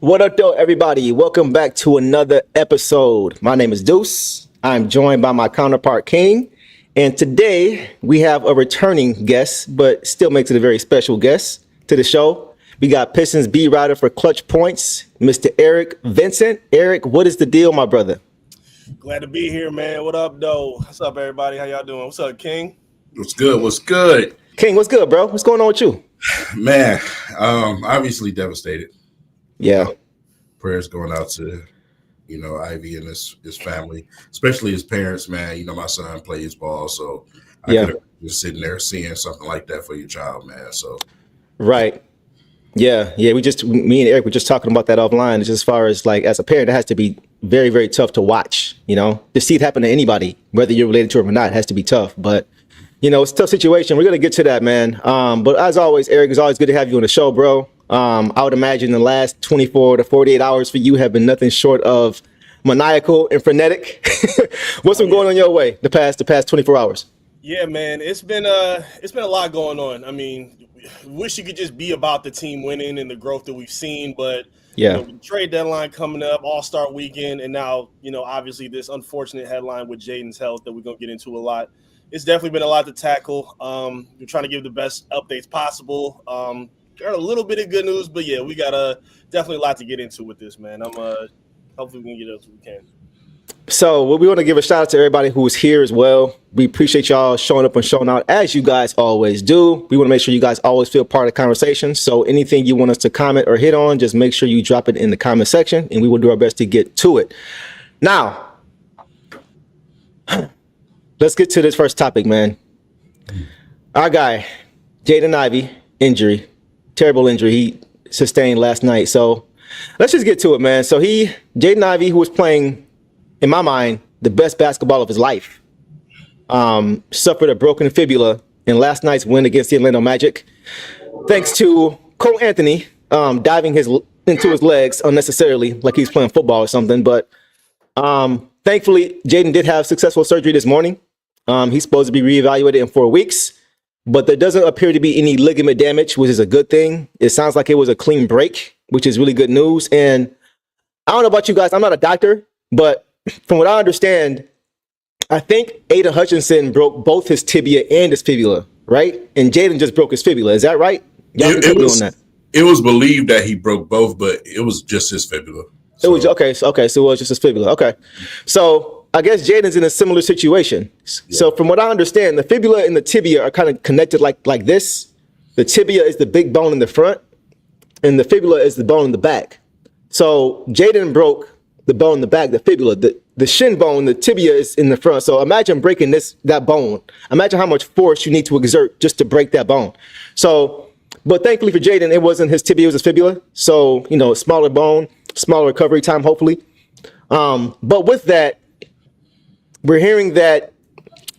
What up, though, everybody? Welcome back to another episode. My name is Deuce. I'm joined by my counterpart, King. And today we have a returning guest, but still makes it a very special guest to the show. We got Pistons beat writer for Clutch Points, Mr. Eric Vincent. Eric, what is the deal, my brother? Glad to be here, man. What up, though? What's up, everybody? How y'all doing? What's up, King? What's good? What's good? King, what's good, bro? What's going on with you? Man, obviously devastated. Yeah. Prayers going out to, Ivy and his family, especially his parents, man. My son plays ball, so I could have just sitting there seeing something like that for your child, man. So Right. Yeah. Me and Eric were just talking about that offline. Just as far as like, as a parent, it has to be very, very tough to watch, to see it happen to anybody, whether you're related to him or not, it has to be tough. But, it's a tough situation. We're going to get to that, man. But as always, Eric, it's always good to have you on the show, bro. I would imagine the last 24 to 48 hours for you have been nothing short of maniacal and frenetic. What's been going on your way the past 24 hours? Yeah, man, it's been a lot going on. I mean, wish you could just be about the team winning and the growth that we've seen, but trade deadline coming up, All-Star weekend, and now obviously this unfortunate headline with Jaden's health that we're gonna get into a lot. It's definitely been a lot to tackle. We're trying to give the best updates possible. Got a little bit of good news, but yeah, we got definitely a lot to get into with this, man. Hopefully we can get it as we can. So we want to give a shout out to everybody who is here as well. We appreciate y'all showing up and showing out as you guys always do. We want to make sure you guys always feel part of the conversation. So anything you want us to comment or hit on, just make sure you drop it in the comment section and we will do our best to get to it. Now, let's get to this first topic, man. Our guy, Jaden Ivey, injury. Terrible injury he sustained last night. So let's just get to it, man. So Jaden Ivey, who was playing, in my mind, the best basketball of his life, suffered a broken fibula in last night's win against the Orlando Magic, thanks to Cole Anthony diving into his legs unnecessarily, like he's playing football or something. But thankfully, Jaden did have successful surgery this morning. He's supposed to be reevaluated in 4 weeks. But there doesn't appear to be any ligament damage, which is a good thing. It sounds like it was a clean break, which is really good news. And I don't know about you guys. I'm not a doctor, but from what I understand, I think Aiden Hutchinson broke both his tibia and his fibula, right? And Jaden just broke his fibula. Is that right? It was believed that he broke both, but it was just his fibula. So. It was okay. So it was just his fibula. Okay. So I guess Jaden's in a similar situation. Yeah. So from what I understand, the fibula and the tibia are kind of connected like this. The tibia is the big bone in the front, and the fibula is the bone in the back. So Jaden broke the bone in the back, the fibula. The shin bone, the tibia is in the front. So imagine breaking that bone. Imagine how much force you need to exert just to break that bone. So, but thankfully for Jaden, it wasn't his tibia, it was his fibula. So, smaller bone, smaller recovery time, hopefully. But with that, we're hearing that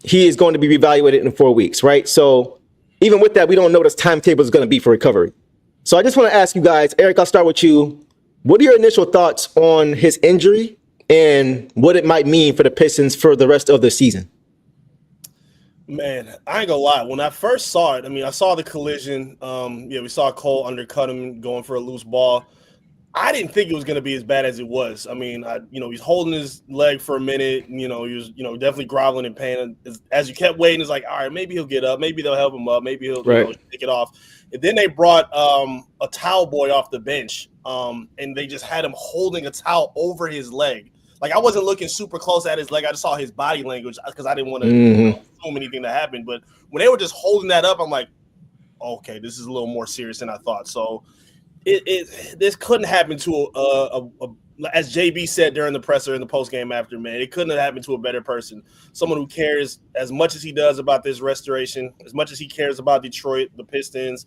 he is going to be reevaluated in 4 weeks, right? So even with that, we don't know what his timetable is going to be for recovery. So I just want to ask you guys, Eric, I'll start with you. What are your initial thoughts on his injury and what it might mean for the Pistons for the rest of the season? Man, I ain't gonna lie. When I first saw it, I saw the collision. We saw Cole undercut him going for a loose ball. I didn't think it was going to be as bad as it was. He's holding his leg for a minute. He was, definitely groveling in pain. As you kept waiting, it's like, all right, maybe he'll get up. Maybe they'll help him up. Maybe he'll take it off. And then they brought a towel boy off the bench, and they just had him holding a towel over his leg. Like, I wasn't looking super close at his leg. I just saw his body language because I didn't want to assume anything that happened. But when they were just holding that up, I'm like, okay, this is a little more serious than I thought. So this couldn't happen to as JB said during the presser in the postgame after, man, it couldn't have happened to a better person. Someone who cares as much as he does about this restoration, as much as he cares about Detroit, the Pistons,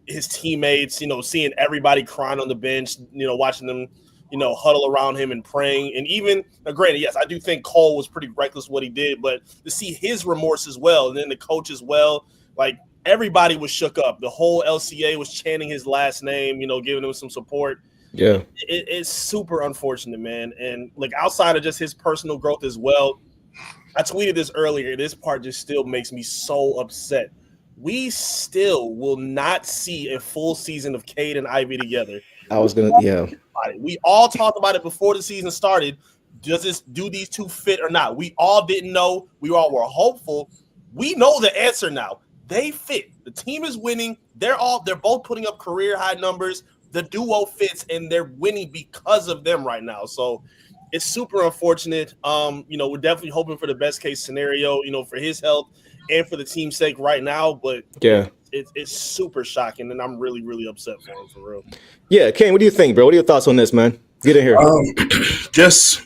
his teammates, seeing everybody crying on the bench, watching them, huddle around him and praying. And even, granted, yes, I do think Cole was pretty reckless what he did, but to see his remorse as well, and then the coach as well, like, everybody was shook up. The whole LCA was chanting his last name, giving him some support. Yeah. It's super unfortunate, man. And like outside of just his personal growth as well, I tweeted this earlier. This part just still makes me so upset. We still will not see a full season of Cade and Ivy together. I was gonna, yeah, We all talked about it before the season started. Do these two fit or not? We all didn't know. We all were hopeful. We know the answer now. They fit. The team is winning. They're both putting up career high numbers. The duo fits, and they're winning because of them right now. So it's super unfortunate. We're definitely hoping for the best case scenario, for his health and for the team's sake right now. But yeah, it's super shocking, and I'm really, really upset for him, for real. yeah. Kane, what do you think, bro? What are your thoughts on this, man? Get in here. Just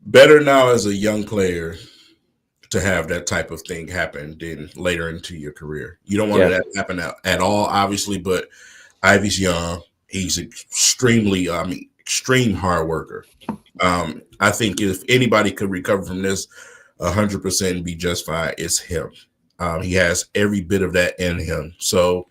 better now as a young player to have that type of thing happen than later into your career. You don't want that to happen at all, obviously, but Ivey's young. He's extreme hard worker. I think if anybody could recover from this 100% and be just fine, it's him. He has every bit of that in him. So,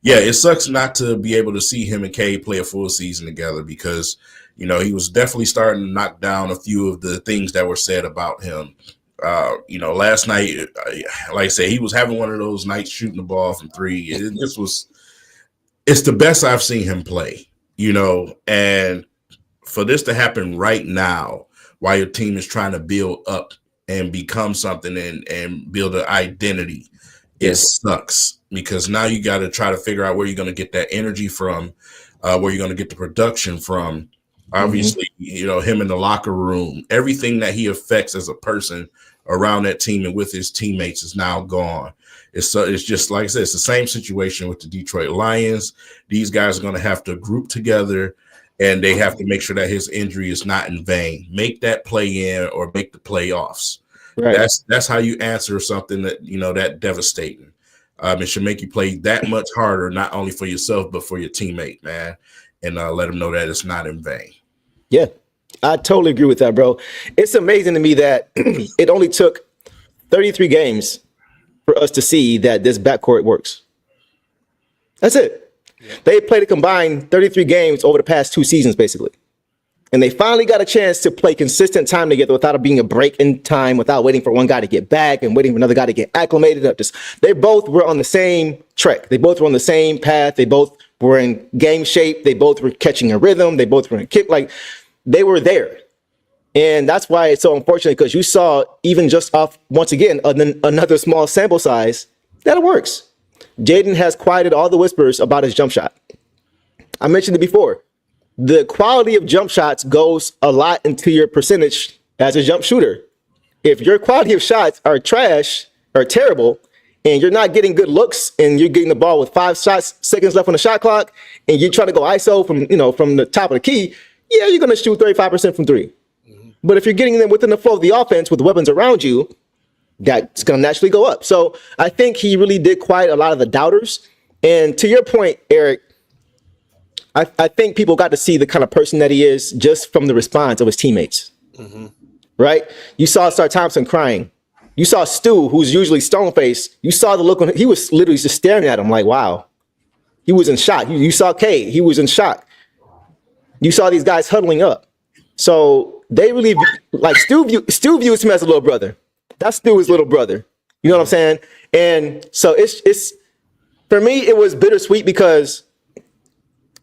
yeah, it sucks not to be able to see him and Cade play a full season together because, he was definitely starting to knock down a few of the things that were said about him. Last night, like I said, he was having one of those nights shooting the ball from three. It's the best I've seen him play, and for this to happen right now while your team is trying to build up and become something and build an identity, it sucks because now you got to try to figure out where you're going to get that energy from, where you're going to get the production from. Obviously, him in the locker room, everything that he affects as a person around that team and with his teammates is now gone. It's just like I said, it's the same situation with the Detroit Lions. These guys are going to have to group together and they have to make sure that his injury is not in vain. Make that play in or make the playoffs. Right. That's how you answer something that, that devastating. It should make you play that much harder, not only for yourself, but for your teammate, man. And let them know that it's not in vain. Yeah, I totally agree with that, bro. It's amazing to me that it only took 33 games for us to see that this backcourt works. That's it. Yeah. They played a combined 33 games over the past 2 seasons, basically. And they finally got a chance to play consistent time together without it being a break in time, without waiting for one guy to get back and waiting for another guy to get acclimated up. They both were on the same track. They both were on the same path. They both were in game shape. They both were catching a rhythm. They both were in kick. They were there. And that's why it's so unfortunate because you saw even just off, once again, another small sample size, that it works. Jaden has quieted all the whispers about his jump shot. I mentioned it before. The quality of jump shots goes a lot into your percentage as a jump shooter. If your quality of shots are trash or terrible, and you're not getting good looks, and you're getting the ball with 5 seconds left on the shot clock, and you're trying to go ISO from the top of the key, yeah, you're going to shoot 35% from 3. Mm-hmm. But if you're getting them within the flow of the offense with the weapons around you, that's going to naturally go up. So I think he really did quiet a lot of the doubters. And to your point, Eric, I think people got to see the kind of person that he is just from the response of his teammates. Mm-hmm. Right? You saw Star Thompson crying. You saw Stu, who's usually stone-faced. You saw the look on him. He was literally just staring at him like, wow. He was in shock. You saw Kay. He was in shock. You saw these guys huddling up. So they really, Stu views him as a little brother. That's Stu's little brother. You know what I'm saying? And so it's for me, it was bittersweet because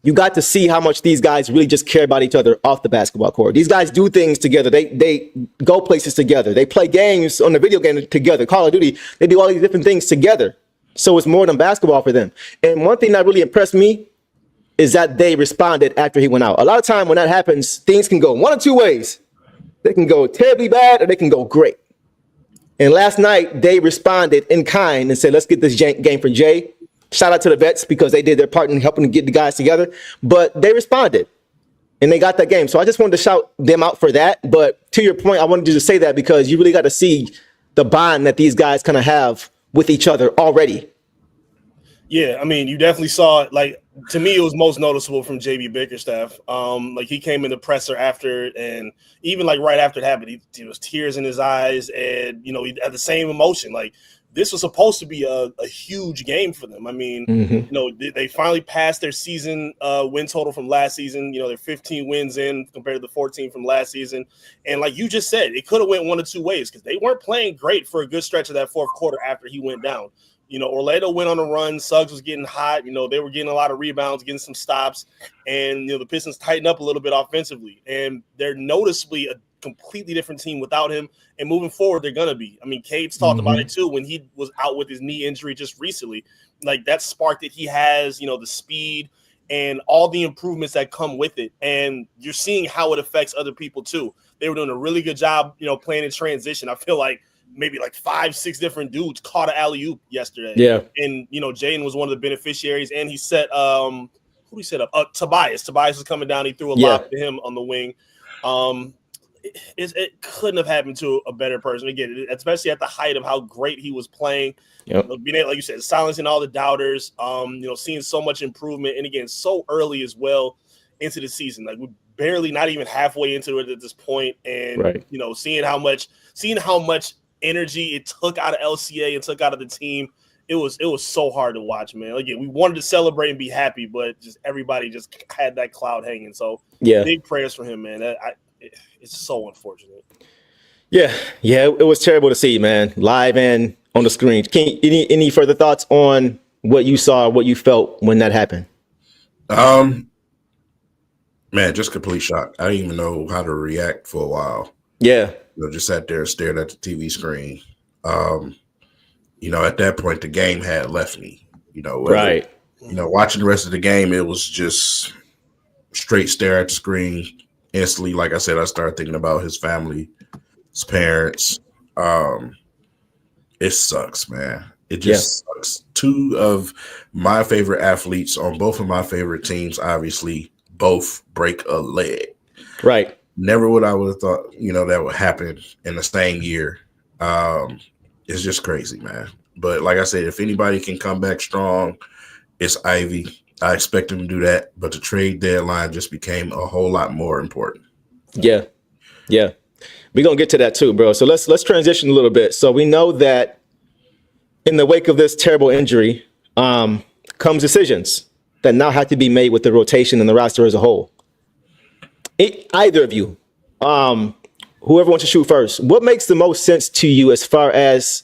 you got to see how much these guys really just care about each other off the basketball court. These guys do things together. They go places together. They play games on the video game together. Call of Duty. They do all these different things together. So it's more than basketball for them. And one thing that really impressed me is that they responded after he went out. A lot of time when that happens, things can go one of 2 ways. They can go terribly bad or they can go great. And last night, they responded in kind and said, let's get this game for Jay. Shout out to the vets because they did their part in helping to get the guys together. But they responded, and they got that game. So I just wanted to shout them out for that. But to your point, I wanted to just say that because you really got to see the bond that these guys kind of have with each other already. Yeah, I mean, you definitely saw it. To me, it was most noticeable from JB Bickerstaff. He came in the presser after, and even right after it happened, he was tears in his eyes, and he had the same emotion. This was supposed to be a huge game for them. I mean, they finally passed their season win total from last season. They're 15 wins in compared to the 14 from last season. And like you just said, it could have went one of 2 ways because they weren't playing great for a good stretch of that fourth quarter after he went down. Orlando went on a run. Suggs was getting hot. They were getting a lot of rebounds, getting some stops. And, the Pistons tightened up a little bit offensively. And they're noticeably a completely different team without him. And moving forward, they're going to be. I mean, Cade's talked about it too when he was out with his knee injury just recently. Like, that spark that he has, the speed and all the improvements that come with it. And you're seeing how it affects other people too. They were doing a really good job, playing in transition. I feel like maybe like 5-6 different dudes caught an alley-oop yesterday. Yeah. And, Jaden was one of the beneficiaries, and he set who did he set up? Tobias. Tobias was coming down. He threw a lob to him on the wing. It couldn't have happened to a better person. Again, especially at the height of how great he was playing. Yep. Being able, like you said, silencing all the doubters, seeing so much improvement. And again, so early as well into the season. Like, we're barely not even halfway into it at this point. And, seeing how much energy it took out of LCA and took out of the team. It was so hard to watch, man. Again, we wanted to celebrate and be happy, but just everybody just had that cloud hanging. So big prayers for him, man. It's so unfortunate. Yeah, it was terrible to see, man, live and on the screen. Any further thoughts on what you saw, what you felt when that happened? Man, just complete shock. I didn't even know how to react for a while. Yeah. Just sat there and stared at the TV screen. At that point, the game had left me. Right. Watching the rest of the game, it was just straight stare at the screen. Instantly, like I said, I started thinking about his family, his parents. It sucks, man. It just sucks. Two of my favorite athletes on both of my favorite teams, obviously, both break a leg. Right. Never would I would have thought, that would happen in the same year. It's just crazy, man. But like I said, if anybody can come back strong, it's Ivy. I expect him to do that, but the trade deadline just became a whole lot more important. Yeah. We're going to get to that too, bro. So let's transition a little bit. So we know that in the wake of this terrible injury comes decisions that now have to be made with the rotation and the roster as a whole. Either of you, whoever wants to shoot first, what makes the most sense to you as far as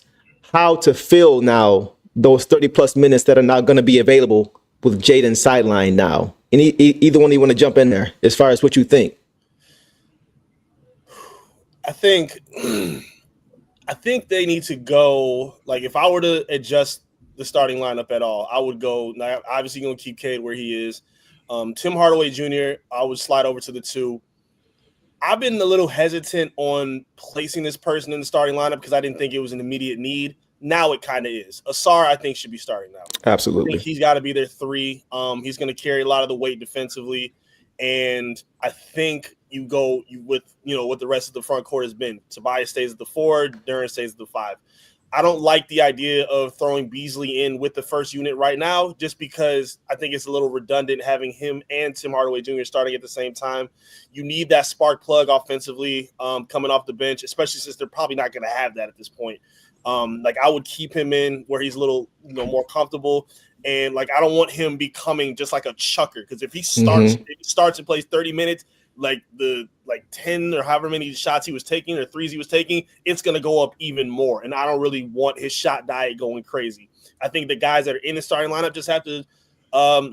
how to fill now those 30-plus minutes that are now going to be available with Jaden sideline now? Either one of you want to jump in there as far as what you think? I think they need to go, like, if I were to adjust the starting lineup at all, I would go, now, obviously going to keep Cade where he is. Tim Hardaway Jr., I would slide over to the 2. I've been a little hesitant on placing this person in the starting lineup because I didn't think it was an immediate need. Now it kind of is. Asar, I think, should be starting now. Absolutely. I think he's got to be their 3. He's going to carry a lot of the weight defensively. And I think you go with what the rest of the front court has been. Tobias stays at the 4, Duren stays at the 5. I don't like the idea of throwing Beasley in with the first unit right now, just because I think it's a little redundant having him and Tim Hardaway Jr. starting at the same time. You need that spark plug offensively coming off the bench, especially since they're probably not going to have that at this point. I would keep him in where he's a little more comfortable. And I don't want him becoming just like a chucker, because if he starts and plays 30 minutes, like 10 or however many shots he was taking or threes he was taking, it's going to go up even more. And I don't really want his shot diet going crazy. I think the guys that are in the starting lineup just have to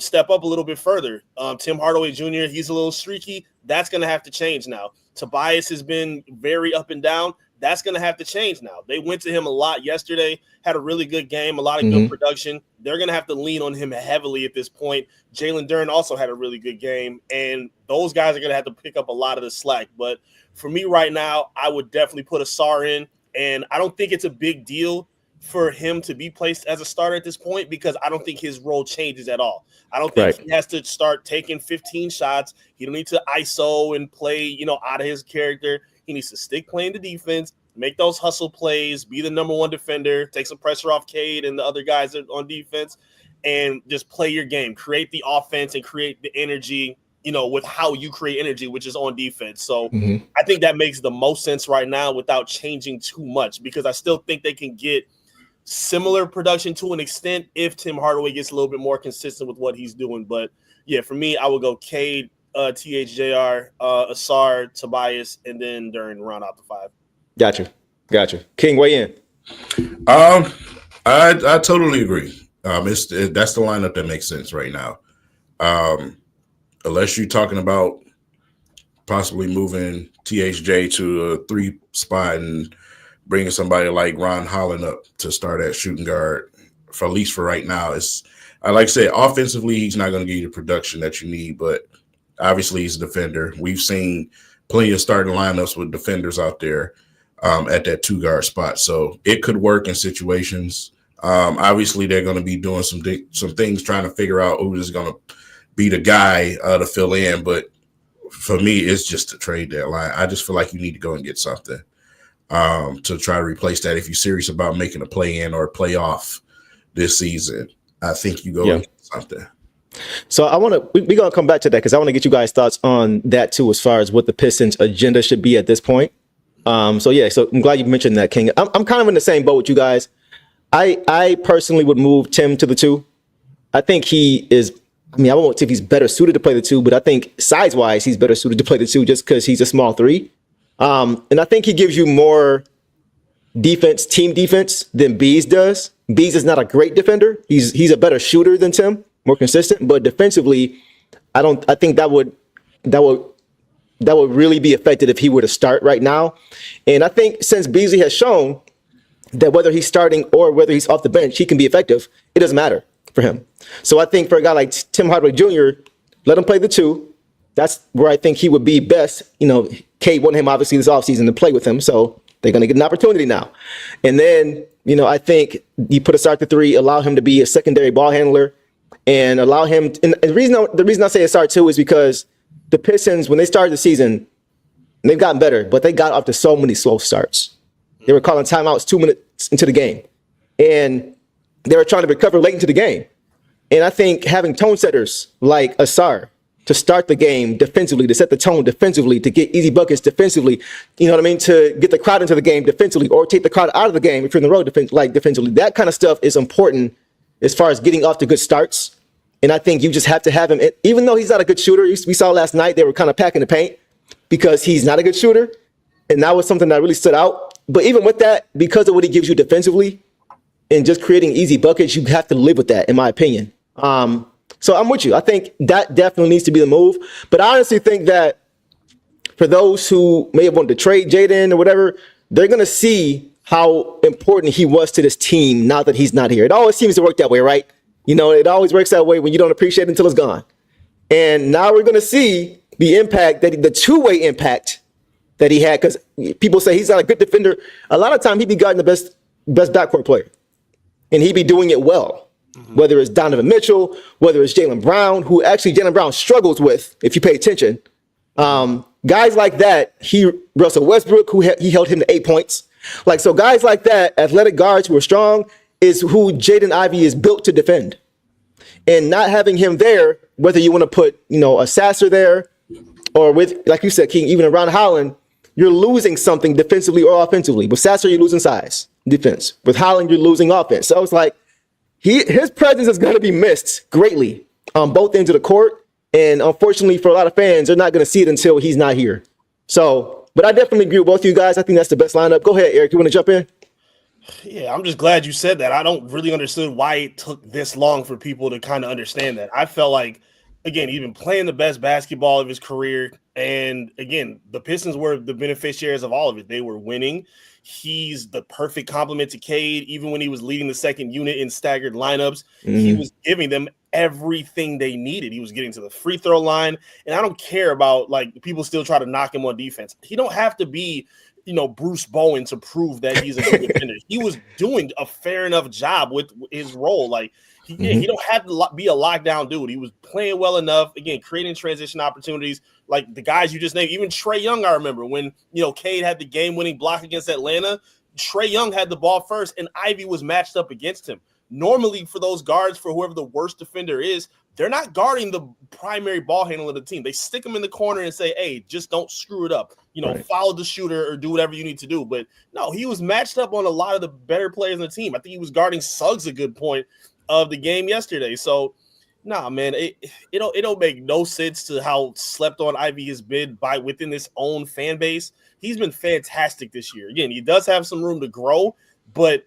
step up a little bit further. Tim Hardaway Jr., he's a little streaky. That's going to have to change now. Tobias has been very up and down. That's going to have to change now. They went to him a lot yesterday, had a really good game, a lot of good production. They're going to have to lean on him heavily at this point. Jalen Duren also had a really good game, and those guys are going to have to pick up a lot of the slack. But for me right now, I would definitely put Asar in, and I don't think it's a big deal for him to be placed as a starter at this point, because I don't think his role changes at all. I don't think he has to start taking 15 shots. He don't need to ISO and play, out of his character. He needs to stick playing the defense, make those hustle plays, be the number 1 defender, take some pressure off Cade and the other guys on defense, and just play your game. Create the offense and create the energy, with how you create energy, which is on defense. So I think that makes the most sense right now without changing too much, because I still think they can get similar production to an extent if Tim Hardaway gets a little bit more consistent with what he's doing. But, yeah, for me, I would go Cade, THJR, Asar, Tobias, and then Duren round out the 5. Gotcha. King, weigh in. I totally agree. That's the lineup that makes sense right now. Unless you're talking about possibly moving THJ to a 3 spot and bringing somebody like Ron Holland up to start at shooting guard, for at least for right now. It's like I said, offensively, he's not going to give you the production that you need, but obviously he's a defender. We've seen plenty of starting lineups with defenders out there at that 2 guard spot, so it could work in situations. Obviously, they're going to be doing some things trying to figure out who is going to be the guy to fill in, but for me, it's just a trade deadline. I just feel like you need to go and get something to try to replace that. If you're serious about making a play-in or a playoff this season, I think you go and get something. So I want to we're going to come back to that because I want to get you guys' thoughts on that too, as far as what the Pistons' agenda should be at this point. So I'm glad you mentioned that, King. I'm kind of in the same boat with you guys. I personally would move Tim to the 2. I think he is. I mean, I won't say if he's better suited to play the 2, but I think size-wise, he's better suited to play the 2 just because he's a small 3. And I think he gives you more defense, team defense, than Bees does. Bees is not a great defender. He's a better shooter than Tim, more consistent. But defensively, I think that would really be affected if he were to start right now. And I think since Beasley has shown that whether he's starting or whether he's off the bench, he can be effective, it doesn't matter for him. So I think for a guy like Tim Hardaway Jr., let him play the 2. That's where I think he would be best. Cade wanted him obviously this offseason to play with him, so they're going to get an opportunity now. And then, I think you put aside the 3, allow him to be a secondary ball handler, and allow him. And the reason I say a start too is because the Pistons, when they started the season, they've gotten better, but they got off to so many slow starts. They were calling timeouts 2 minutes into the game, and they were trying to recover late into the game. And I think having tone setters like Asar to start the game defensively, to set the tone defensively, to get easy buckets defensively, to get the crowd into the game defensively, or take the crowd out of the game if you're in the road defensively. That kind of stuff is important as far as getting off to good starts. And I think you just have to have him, even though he's not a good shooter. We saw last night they were kind of packing the paint because he's not a good shooter. And that was something that really stood out. But even with that, because of what he gives you defensively and just creating easy buckets, you have to live with that, in my opinion. So I'm with you. I think that definitely needs to be the move. But I honestly think that for those who may have wanted to trade Jaden or whatever, they're going to see how important he was to this team now that he's not here. It always seems to work that way, right? It always works that way when you don't appreciate it until it's gone. And now we're going to see the impact, the two-way impact that he had, because people say he's not a good defender. A lot of time he'd be guarding the best backcourt player, and he'd be doing it well. Mm-hmm. Whether it's Donovan Mitchell, whether it's Jaylen Brown, who actually Jaylen Brown struggles with, if you pay attention. Guys like that, Russell Westbrook, he held him to 8 points. So guys like that, athletic guards who are strong, is who Jaden Ivey is built to defend. And not having him there, whether you want to put, a Sasser there, or with, like you said, King, even around Holland, you're losing something defensively or offensively. With Sasser, you're losing size, defense. With Holland, you're losing offense. So it's like, his presence is going to be missed greatly on both ends of the court. And unfortunately for a lot of fans, they're not going to see it until he's not here. So, but I definitely agree with both of you guys. I think that's the best lineup. Go ahead, Eric. You want to jump in? Yeah, I'm just glad you said that. I don't really understand why it took this long for people to kind of understand that. I felt like, again, he's been playing the best basketball of his career. And again, the Pistons were the beneficiaries of all of it. They were winning. He's the perfect complement to Cade. Even when he was leading the second unit in staggered lineups, he was giving them everything they needed. He was getting to the free throw line. And I don't care about, people still try to knock him on defense. He don't have to be, Bruce Bowen to prove that he's a good defender. He was doing a fair enough job with his role. He don't have to be a lockdown dude. He was playing well enough, again, creating transition opportunities like the guys you just named. Even Trae Young, I remember when, Cade had the game-winning block against Atlanta. Trae Young had the ball first, and Ivy was matched up against him. Normally, for those guards, for whoever the worst defender is, they're not guarding the primary ball handler of the team. They stick him in the corner and say, hey, just don't screw it up. Right. Follow the shooter or do whatever you need to do. But no, he was matched up on a lot of the better players on the team. I think he was guarding Suggs a good point of the game yesterday. So, nah, man, it don't make no sense to how slept on Ivy has been within his own fan base. He's been fantastic this year. Again, he does have some room to grow, but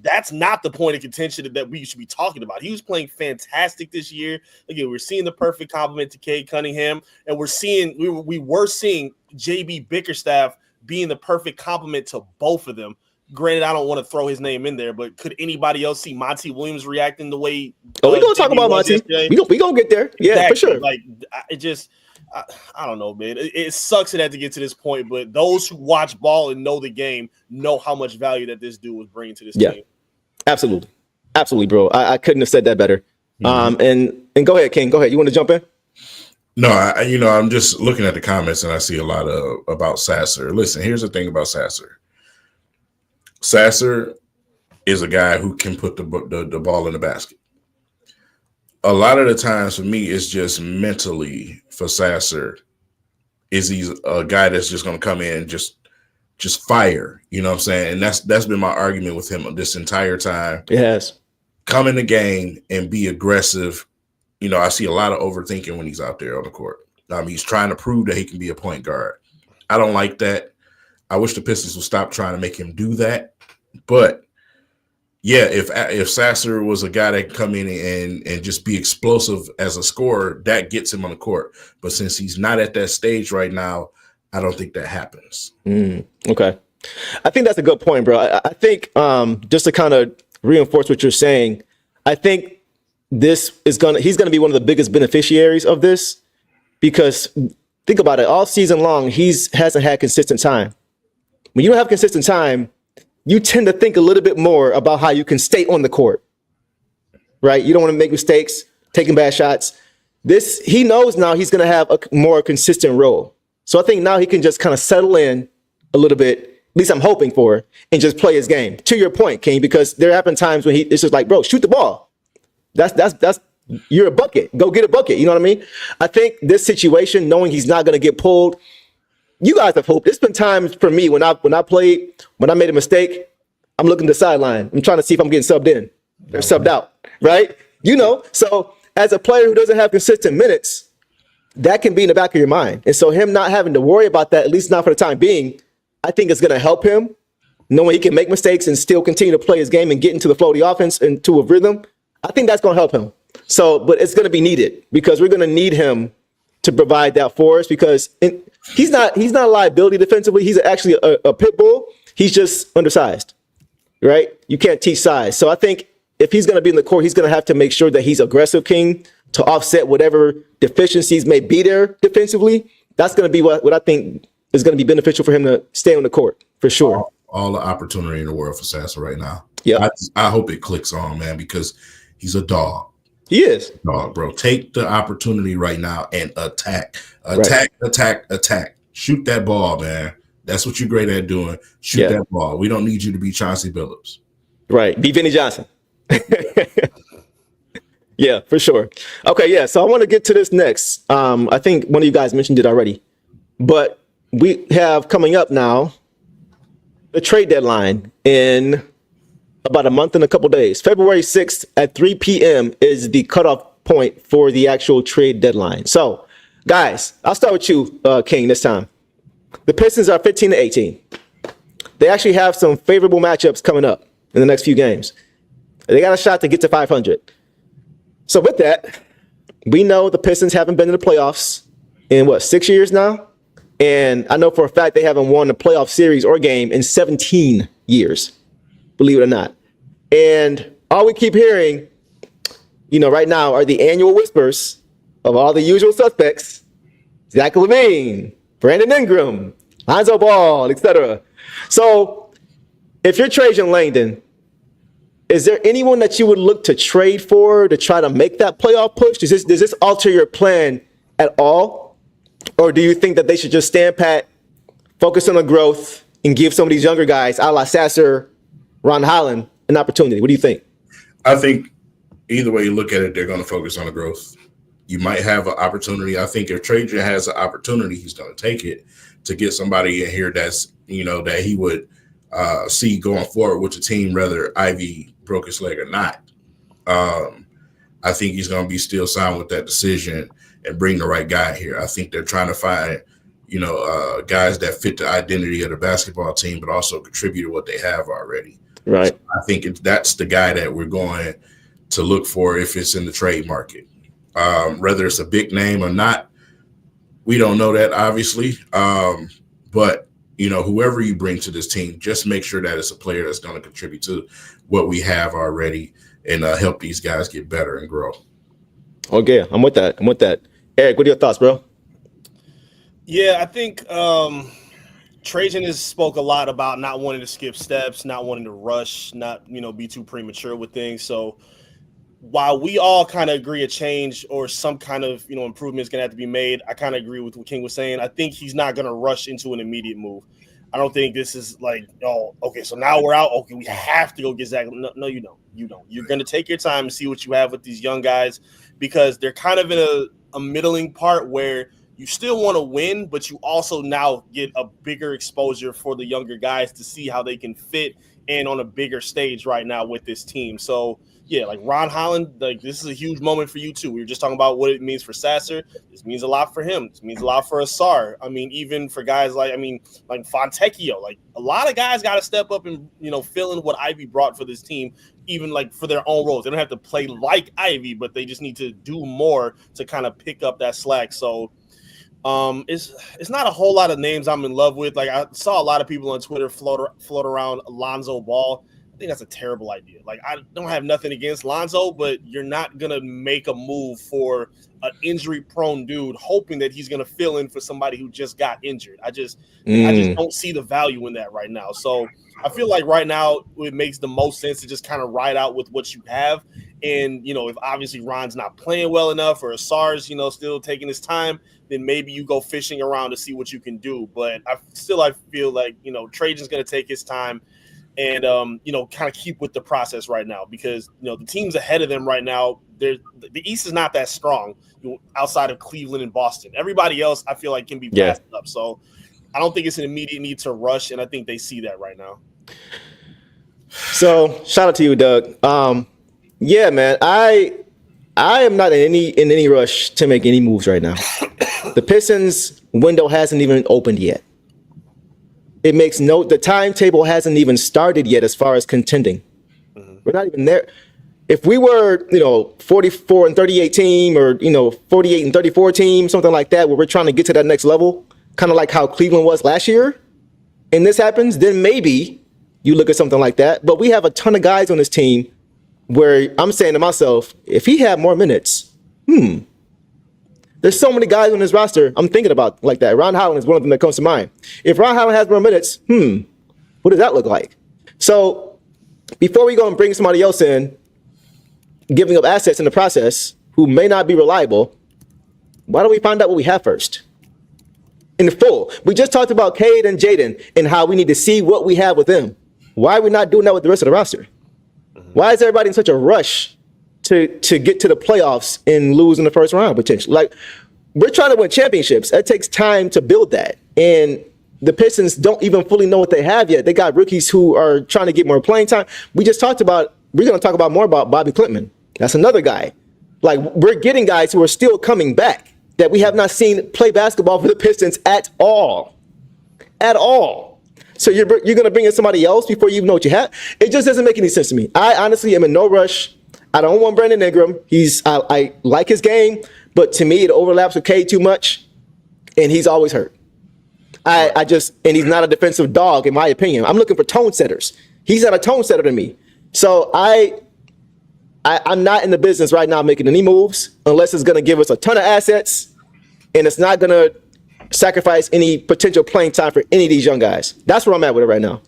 that's not the point of contention that we should be talking about. He was playing fantastic this year. Again, we're seeing the perfect compliment to Cade Cunningham, and we were seeing JB Bickerstaff being the perfect compliment to both of them. Granted, I don't want to throw his name in there, but could anybody else see Monty Williams reacting the way? We're gonna talk about Monty. We gonna get there. Yeah, exactly. For sure. Like I don't know, man. It sucks it had to get to this point, but those who watch ball and know the game know how much value that this dude was bringing to this team. Absolutely, bro. I couldn't have said that better. And go ahead, King. Go ahead. You want to jump in? No, I'm just looking at the comments and I see a lot about Sasser. Listen, here's the thing about Sasser. Sasser is a guy who can put the ball in the basket. A lot of the times for me, it's just mentally for Sasser. He's a guy that's just going to come in and just fire. You know what I'm saying? And that's been my argument with him this entire time. It has. Come in the game and be aggressive. You know, I see a lot of overthinking when he's out there on the court. He's trying to prove that he can be a point guard. I don't like that. I wish the Pistons would stop trying to make him do that. But yeah, if Sasser was a guy that can come in and just be explosive as a scorer, that gets him on the court. But since he's not at that stage right now, I don't think that happens. Okay. I think that's a good point, bro. I think just to kind of reinforce what you're saying, I think he's going to be one of the biggest beneficiaries of this, because think about it, all season long, hasn't had consistent time. When you don't have consistent time, you tend to think a little bit more about how you can stay on the court, right? You don't want to make mistakes, taking bad shots. He knows now he's going to have a more consistent role. So I think now he can just kind of settle in a little bit, at least I'm hoping for, and just play his game. To your point, King, because there have been times when it's just like, bro, shoot the ball. That's you're a bucket. Go get a bucket. You know what I mean? I think this situation, knowing he's not going to get pulled, you guys have hope. There's been times for me when I made a mistake, I'm looking to the sideline. I'm trying to see if I'm getting subbed in or subbed out, right? You know, so as a player who doesn't have consistent minutes, that can be in the back of your mind. And so him not having to worry about that, at least not for the time being, I think it's going to help him, knowing he can make mistakes and still continue to play his game and get into the flow of the offense and to a rhythm. I think that's going to help him. So, but it's going to be needed, because we're going to need him to provide that for us, because he's not a liability defensively. He's actually a pit bull. He's just undersized, right? You can't teach size. So I think if he's going to be in the court, he's going to have to make sure that he's aggressive, King, to offset whatever deficiencies may be there defensively. That's going to be what I think is going to be beneficial for him to stay on the court, for sure. All the opportunity in the world for Sasser right now. Yeah, I hope it clicks on, man, because he's a dog. He is. Dog, bro. Take the opportunity right now and attack. Shoot that ball, man. That's what you're great at doing. Shoot that ball. We don't need you to be Chauncey Billups. Right. Be Vinnie Johnson. Yeah, for sure. Okay, yeah. So I want to get to this next. I think one of you guys mentioned it already, but we have coming up now the trade deadline in about a month and a couple days. February 6th at 3 p.m. is the cutoff point for the actual trade deadline. So, guys, I'll start with you, King, this time. The Pistons are 15-18. They actually have some favorable matchups coming up in the next few games. They got a shot to get to 500. So with that, we know the Pistons haven't been in the playoffs in, 6 years now? And I know for a fact they haven't won a playoff series or game in 17 years, believe it or not. And all we keep hearing, right now are the annual whispers of all the usual suspects: Zach LaVine, Brandon Ingram, Lonzo Ball, etc. So if you're Trajan Langdon, is there anyone that you would look to trade for to try to make that playoff push? Does this alter your plan at all? Or do you think that they should just stand pat, focus on the growth, and give some of these younger guys, a la Sasser, Ron Holland, an opportunity? What do you think? I think either way you look at it, they're going to focus on the growth. You might have an opportunity. I think if Trajan has an opportunity, he's going to take it to get somebody in here that's, that he would see going forward with the team, whether Ivy broke his leg or not. I think he's going to be still sound with that decision and bring the right guy here. I think they're trying to find guys that fit the identity of the basketball team, but also contribute to what they have already. Right. So I think that's the guy that we're going to look for if it's in the trade market. Whether it's a big name or not, we don't know that, obviously. But, whoever you bring to this team, just make sure that it's a player that's going to contribute to what we have already and help these guys get better and grow. Okay, I'm with that. Eric, what are your thoughts, bro? Yeah, I think Trajan has spoke a lot about not wanting to skip steps, not wanting to rush, not, be too premature with things. So while we all kind of agree a change or some kind of, improvement is going to have to be made, I kind of agree with what King was saying. I think he's not going to rush into an immediate move. I don't think this is like, oh, okay, so now we're out. Okay, we have to go get Zach. No, you don't. You don't. You're going to take your time and see what you have with these young guys because they're kind of in a middling part where you still want to win, but you also now get a bigger exposure for the younger guys to see how they can fit in on a bigger stage right now with this team. So, yeah, like Ron Holland, like this is a huge moment for you too. We were just talking about what it means for Sasser. This means a lot for him. This means a lot for Asar. I mean, even for guys like Fontecchio, like a lot of guys got to step up and, fill in what Ivy brought for this team, even like for their own roles. They don't have to play like Ivy, but they just need to do more to kind of pick up that slack. So it's not a whole lot of names I'm in love with. Like I saw a lot of people on Twitter float around Lonzo Ball. I think that's a terrible idea. Like I don't have nothing against Lonzo, but you're not gonna make a move for an injury-prone dude, hoping that he's gonna fill in for somebody who just got injured. I just don't see the value in that right now. So I feel like right now it makes the most sense to just kind of ride out with what you have. And if obviously Ron's not playing well enough or Asar's still taking his time, then maybe you go fishing around to see what you can do. But I feel like Trajan's gonna take his time. And, kind of keep with the process right now because, the teams ahead of them right now, the East is not that strong outside of Cleveland and Boston. Everybody else, I feel like, can be passed up. So I don't think it's an immediate need to rush, and I think they see that right now. So shout out to you, Doug. Yeah, man, I am not in any rush to make any moves right now. The Pistons window hasn't even opened yet. The timetable hasn't even started yet as far as contending. Mm-hmm. We're not even there. If we were, 44 and 38 team or, 48 and 34 team, something like that, where we're trying to get to that next level, kind of like how Cleveland was last year, and this happens, then maybe you look at something like that. But we have a ton of guys on this team where I'm saying to myself, if he had more minutes, there's so many guys on this roster I'm thinking about like that. Ron Holland is one of them that comes to mind. If Ron Holland has more minutes, what does that look like? So before we go and bring somebody else in, giving up assets in the process who may not be reliable, why don't we find out what we have first? In the full. We just talked about Cade and Jaden and how we need to see what we have with them. Why are we not doing that with the rest of the roster? Why is everybody in such a rush to get to the playoffs and lose in the first round potentially? Like, we're trying to win championships. It takes time to build that. And the Pistons don't even fully know what they have yet. They got rookies who are trying to get more playing time. We're going to talk about more about Bobby Clintman. That's another guy. Like, we're getting guys who are still coming back that we have not seen play basketball for the Pistons at all. At all. So you're going to bring in somebody else before you even know what you have? It just doesn't make any sense to me. I honestly am in no rush. I don't want Brandon Ingram. I like his game, but to me it overlaps with Cade too much, and he's always hurt. And he's not a defensive dog in my opinion. I'm looking for tone setters. He's not a tone setter to me. So I'm not in the business right now making any moves unless it's going to give us a ton of assets, and it's not going to sacrifice any potential playing time for any of these young guys. That's where I'm at with it right now.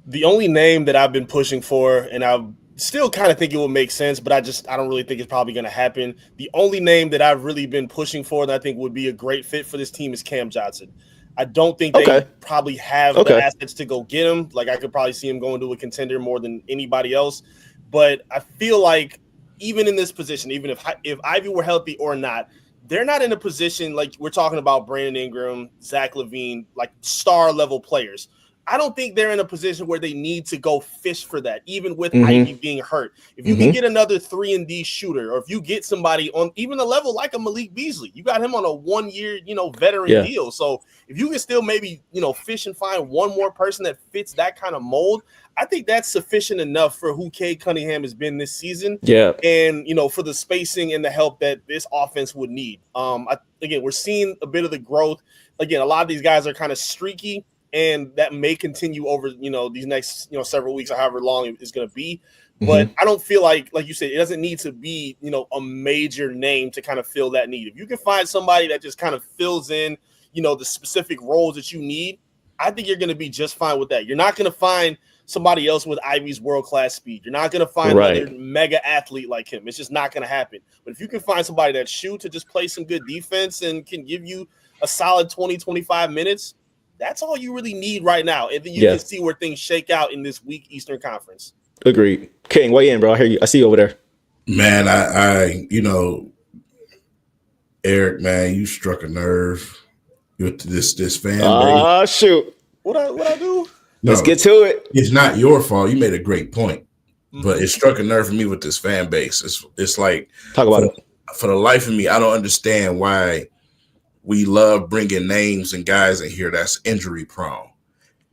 The only name that I've been pushing for, and I still kind of think it will make sense, but I don't really think it's probably going to happen. The only name that I've really been pushing for that I think would be a great fit for this team is Cam Johnson. I don't think they probably have the assets to go get him. Like, I could probably see him going to a contender more than anybody else. But I feel like even in this position, even if Ivy were healthy or not, they're not in a position like we're talking about Brandon Ingram, Zach LaVine, like star level players. I don't think they're in a position where they need to go fish for that, even with Ivy being hurt. If you can get another 3-and-D shooter, or if you get somebody on even a level like a Malik Beasley, you got him on a 1-year, veteran deal. So if you can still maybe, fish and find one more person that fits that kind of mold, I think that's sufficient enough for who Cade Cunningham has been this season. Yeah. And, for the spacing and the help that this offense would need. Again, we're seeing a bit of the growth. Again, a lot of these guys are kind of streaky, and that may continue over, these next, several weeks or however long it's going to be. But I don't feel like you said, it doesn't need to be, a major name to kind of fill that need. If you can find somebody that just kind of fills in, the specific roles that you need, I think you're going to be just fine with that. You're not going to find somebody else with Ivy's world-class speed. You're not going to find another mega athlete like him. It's just not going to happen. But if you can find somebody that to just play some good defense and can give you a solid 20, 25 minutes, that's all you really need right now. And then you can see where things shake out in this weak Eastern Conference. Agreed. King, weigh in, bro. I hear you. I see you over there. Man, Eric, man, you struck a nerve with this fan base. Oh, shoot. What I do? Let's get to it. It's not your fault. You made a great point. But it struck a nerve for me with this fan base. It's like, talk about it. For the life of me, I don't understand why we love bringing names and guys in here that's injury prone.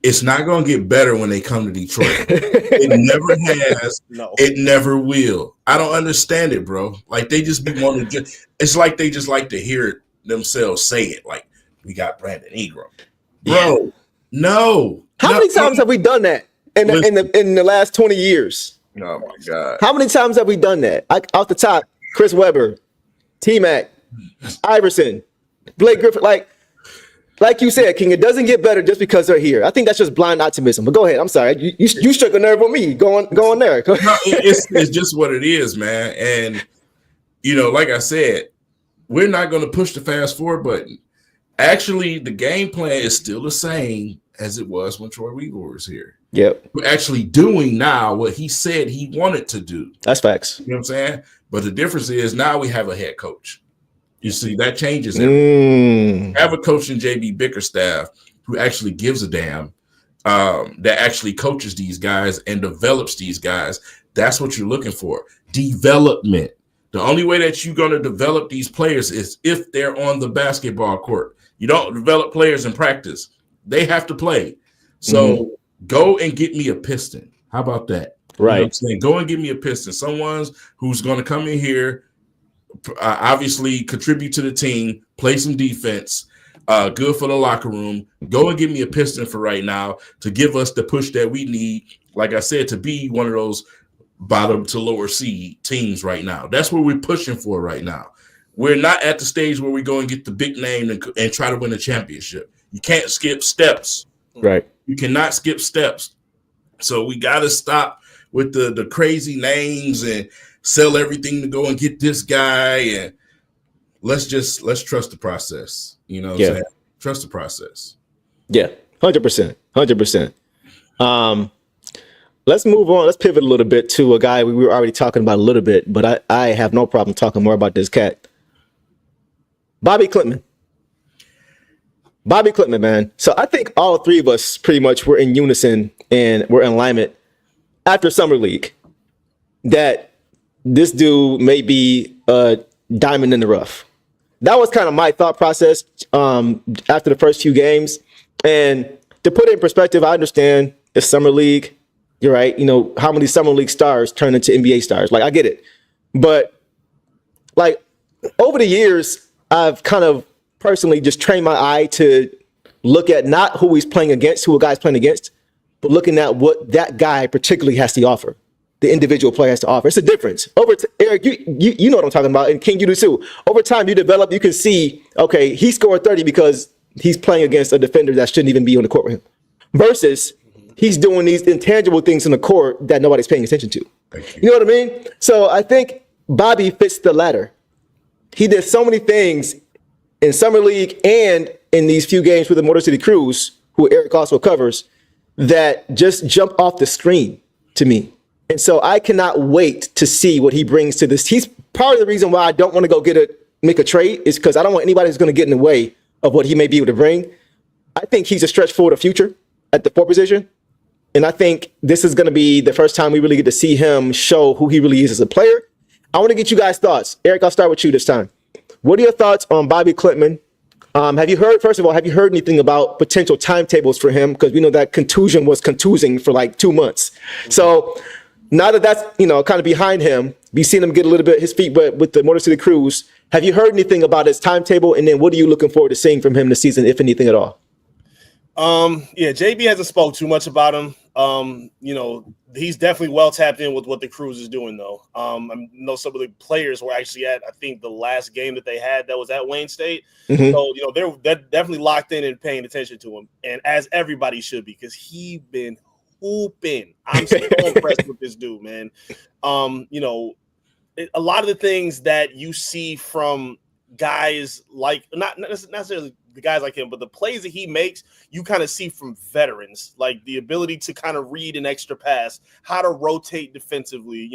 It's not going to get better when they come to Detroit. It never has. No. It never will. I don't understand it, bro. Like, they just be wanting to it's like they just like to hear it themselves say it. Like, we got Brandon Ingram. Bro, no. How many times have we done that in the last 20 years? Oh, my God. How many times have we done that? Off the top, Chris Webber, T-Mac, Iverson, Blake Griffin, like you said, King, it doesn't get better just because they're here. I think that's just blind optimism. But go ahead. I'm sorry. You struck a nerve with me. Go on there. No, it's just what it is, man. And, like I said, we're not going to push the fast forward button. Actually, the game plan is still the same as it was when Troy Weaver was here. Yep. We're actually doing now what he said he wanted to do. That's facts. You know what I'm saying? But the difference is now we have a head coach. You see, that changes everything. Have a coach in JB Bickerstaff who actually gives a damn, that actually coaches these guys and develops these guys. That's what you're looking for. Development. The only way that you're going to develop these players is if they're on the basketball court. You don't develop players in practice. They have to play. So go and get me a Piston. How about that? Right. You know what I'm saying? Go and get me a Piston. Someone who's going to come in here, obviously contribute to the team, play some defense, good for the locker room. Go and give me a Piston for right now to give us the push that we need, like I said, to be one of those bottom to lower seed teams right now. That's what we're pushing for right now. We're not at the stage where we go and get the big name and try to win a championship. You can't skip steps. Right. You cannot skip steps. So we got to stop with the crazy names and sell everything to go and get this guy. And let's trust the process. You know what I'm saying? Trust the process. Yeah, 100%. 100%. Let's move on. Let's pivot a little bit to a guy we were already talking about a little bit, but I have no problem talking more about this cat. Bobby Klintman. Bobby Klintman, man. So I think all three of us pretty much were in unison and were in alignment after Summer League that this dude may be a diamond in the rough. That was kind of my thought process after the first few games. And to put it in perspective, I understand it's Summer League. You're right. How many Summer League stars turn into NBA stars? Like, I get it. But, like, over the years, I've kind of personally just trained my eye to look at not who he's playing against, who a guy's playing against, but looking at what that guy particularly has to offer. The individual player has to offer. It's a difference. Eric, you know what I'm talking about, and King, you do too. Over time, you develop, you can see, okay, he scored 30 because he's playing against a defender that shouldn't even be on the court with him. Versus, he's doing these intangible things in the court that nobody's paying attention to. You know what I mean? So I think Bobby fits the latter. He did so many things in Summer League and in these few games with the Motor City Cruise, who Eric also covers, that just jump off the screen to me. And so I cannot wait to see what he brings to this. He's part of the reason why I don't want to go make a trade is because I don't want anybody who's going to get in the way of what he may be able to bring. I think he's a stretch for the future. at the 4 position. And I think this is going to be the first time we really get to see him show who he really is as a player. I want to get you guys' thoughts. Eric, I'll start with you this time. What are your thoughts on Bobby Klintman? Have you heard anything about potential timetables for him? Because we know that contusion was contusing for like 2 months. So now that that's, kind of behind him, we've seen him get a little bit his feet wet with the Motor City Cruise. Have you heard anything about his timetable? And then what are you looking forward to seeing from him this season, if anything at all? JB hasn't spoke too much about him. He's definitely well tapped in with what the Cruise is doing, though. I know some of the players were actually at, I think, the last game that they had that was at Wayne State. Mm-hmm. So, they're definitely locked in and paying attention to him. And as everybody should be, because he been hooping. I'm so impressed with this dude, man. A lot of the things that you see from guys like, not necessarily the guys like him, but the plays that he makes, you kind of see from veterans, like the ability to kind of read an extra pass, how to rotate defensively,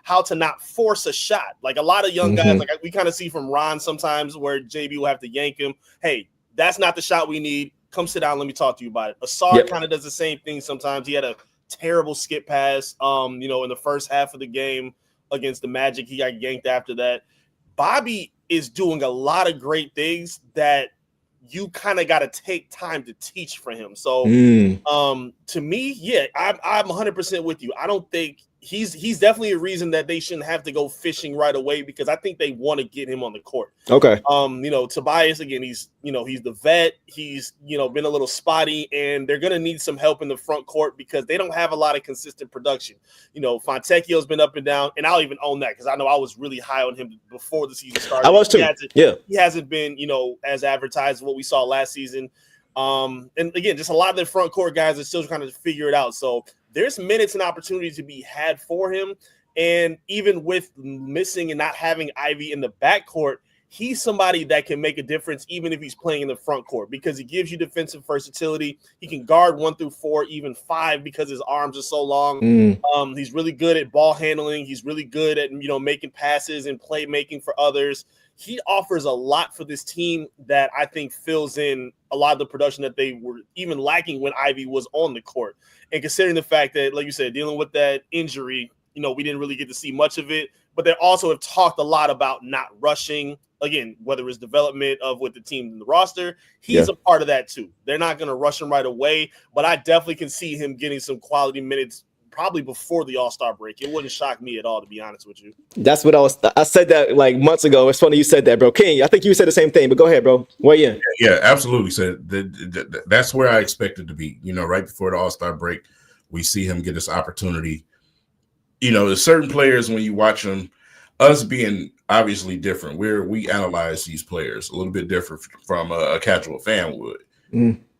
how to not force a shot. Like a lot of young guys, like we kind of see from Ron sometimes where JB will have to yank him. Hey, that's not the shot we need. Come sit down. Let me talk to you about it. Asar kind of does the same thing sometimes. He had a terrible skip pass, in the first half of the game against the Magic. He got yanked after that. Bobby is doing a lot of great things that you kind of got to take time to teach for him. So to me, I'm 100% with you. I don't think he's definitely a reason that they shouldn't have to go fishing right away, because I think they want to get him on the court. Okay. Tobias, again, he's the vet. He's, been a little spotty, and they're going to need some help in the front court because they don't have a lot of consistent production. Fontecchio's been up and down, and I'll even own that because I know I was really high on him before the season started. I was too. He hasn't been, as advertised as what we saw last season. And again, just a lot of the front court guys are still trying to figure it out. So there's minutes and opportunities to be had for him. And even with missing and not having Ivy in the backcourt, he's somebody that can make a difference even if he's playing in the front court, because he gives you defensive versatility. He can guard 1 through 4, even 5, because his arms are so long. He's really good at ball handling. He's really good at, making passes and playmaking for others. He offers a lot for this team that I think fills in a lot of the production that they were even lacking when Ivy was on the court. And considering the fact that, like you said, dealing with that injury, we didn't really get to see much of it. But they also have talked a lot about not rushing, again, whether it's development of with the team in the roster. He's a part of that too. They're not going to rush him right away, but I definitely can see him getting some quality minutes probably before the All-Star break. It wouldn't shock me at all, to be honest with you. That's what I said that like months ago. It's funny you said that, bro. King, I think you said the same thing, but go ahead, bro. Weigh in. Yeah, absolutely. So that's where I expected to be. Right before the All-Star break, we see him get this opportunity. There's certain players when you watch them, us being obviously different, we analyze these players a little bit different from a casual fan would.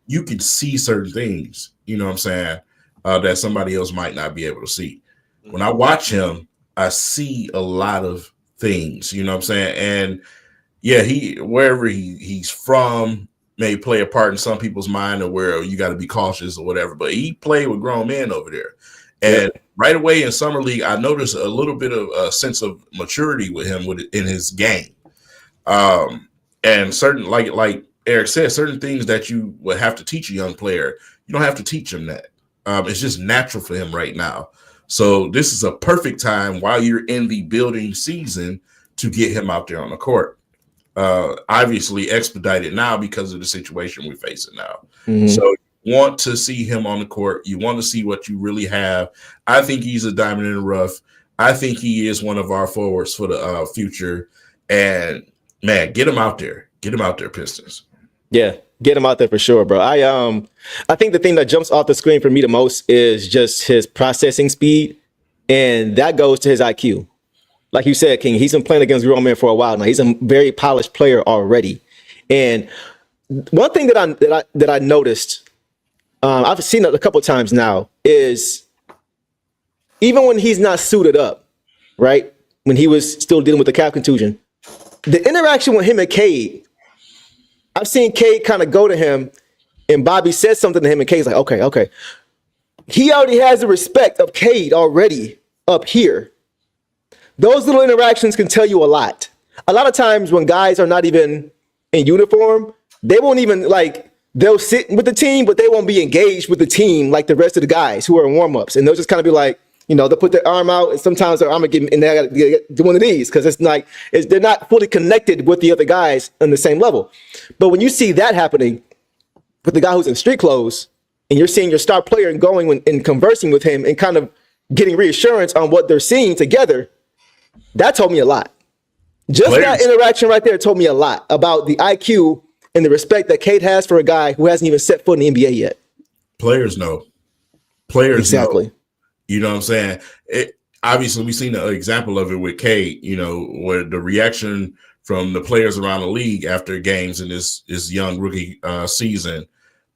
You can see certain things, what I'm saying, that somebody else might not be able to see. When I watch him, I see a lot of things, what I'm saying? And wherever he's from may play a part in some people's mind, or where you got to be cautious or whatever, but he played with grown men over there. And right away in Summer League, I noticed a little bit of a sense of maturity with him in his game. And certain, like Eric said, certain things that you would have to teach a young player, you don't have to teach him that. It's just natural for him right now. So this is a perfect time while you're in the building season to get him out there on the court. Obviously expedited now because of the situation we're facing now. So you want to see him on the court. You want to see what you really have. I think he's a diamond in the rough. I think he is one of our forwards for the future. And man, get him out there. Get him out there, Pistons. Yeah, get him out there for sure, bro. I think the thing that jumps off the screen for me the most is just his processing speed, and that goes to his IQ. Like you said, King, he's been playing against grown men for a while now. He's a very polished player already. And one thing that I noticed, I've seen it a couple of times now, is even when he's not suited up, right? When he was still dealing with the calf contusion, the interaction with him and Cade, I've seen Cade kind of go to him, and Bobby says something to him, and Cade's like, okay. He already has the respect of Cade already up here. Those little interactions can tell you a lot. A lot of times when guys are not even in uniform, they won't even they'll sit with the team, but they won't be engaged with the team like the rest of the guys who are in warm-ups. And they'll just kind of be like, they'll put their arm out, and sometimes their arm will get, and they got to do one of these because it's like they're not fully connected with the other guys on the same level. But when you see that happening with the guy who's in street clothes, and you're seeing your star player and going and conversing with him and kind of getting reassurance on what they're seeing together, that told me a lot. Just that interaction right there told me a lot about the IQ and the respect that Cade has for a guy who hasn't even set foot in the NBA yet. Players know. Players exactly. know. You know what I'm saying? Obviously, we've seen an example of it with Cade, where the reaction from the players around the league after games in this young rookie season,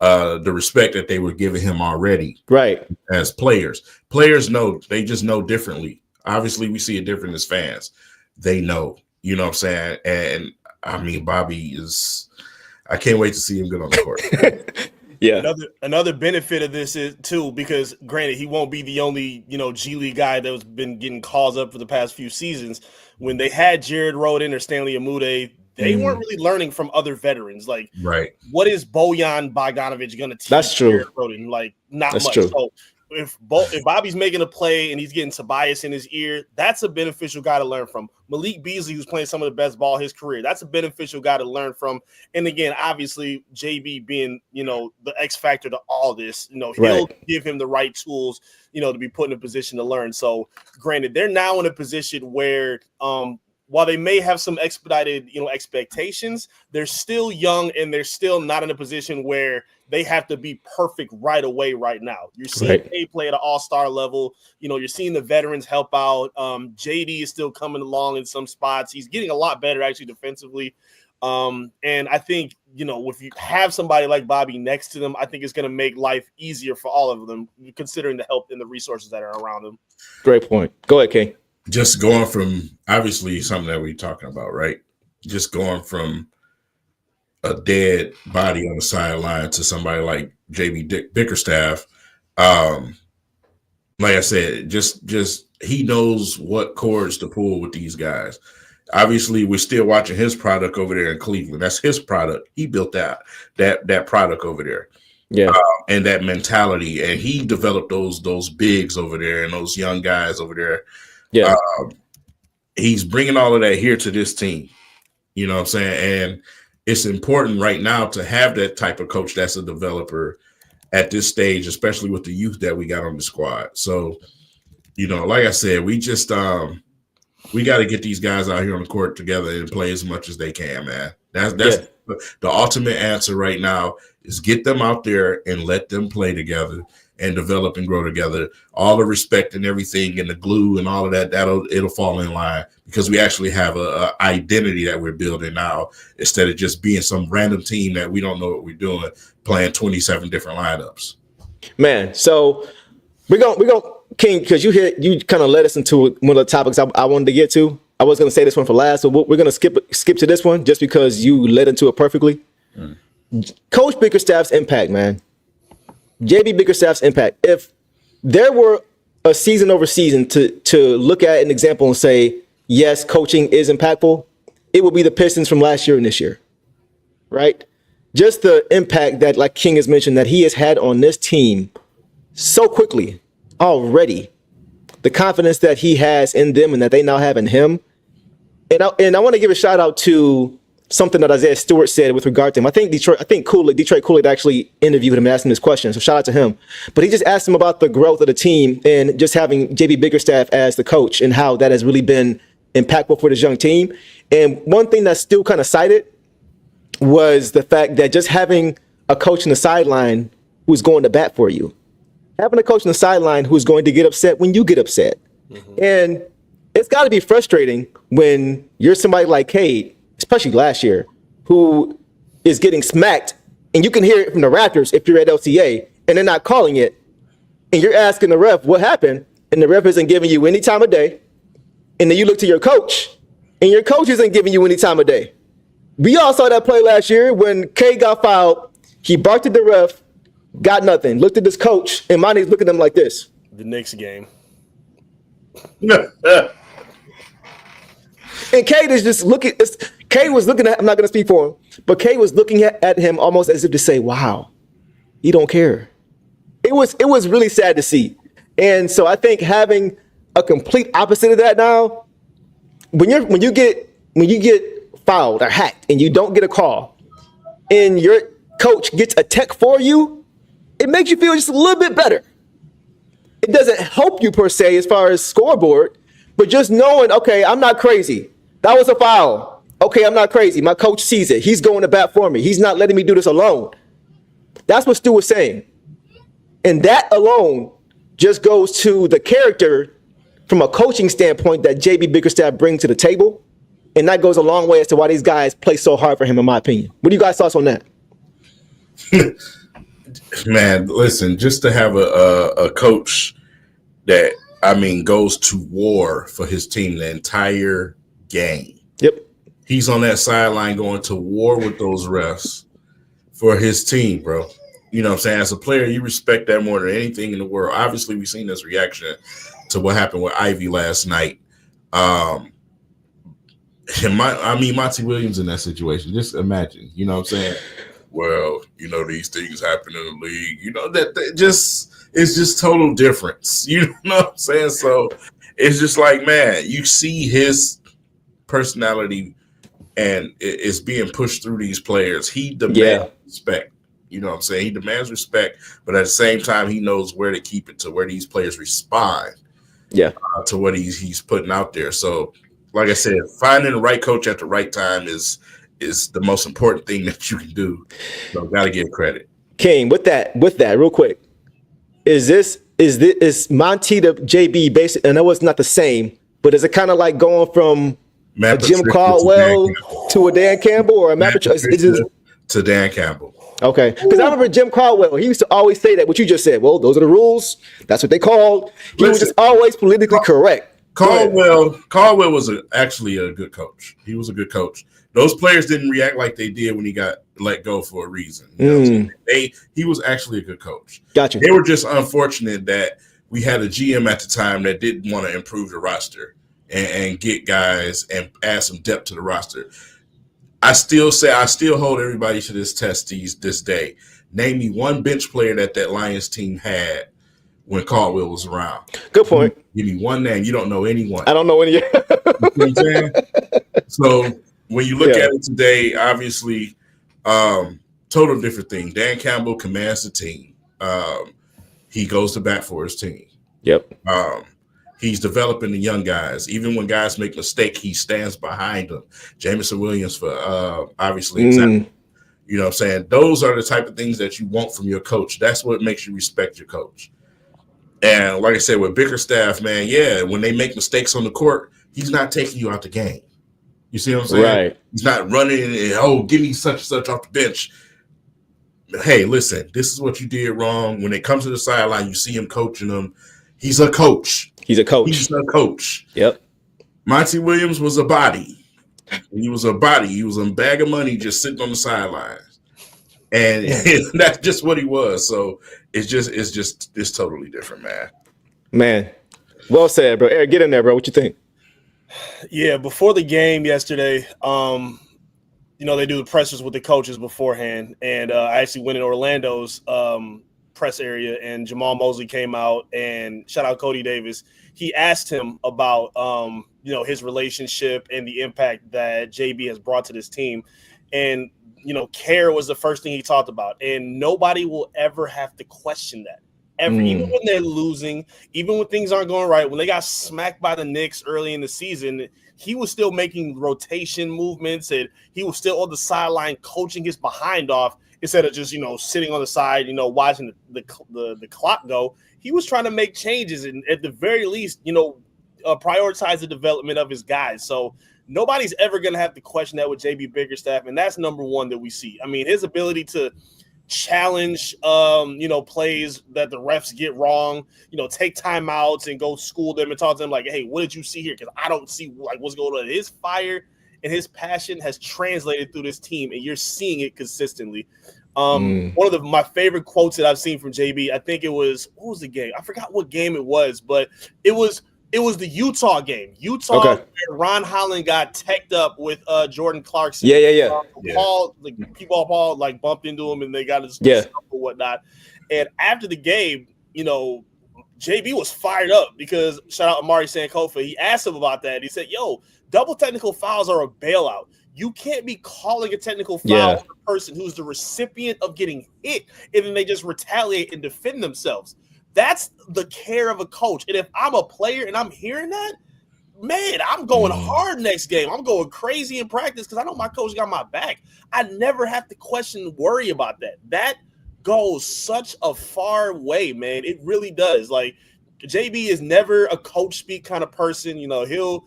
the respect that they were giving him already. Right. As players. Players know. They just know differently. Obviously, we see it different as fans. They know. You know what I'm saying? And, I mean, Bobby is – I can't wait to see him get on the court. Yeah. Another benefit of this is too, because granted, he won't be the only, G League guy that's been getting calls up for the past few seasons. When they had Jared Rhoden or Stanley Amude, they weren't really learning from other veterans. Like, right. What is Bojan Bogdanovic going to teach? That's true. Jared Rhoden? Like, not That's much. True. So if Bobby's making a play and he's getting Tobias in his ear, that's a beneficial guy to learn from. Malik Beasley, who's playing some of the best ball of his career, that's a beneficial guy to learn from. And again, obviously, JB being, the X factor to all this, he'll give him the right tools, to be put in a position to learn. So granted, they're now in a position where, while they may have some expedited, expectations, they're still young and they're still not in a position where they have to be perfect right away right now. You're seeing Kay play at an all-star level. You're seeing the veterans help out. JD is still coming along in some spots. He's getting a lot better actually defensively. And I think, if you have somebody like Bobby next to them, I think it's going to make life easier for all of them, considering the help and the resources that are around them. Great point. Go ahead, Kay. Just going from obviously something that we're talking about, right? Just going from a dead body on the sideline to somebody like JB Bickerstaff. Like I said, just he knows what chords to pull with these guys. Obviously, we're still watching his product over there in Cleveland. That's his product. He built that product over there. Yeah, and that mentality, and he developed those bigs over there and those young guys over there. Yeah, he's bringing all of that here to this team. You know what I'm saying? And it's important right now to have that type of coach that's a developer at this stage, especially with the youth that we got on the squad. So, like I said, we just we got to get these guys out here on the court together and play as much as they can, man. That's the ultimate answer right now is get them out there and let them play together and develop and grow together. All the respect and everything and the glue and all of that, it'll fall in line because we actually have a identity that we're building now instead of just being some random team that we don't know what we're doing, playing 27 different lineups. Man, so we're going King, because you kind of led us into one of the topics I wanted to get to. I was going to say this one for last, so we're going to skip to this one just because you led into it perfectly. Coach Bickerstaff's impact, man. JB Bickerstaff's impact. If there were a season over season to look at an example and say, yes, coaching is impactful, it would be the Pistons from last year and this year, right? Just the impact that, like King has mentioned, that he has had on this team so quickly already, the confidence that he has in them and that they now have in him. And I want to give a shout out to something that Isaiah Stewart said with regard to him. I think Detroit Kool-Aid actually interviewed him and asked him this question. So shout out to him. But he just asked him about the growth of the team and just having JB Bickerstaff as the coach and how that has really been impactful for this young team. And one thing that's still kind of cited was the fact that just having a coach on the sideline who's going to bat for you. Having a coach on the sideline who's going to get upset when you get upset. Mm-hmm. And it's got to be frustrating when you're somebody like Cade, especially last year, who is getting smacked, and you can hear it from the Raptors if you're at LCA, and they're not calling it, and you're asking the ref what happened, and the ref isn't giving you any time of day, and then you look to your coach, and your coach isn't giving you any time of day. We all saw that play last year when Cade got fouled. He barked at the ref, got nothing, looked at his coach, and Monty's looking at him like this. The Knicks game. And Cade is just looking. Kay was looking at, I'm not going to speak for him, but Kay was looking at him almost as if to say, wow, he don't care. It was really sad to see. And so I think having a complete opposite of that now, when you get fouled or hacked and you don't get a call and your coach gets a tech for you, it makes you feel just a little bit better. It doesn't help you per se as far as scoreboard, but just knowing, okay, I'm not crazy. That was a foul. Okay, I'm not crazy. My coach sees it. He's going to bat for me. He's not letting me do this alone. That's what Stu was saying. And that alone just goes to the character from a coaching standpoint that JB Bickerstaff brings to the table. And that goes a long way as to why these guys play so hard for him, in my opinion. What do you guys' thoughts on that? Man, listen, just to have a coach that, goes to war for his team the entire game. Yep. He's on that sideline going to war with those refs for his team, bro. You know what I'm saying? As a player, you respect that more than anything in the world. Obviously, we've seen this reaction to what happened with Ivy last night. Monty Williams in that situation. Just imagine, you know what I'm saying? Well, these things happen in the league. It's just total difference. You know what I'm saying? So it's just like, man, you see his personality and it's being pushed through these players. He demands respect. You know what I'm saying? He demands respect, but at the same time, he knows where to keep it to where these players respond to what he's putting out there. So, like I said, finding the right coach at the right time is the most important thing that you can do. So, got to give credit. King, with that, real quick, is Monty to JB basic? I know it's not the same, but is it kind of like going from a Jim Caldwell to a Dan Campbell or a Matt Patricia? To Dan Campbell. Okay, because I remember Jim Caldwell. He used to always say that what you just said. Well, those are the rules. That's what they called. He was just always politically correct. Caldwell was actually a good coach. He was a good coach. Those players didn't react like they did when he got let go for a reason. He was actually a good coach. Gotcha. They were just unfortunate that we had a GM at the time that didn't want to improve the roster and get guys and add some depth to the roster. I still hold everybody to this test this day. Name me one bench player that Lions team had when Caldwell was around. Good point. Give me one name. You don't know anyone. I don't know any. You know what I'm saying? So when you look at it today, obviously, total different thing. Dan Campbell commands the team. He goes to bat for his team. Yep. He's developing the young guys. Even when guys make mistakes, he stands behind them. Jamison Williams, for obviously, example. You know what I'm saying? Those are the type of things that you want from your coach. That's what makes you respect your coach. And like I said, with Bickerstaff, man, when they make mistakes on the court, he's not taking you out the game. You see what I'm saying? Right. He's not running and, give me such and such off the bench. Hey, listen, this is what you did wrong. When it comes to the sideline, you see him coaching them. He's a coach. He's a coach. He's a coach. Yep. Monty Williams was a body. He was a body. He was a bag of money just sitting on the sidelines. And that's just what he was. So it's totally different, man. Man. Well said, bro. Eric, get in there, bro. What you think? Yeah, before the game yesterday, they do the pressers with the coaches beforehand. And I actually went in Orlando's press area, and Jamal Mosley came out, and shout out Cody Davis. He asked him about his relationship and the impact that JB has brought to this team, and care was the first thing he talked about, and nobody will ever have to question that ever. Even when they're losing, even when things aren't going right, when they got smacked by the Knicks early in the season, he was still making rotation movements, and he was still on the sideline coaching his behind off. Instead of just, sitting on the side, watching the clock go, he was trying to make changes and at the very least, prioritize the development of his guys. So nobody's ever going to have to question that with JB Bickerstaff. And that's number one that we see. I mean, his ability to challenge, plays that the refs get wrong, take timeouts and go school them and talk to them like, hey, what did you see here? Because I don't see what's going on. His fire and his passion has translated through this team, and you're seeing it consistently. One of my favorite quotes that I've seen from JB, I think it was, what was the game? I forgot what game it was, but it was It was the Utah game. Utah, Okay. where Ron Holland got teched up with Jordan Clarkson. Yeah. Paul, Paul, like bumped into him and they got his stuff or whatnot. And after the game, JB was fired up because shout out Amari Sankofa. He asked him about that. He said, "Yo, double technical fouls are a bailout. You can't be calling a technical foul on a person who's the recipient of getting hit, and then they just retaliate and defend themselves. That's the care of a coach. And if I'm a player and I'm hearing that, man, I'm going hard next game. I'm going crazy in practice because I know my coach got my back. I never have to worry about that. That goes such a far way, man. It really does. Like, JB is never a coach speak kind of person. He'll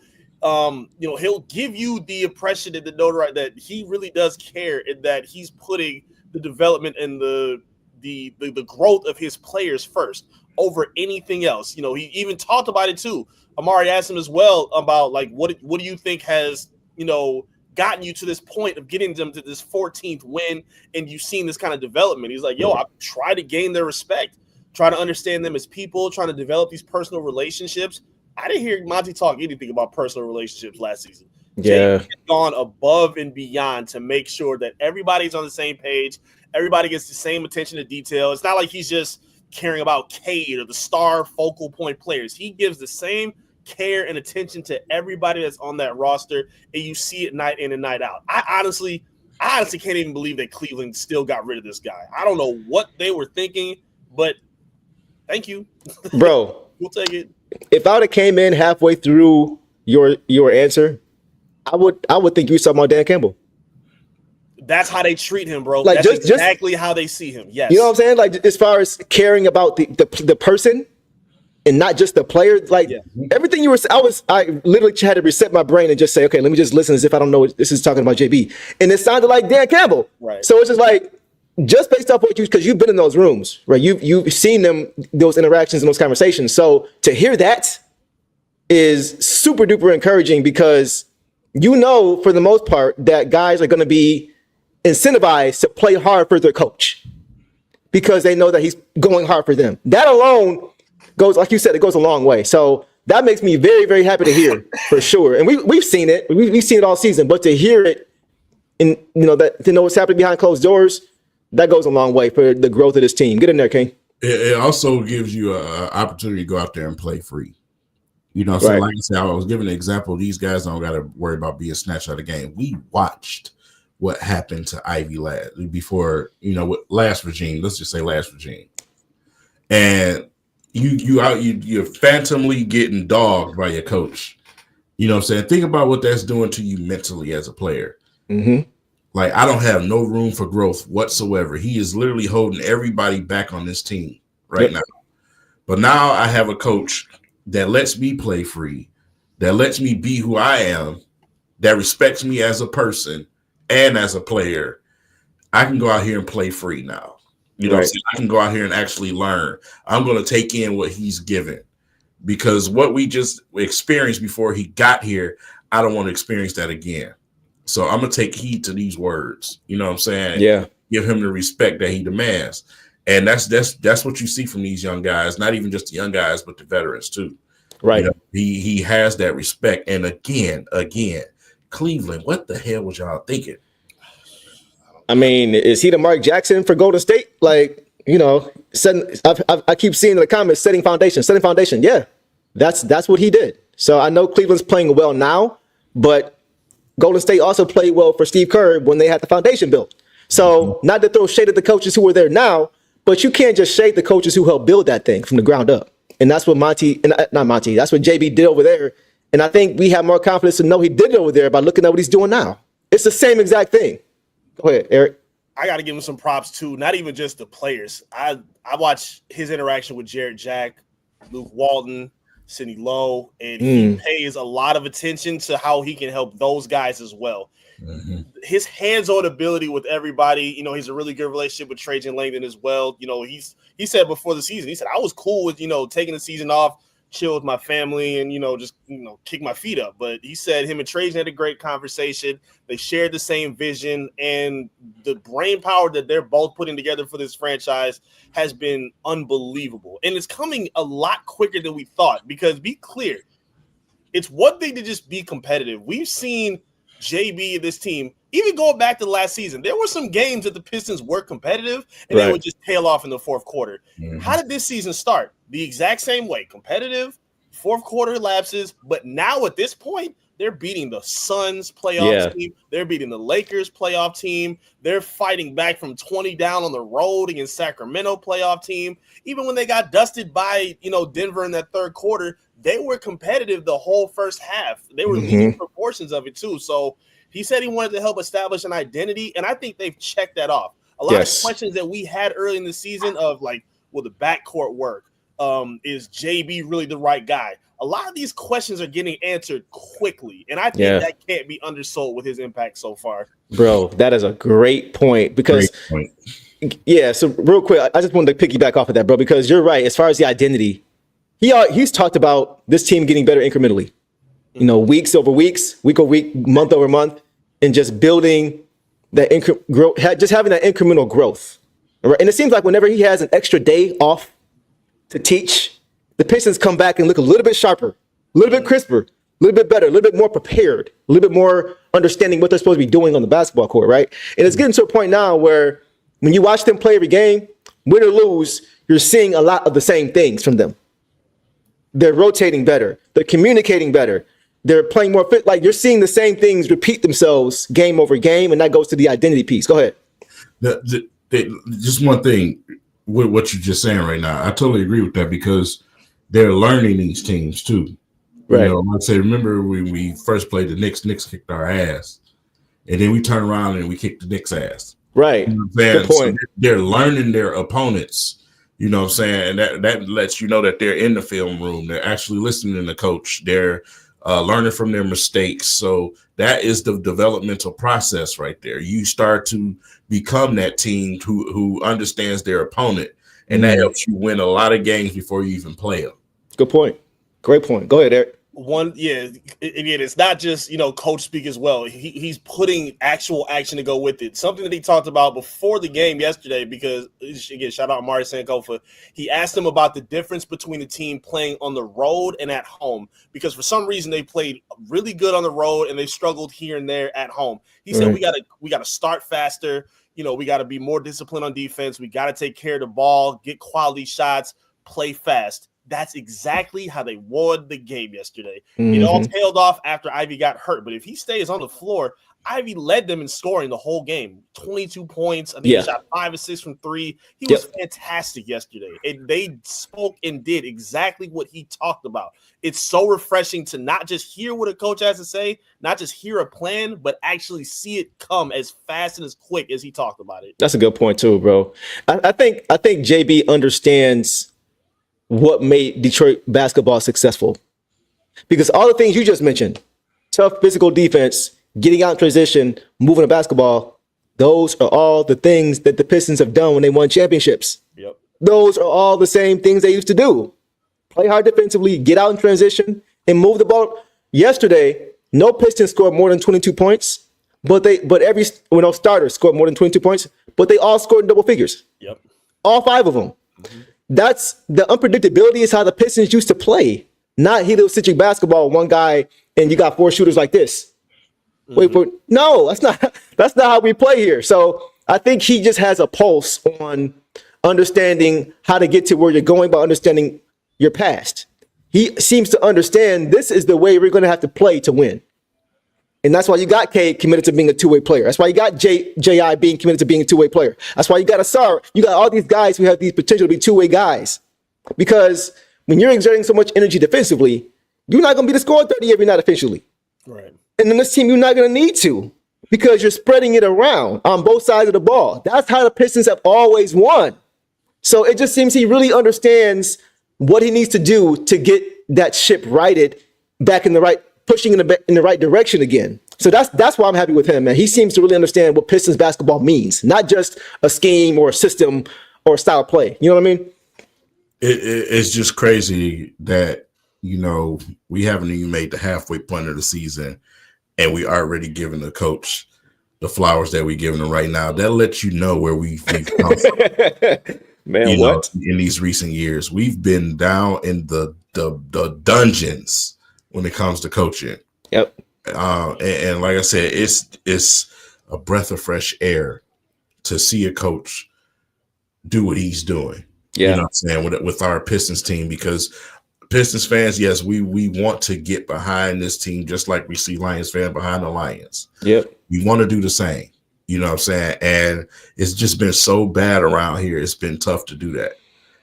give you the impression and the notoriety that he really does care and that he's putting the development and the growth of his players first over anything else. He even talked about it too. Amari asked him as well about like what do you think has gotten you to this point of getting them to this 14th win, and you've seen this kind of development. He's like, yo, I try to gain their respect, try to understand them as people, trying to develop these personal relationships. I didn't hear Monty talk anything about personal relationships last season. Yeah, Jay has gone above and beyond to make sure that everybody's on the same page. Everybody gets the same attention to detail. It's not like he's just caring about Cade or the star focal point players. He gives the same care and attention to everybody that's on that roster, and you see it night in and night out. I honestly can't even believe that Cleveland still got rid of this guy. I don't know what they were thinking, but thank you, bro. We'll take it. If I would have came in halfway through your answer, I would think you were talking about Dan Campbell. That's how they treat him, bro. Like, That's exactly how they see him. Yes. You know what I'm saying? Like, as far as caring about the person and not just the player, like everything you were I literally had to reset my brain and just say, okay, let me just listen as if I don't know what this is talking about JB. And it sounded like Dan Campbell. Right. So it's just like, just based off what because you've been in those rooms, right? You've seen those interactions and those conversations. So to hear that is super duper encouraging because for the most part that guys are going to be incentivized to play hard for their coach because they know that he's going hard for them. That alone goes, like you said, it goes a long way. So that makes me very, very happy to hear for sure. And we've seen it. We've seen it all season, but to hear it and that to know what's happening behind closed doors, that goes a long way for the growth of this team. Get in there, King. It also gives you an opportunity to go out there and play free. So right. Like I said, I was giving an example. These guys don't got to worry about being snatched out of the game. We watched what happened to Ivy before, with last regime. Let's just say last regime. And you're phantomly getting dogged by your coach. You know what I'm saying? Think about what that's doing to you mentally as a player. Mm-hmm. Like, I don't have no room for growth whatsoever. He is literally holding everybody back on this team right now. But now I have a coach that lets me play free, that lets me be who I am, that respects me as a person and as a player. I can go out here and play free now. You know what I'm saying? I can go out here and actually learn. I'm going to take in what he's given because what we just experienced before he got here, I don't want to experience that again. So I'm going to take heed to these words. You know what I'm saying? Yeah. Give him the respect that he demands. And that's what you see from these young guys, not even just the young guys, but the veterans too. Right. He has that respect. And again, Cleveland, what the hell was y'all thinking? I mean, is he the Mark Jackson for Golden State? Like, I keep seeing in the comments, setting foundation. Yeah, that's what he did. So I know Cleveland's playing well now, but Golden State also played well for Steve Kerr when they had the foundation built. So not to throw shade at the coaches who are there now, but you can't just shade the coaches who helped build that thing from the ground up. And that's what that's what JB did over there. And I think we have more confidence to know he did it over there by looking at what he's doing now. It's the same exact thing. Go ahead, Eric. I got to give him some props too. Not even just the players. I watch his interaction with Jarrett Jack, Luke Walton, Sidney Lowe, and he pays a lot of attention to how he can help those guys as well. Mm-hmm. His hands-on ability with everybody, he's a really good relationship with Trajan Langdon as well. He said before the season, he said, I was cool with, taking the season off, chill with my family and, just, kick my feet up. But he said him and Trajan had a great conversation. They shared the same vision, and the brain power that they're both putting together for this franchise has been unbelievable. And it's coming a lot quicker than we thought because be clear, It's one thing to just be competitive. We've seen JB and this team, even going back to last season, there were some games that the Pistons were competitive and they would just tail off in the fourth quarter. Mm-hmm. How did this season start? The exact same way. Competitive, fourth quarter lapses, but now at this point, they're beating the Suns playoff team. They're beating the Lakers playoff team. They're fighting back from 20 down on the road against Sacramento playoff team. Even when they got dusted by, Denver in that third quarter, they were competitive the whole first half. They were leading proportions of it too. So he said he wanted to help establish an identity, and I think they've checked that off. A lot of questions that we had early in the season of like, will the backcourt work? Is JB really the right guy? A lot of these questions are getting answered quickly, and I think that can't be undersold with his impact so far. Bro, that is a great point because, so real quick, I just wanted to piggyback off of that, bro, because you're right. As far as the identity, he's talked about this team getting better incrementally, weeks over weeks, week over week, month over month, and just building that growth, just having that incremental growth. Right? And it seems like whenever he has an extra day off to teach, the Pistons come back and look a little bit sharper, a little bit crisper, a little bit better, a little bit more prepared, a little bit more understanding what they're supposed to be doing on the basketball court, right? And it's getting to a point now where when you watch them play every game, win or lose, you're seeing a lot of the same things from them. They're rotating better. They're communicating better. They're playing more fit. Like, you're seeing the same things repeat themselves game over game, and that goes to the identity piece. Go ahead. Just one thing with what you're just saying right now. I totally agree with that because they're learning these teams too. Right. Let's say, remember when we first played the Knicks kicked our ass, and then we turn around and we kicked the Knicks ass. Right. Good point. So they're learning their opponents. You know what I'm saying? And that lets you know that they're in the film room. They're actually listening to the coach. They're learning from their mistakes. So that is the developmental process right there. You start to become that team who understands their opponent, and that helps you win a lot of games before you even play them. Good point. Great point. Go ahead, Eric. It's not just, coach speak as well. He's putting actual action to go with it. Something that he talked about before the game yesterday, because, again, shout out Amari Sankofa. He asked him about the difference between the team playing on the road and at home, because for some reason they played really good on the road and they struggled here and there at home. He said, we gotta start faster. We got to be more disciplined on defense. We got to take care of the ball, get quality shots, play fast. That's exactly how they won the game yesterday. It all tailed off after Ivey got hurt. But if he stays on the floor, Ivey led them in scoring the whole game. 22 points. I think he shot 5 or 6 from 3. He was fantastic yesterday. And they spoke and did exactly what he talked about. It's so refreshing to not just hear what a coach has to say, not just hear a plan, but actually see it come as fast and as quick as he talked about it. That's a good point too, bro. I think JB understands what made Detroit basketball successful. Because all the things you just mentioned, tough physical defense, getting out in transition, moving the basketball, those are all the things that the Pistons have done when they won championships. Yep. Those are all the same things they used to do. Play hard defensively, get out in transition, and move the ball. Yesterday, no Pistons scored more than 22 points, but every starter scored more than 22 points, but they all scored in double figures. Yep. All 5 of them. That's the unpredictability is how the Pistons used to play. Not heliocentric basketball, one guy and you got 4 shooters like this. No, that's not how we play here. So I think he just has a pulse on understanding how to get to where you're going by understanding your past. He seems to understand this is the way we're going to have to play to win. And that's why you got Cade committed to being a two-way player. That's why you got J.I. being committed to being a two-way player. That's why you got Asar. You got all these guys who have these potential to be two-way guys. Because when you're exerting so much energy defensively, you're not going to be the scorer 30 every night officially. Right. And in this team, you're not going to need to because you're spreading it around on both sides of the ball. That's how the Pistons have always won. So it just seems he really understands what he needs to do to get that ship righted back in the right, pushing in the right direction again. So that's why I'm happy with him, man. He seems to really understand what Pistons basketball means, not just a scheme or a system or a style of play. You know what I mean? It's just crazy that, we haven't even made the halfway point of the season and we already giving the coach the flowers that we're giving him right now. That lets you know where we've come from. Man, in these recent years. We've been down in the dungeons when it comes to coaching. Yep. And like I said, it's a breath of fresh air to see a coach do what he's doing. Yeah. You know what I'm saying? With our Pistons team, because Pistons fans, yes, we want to get behind this team just like we see Lions fans behind the Lions. Yep. We want to do the same. You know what I'm saying? And it's just been so bad around here. It's been tough to do that.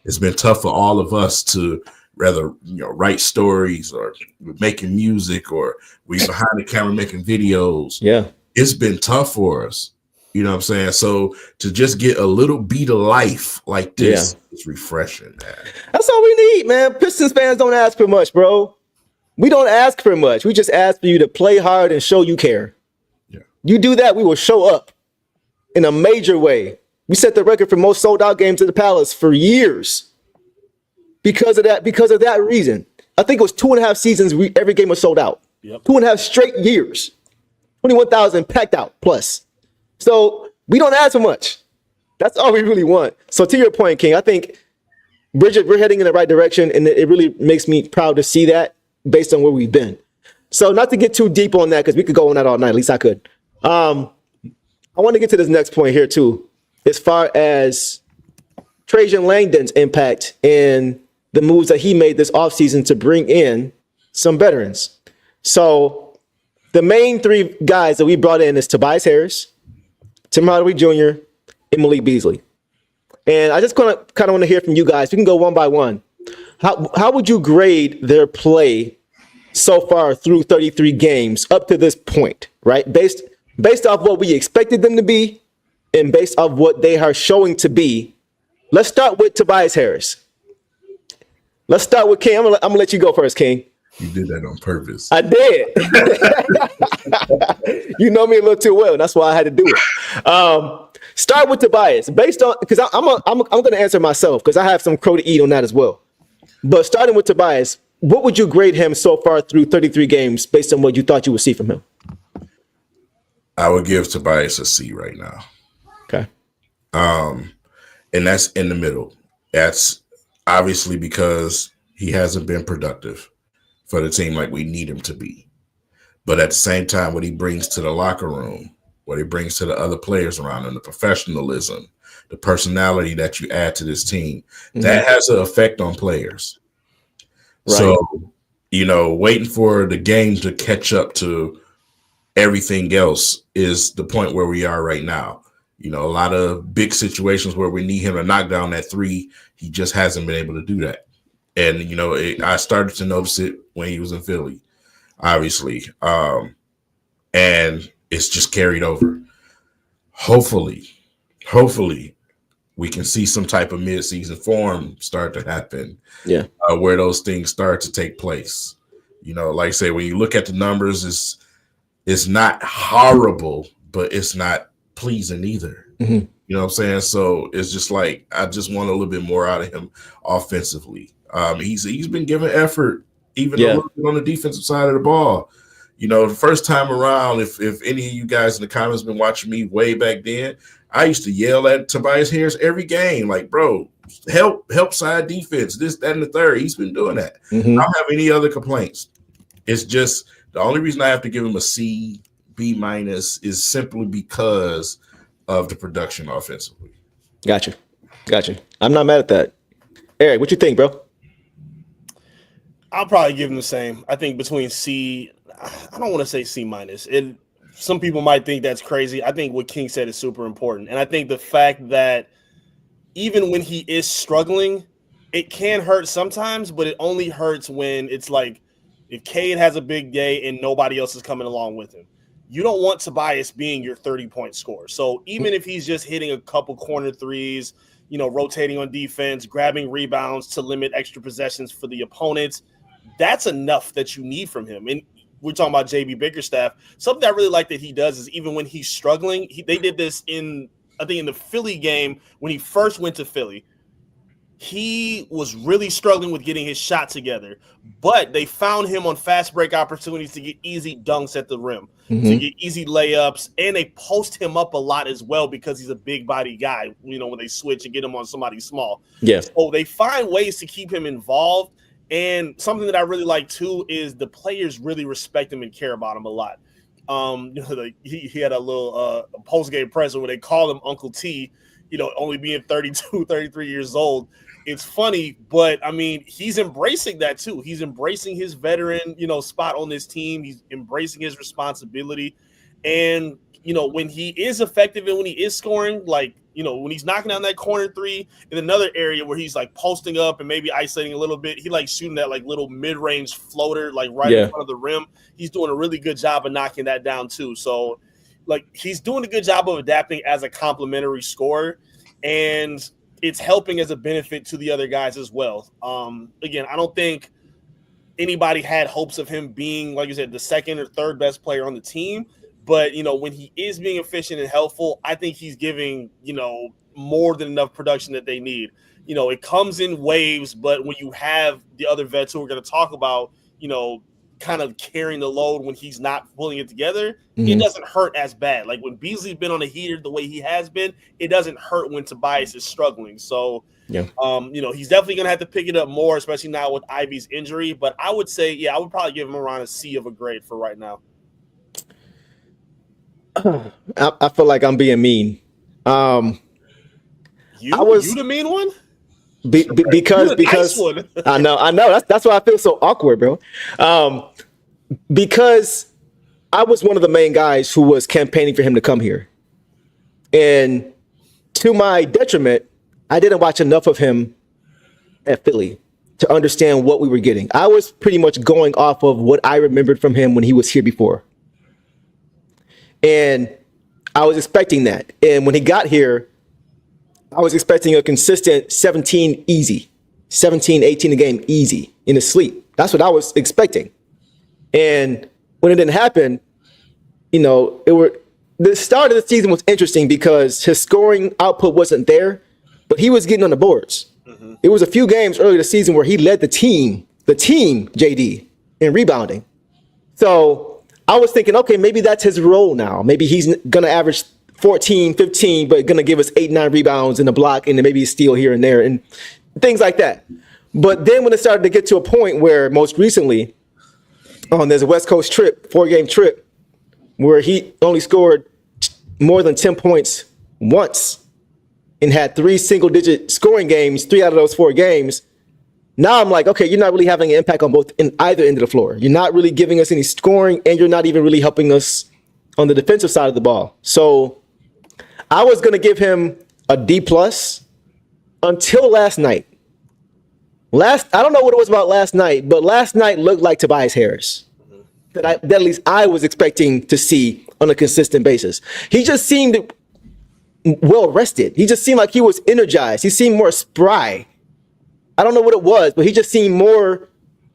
It's been tough for all of us to rather, write stories or making music, or we behind the camera making videos. Yeah. It's been tough for us. You know what I'm saying? So to just get a little beat of life like this is refreshing, man. That's all we need, man. Pistons fans don't ask for much, bro. We don't ask for much. We just ask for you to play hard and show you care. Yeah. You do that, we will show up in a major way. We set the record for most sold out games at the Palace for years because of that reason. I think it was 2.5 seasons every game was sold out. Yep. 2.5 straight years. 21,000 packed out plus. So we don't ask for much. That's all we really want. So to your point, King, I think, Bridget, we're heading in the right direction, and it really makes me proud to see that based on where we've been. So not to get too deep on that, because we could go on that all night. At least I could. I want to get to this next point here too, as far as Trajan Langdon's impact in the moves that he made this offseason to bring in some veterans. So the main 3 guys that we brought in is Tobias Harris, Tim Hardaway Jr., and Malik Beasley. And I just kind of want to hear from you guys. We can go one by one. How would you grade their play so far through 33 games up to this point, right? Based off what we expected them to be and based off what they are showing to be. Let's start with Tobias Harris. Let's start with King. I'm gonna let you go first, King. You did that on purpose. I did. You know me a little too well, and that's why I had to do it. Start with Tobias, based on, because I'm going to answer myself because I have some crow to eat on that as well. But starting with Tobias, what would you grade him so far through 33 games based on what you thought you would see from him? I would give Tobias a C right now. Okay. And that's in the middle. That's obviously because he hasn't been productive for the team like we need him to be. But at the same time, what he brings to the locker room, what he brings to the other players around him, the professionalism, the personality that you add to this team, that has an effect on players. Right. So, waiting for the game to catch up to everything else is the point where we are right now. A lot of big situations where we need him to knock down that 3, he just hasn't been able to do that. And, I started to notice it when he was in Philly, obviously. And it's just carried over. Hopefully, we can see some type of mid-season form start to happen. Yeah. Where those things start to take place. Like I say, when you look at the numbers, it's not horrible, but it's not pleasing either. Mm-hmm. You know what I'm saying? So it's just like, I just want a little bit more out of him offensively. He's been given effort, even a little bit on the defensive side of the ball. The first time around, if any of you guys in the comments been watching me way back then, I used to yell at Tobias Harris every game, like, bro, help side defense, this, that, and the third. He's been doing that. Mm-hmm. I don't have any other complaints. It's just the only reason I have to give him a C, B- is simply because of the production offensively. Gotcha. I'm not mad at that. Eric, what you think, bro? I'll probably give him the same. I think between C, I don't want to say C-. Some people might think that's crazy. I think what King said is super important. And I think the fact that even when he is struggling, it can hurt sometimes, but it only hurts when it's like if Cade has a big day and nobody else is coming along with him. You don't want Tobias being your 30-point scorer. So even if he's just hitting a couple corner threes, rotating on defense, grabbing rebounds to limit extra possessions for the opponents, that's enough that you need from him. And we're talking about JB Bickerstaff. Something I really like that he does is even when he's struggling, they did this in the Philly game when he first went to Philly. He was really struggling with getting his shot together, but they found him on fast break opportunities to get easy dunks at the rim, to get easy layups, and they post him up a lot as well because he's a big body guy, when they switch and get him on somebody small. Yes. So they find ways to keep him involved, And something that I really like too is the players really respect him and care about him a lot. He had a little post-game presser where they call him Uncle T, only being 32, 33 years old. It's funny, but I mean, he's embracing that too. He's embracing his veteran, spot on this team. He's embracing his responsibility. And, when he is effective and when he is scoring, like, when he's knocking down that corner three in another area where he's like posting up and maybe isolating a little bit, he like shooting that like little mid-range floater, like right in front of the rim. He's doing a really good job of knocking that down too. So like he's doing a good job of adapting as a complimentary scorer, and it's helping as a benefit to the other guys as well. Again, I don't think anybody had hopes of him being, like you said, the second or third best player on the team. But, when he is being efficient and helpful, I think he's giving, more than enough production that they need. It comes in waves, but when you have the other vets who we're going to talk about, kind of carrying the load when he's not pulling it together, it doesn't hurt as bad. Like when Beasley's been on a heater the way he has been, it doesn't hurt when Tobias is struggling. So, he's definitely going to have to pick it up more, especially now with Ivey's injury. But I would say, I would probably give him around a C of a grade for right now. I feel like I'm being mean. You the mean one? Because nice one. I know that's why I feel so awkward, bro. Because I was one of the main guys who was campaigning for him to come here, and to my detriment, I didn't watch enough of him at Philly to understand what we were getting. I was pretty much going off of what I remembered from him when he was here before. And I was expecting that. And when he got here, I was expecting a consistent 17 easy, 17, 18 a game easy in his sleep. That's what I was expecting. And when it didn't happen, the start of the season was interesting because his scoring output wasn't there, but he was getting on the boards. Mm-hmm. It was a few games earlier this season where he led the team, JD, in rebounding. So I was thinking, okay, maybe that's his role now. Maybe he's going to average 14, 15, but going to give us 8, 9 rebounds in the block and then maybe a steal here and there and things like that. But then when it started to get to a point where most recently, there's a West Coast trip, 4-game trip, where he only scored more than 10 points once and had 3 single-digit scoring games, 3 out of those 4 games. Now I'm like, okay, you're not really having an impact on in either end of the floor. You're not really giving us any scoring, and you're not even really helping us on the defensive side of the ball. So I was going to give him a D+ until last night. I don't know what it was about last night, but last night looked like Tobias Harris that at least I was expecting to see on a consistent basis. He just seemed well rested. He just seemed like he was energized. He seemed more spry. I don't know what it was, but he just seemed more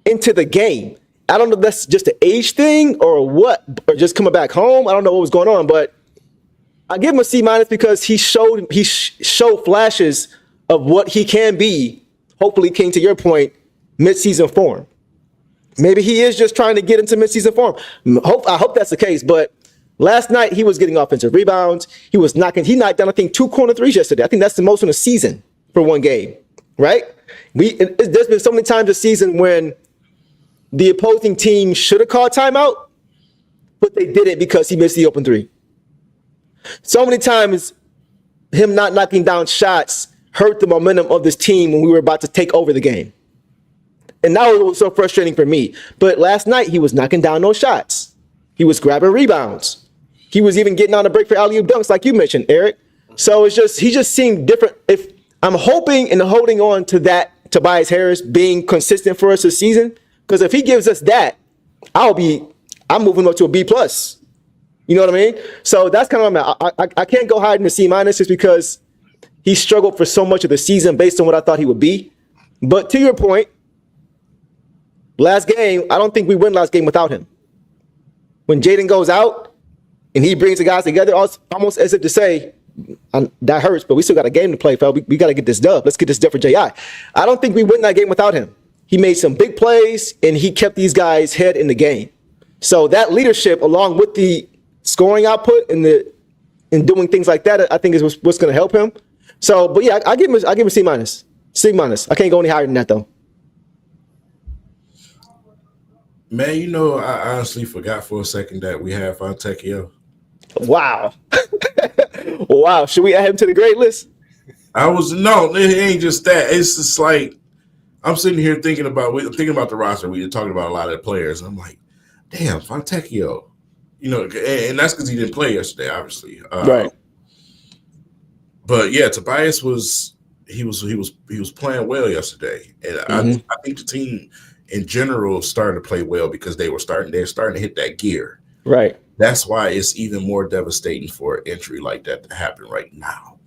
into the game. I don't know if that's just an age thing or what, or just coming back home. I don't know what was going on, but I give him a C- because he showed flashes of what he can be. Hopefully, King, to your point, midseason form. Maybe he is just trying to get into midseason form. I hope that's the case. But last night he was getting offensive rebounds. He knocked down, I think, 2 corner threes yesterday. I think that's the most in a season for one game, right? There's been so many times this season when the opposing team should have called timeout, but they didn't because he missed the open 3. So many times him not knocking down shots hurt the momentum of this team when we were about to take over the game. And that was so frustrating for me. But last night he was knocking down those shots. He was grabbing rebounds. He was even getting on a break for alley-oop dunks like you mentioned, Eric. So he just seemed different. If I'm hoping and holding on to that Tobias Harris being consistent for us this season, because if he gives us that, I'm moving up to a B+. You know what I mean? So that's kind of what I'm at. I can't go higher than a C- just because he struggled for so much of the season based on what I thought he would be. But to your point, last game, I don't think we win last game without him. When Jaden goes out and he brings the guys together, almost as if to say, that hurts, but we still got a game to play, fella. We got to get this dub. Let's get this dub for J.I. I don't think we win that game without him. He made some big plays, and he kept these guys' head in the game. So that leadership, along with the scoring output and doing things like that, I think is what's going to help him. So, but yeah, I give him a C-. C-. I can't go any higher than that, though. Man, you know, I honestly forgot for a second that we have Fontecchio. Wow. Wow. Should we add him to the great list? No, it ain't just that. It's just like I'm sitting here thinking about the roster. We were talking about a lot of the players. I'm like, damn, Fontecchio. You know, and that's because he didn't play yesterday, obviously. Right. But yeah, Tobias was playing well yesterday, and I think the team in general started to play well because they're starting to hit that gear. Right. That's why it's even more devastating for an injury like that to happen right now.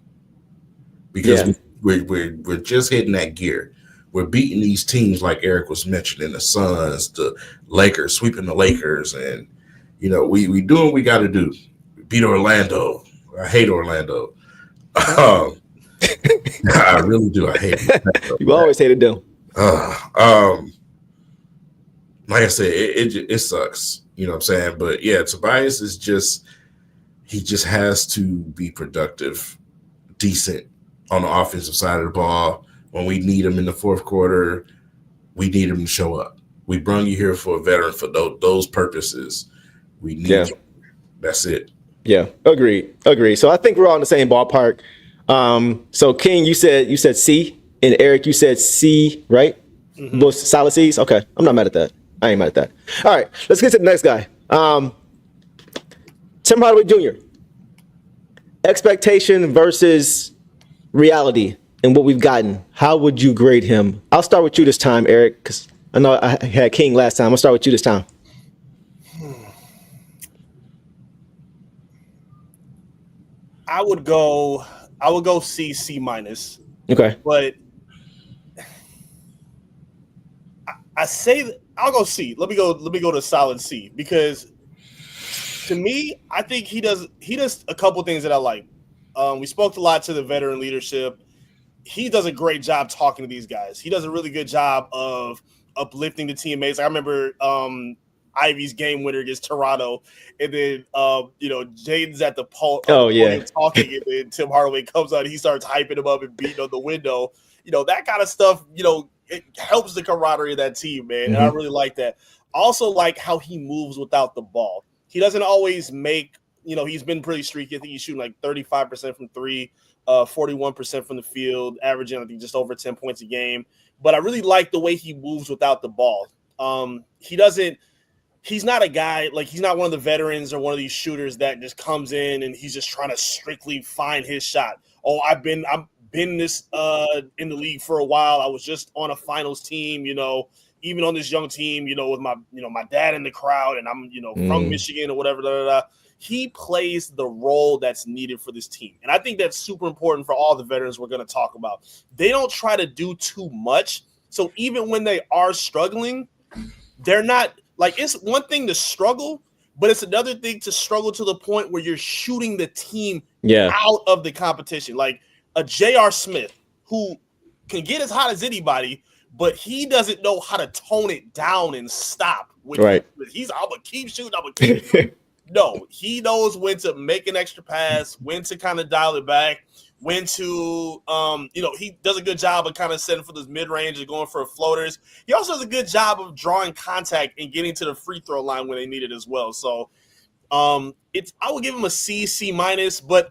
Because we're just hitting that gear. We're beating these teams like Eric was mentioning, the Suns, the Lakers, sweeping the Lakers, and you know we doing what we got to do. Beat Orlando. I hate Orlando. I really do. I hate Orlando. You always hated them. Like I said, it sucks. You know what I'm saying? But yeah, Tobias is he just has to be productive, decent on the offensive side of the ball. When we need him in the fourth quarter, we need him to show up. We brung you here for a veteran for those purposes. We need you. That's it. Yeah, agreed. So I think we're all in the same ballpark. So King, you said C, and Eric, you said C, right? Mm-hmm. Both solid C's? Okay. I'm not mad at that. I ain't mad at that. All right, let's get to the next guy. Tim Hardaway Jr. Expectation versus reality and what we've gotten. How would you grade him? I'll start with you this time, Eric, because I know I had King last time. I'll start with you this time. I would go C minus. Okay. But I'll go C. Let me go to solid C, because to me, I think he does a couple things that I like. We spoke a lot to the veteran leadership. He does a great job talking to these guys. He does a really good job of uplifting the teammates. I remember Ivey's game winner against Toronto, and then Jaden's at the podium talking, and then Tim Hardaway comes out and he starts hyping him up and beating on the window. That kind of stuff. It helps the camaraderie of that team, man, and I really like that. Also, like how he moves without the ball. He doesn't always make. He's been pretty streaky. I think he's shooting like 35% from three, 41% from the field, averaging I think just over 10 points a game. But I really like the way he moves without the ball. He's not a guy, like he's not one of the veterans or one of these shooters that just comes in and he's just trying to strictly find his shot. Oh, I've been this in the league for a while. I was just on a finals team, even on this young team, with my dad in the crowd, and I'm, from Michigan or whatever. He plays the role that's needed for this team. And I think that's super important for all the veterans we're going to talk about. They don't try to do too much. So even when they are struggling, they're not like, it's one thing to struggle, but it's another thing to struggle to the point where you're shooting the team out of the competition. Like a J.R. Smith, who can get as hot as anybody, but he doesn't know how to tone it down and stop. I'm going to keep shooting. I'm going to keep shooting. No, he knows when to make an extra pass, when to kind of dial it back, when to, he does a good job of kind of setting for this mid-range and going for floaters. He also does a good job of drawing contact and getting to the free throw line when they need it as well. So I would give him a C minus, but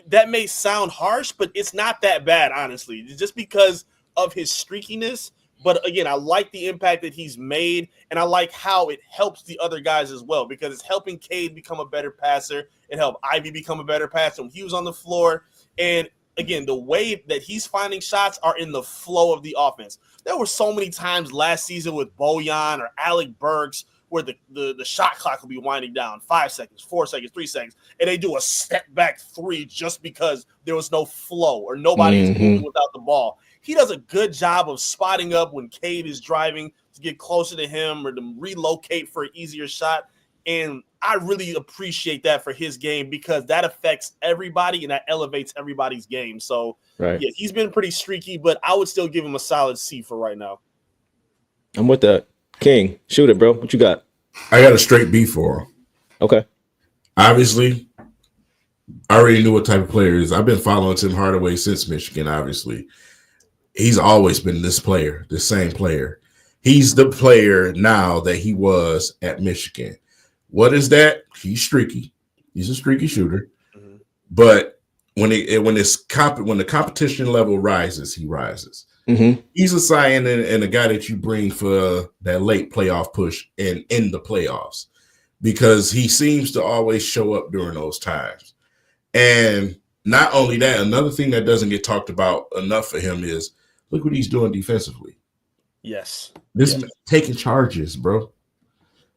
that may sound harsh, but it's not that bad, honestly, just because of his streakiness. But again, I like the impact that he's made, and I like how it helps the other guys as well, because it's helping Cade become a better passer. It helped Ivey become a better passer when he was on the floor. And again, the way that he's finding shots are in the flow of the offense. There were so many times last season with Bojan or Alec Burks where the shot clock will be winding down 5 seconds, 4 seconds, 3 seconds, and they do a step back three just because there was no flow or nobody is moving without the ball. He does a good job of spotting up when Cade is driving to get closer to him or to relocate for an easier shot. And I really appreciate that for his game, because that affects everybody and that elevates everybody's game. So, yeah, he's been pretty streaky, but I would still give him a solid C for right now. I'm with that. King, shoot it, bro. What you got? I got a straight B for him. Okay. Obviously, I already knew what type of player he is. I've been following Tim Hardaway since Michigan, obviously. He's always been this player, the same player. he's the player now that he was at Michigan. What is that? He's streaky. He's a streaky shooter. Mm-hmm. But when the competition level rises, he rises. Mm-hmm. He's a sign and a guy that you bring for that late playoff push and in the playoffs, because he seems to always show up during those times. And not only that, another thing that doesn't get talked about enough for him is look what he's doing defensively. Yes. Taking charges, bro.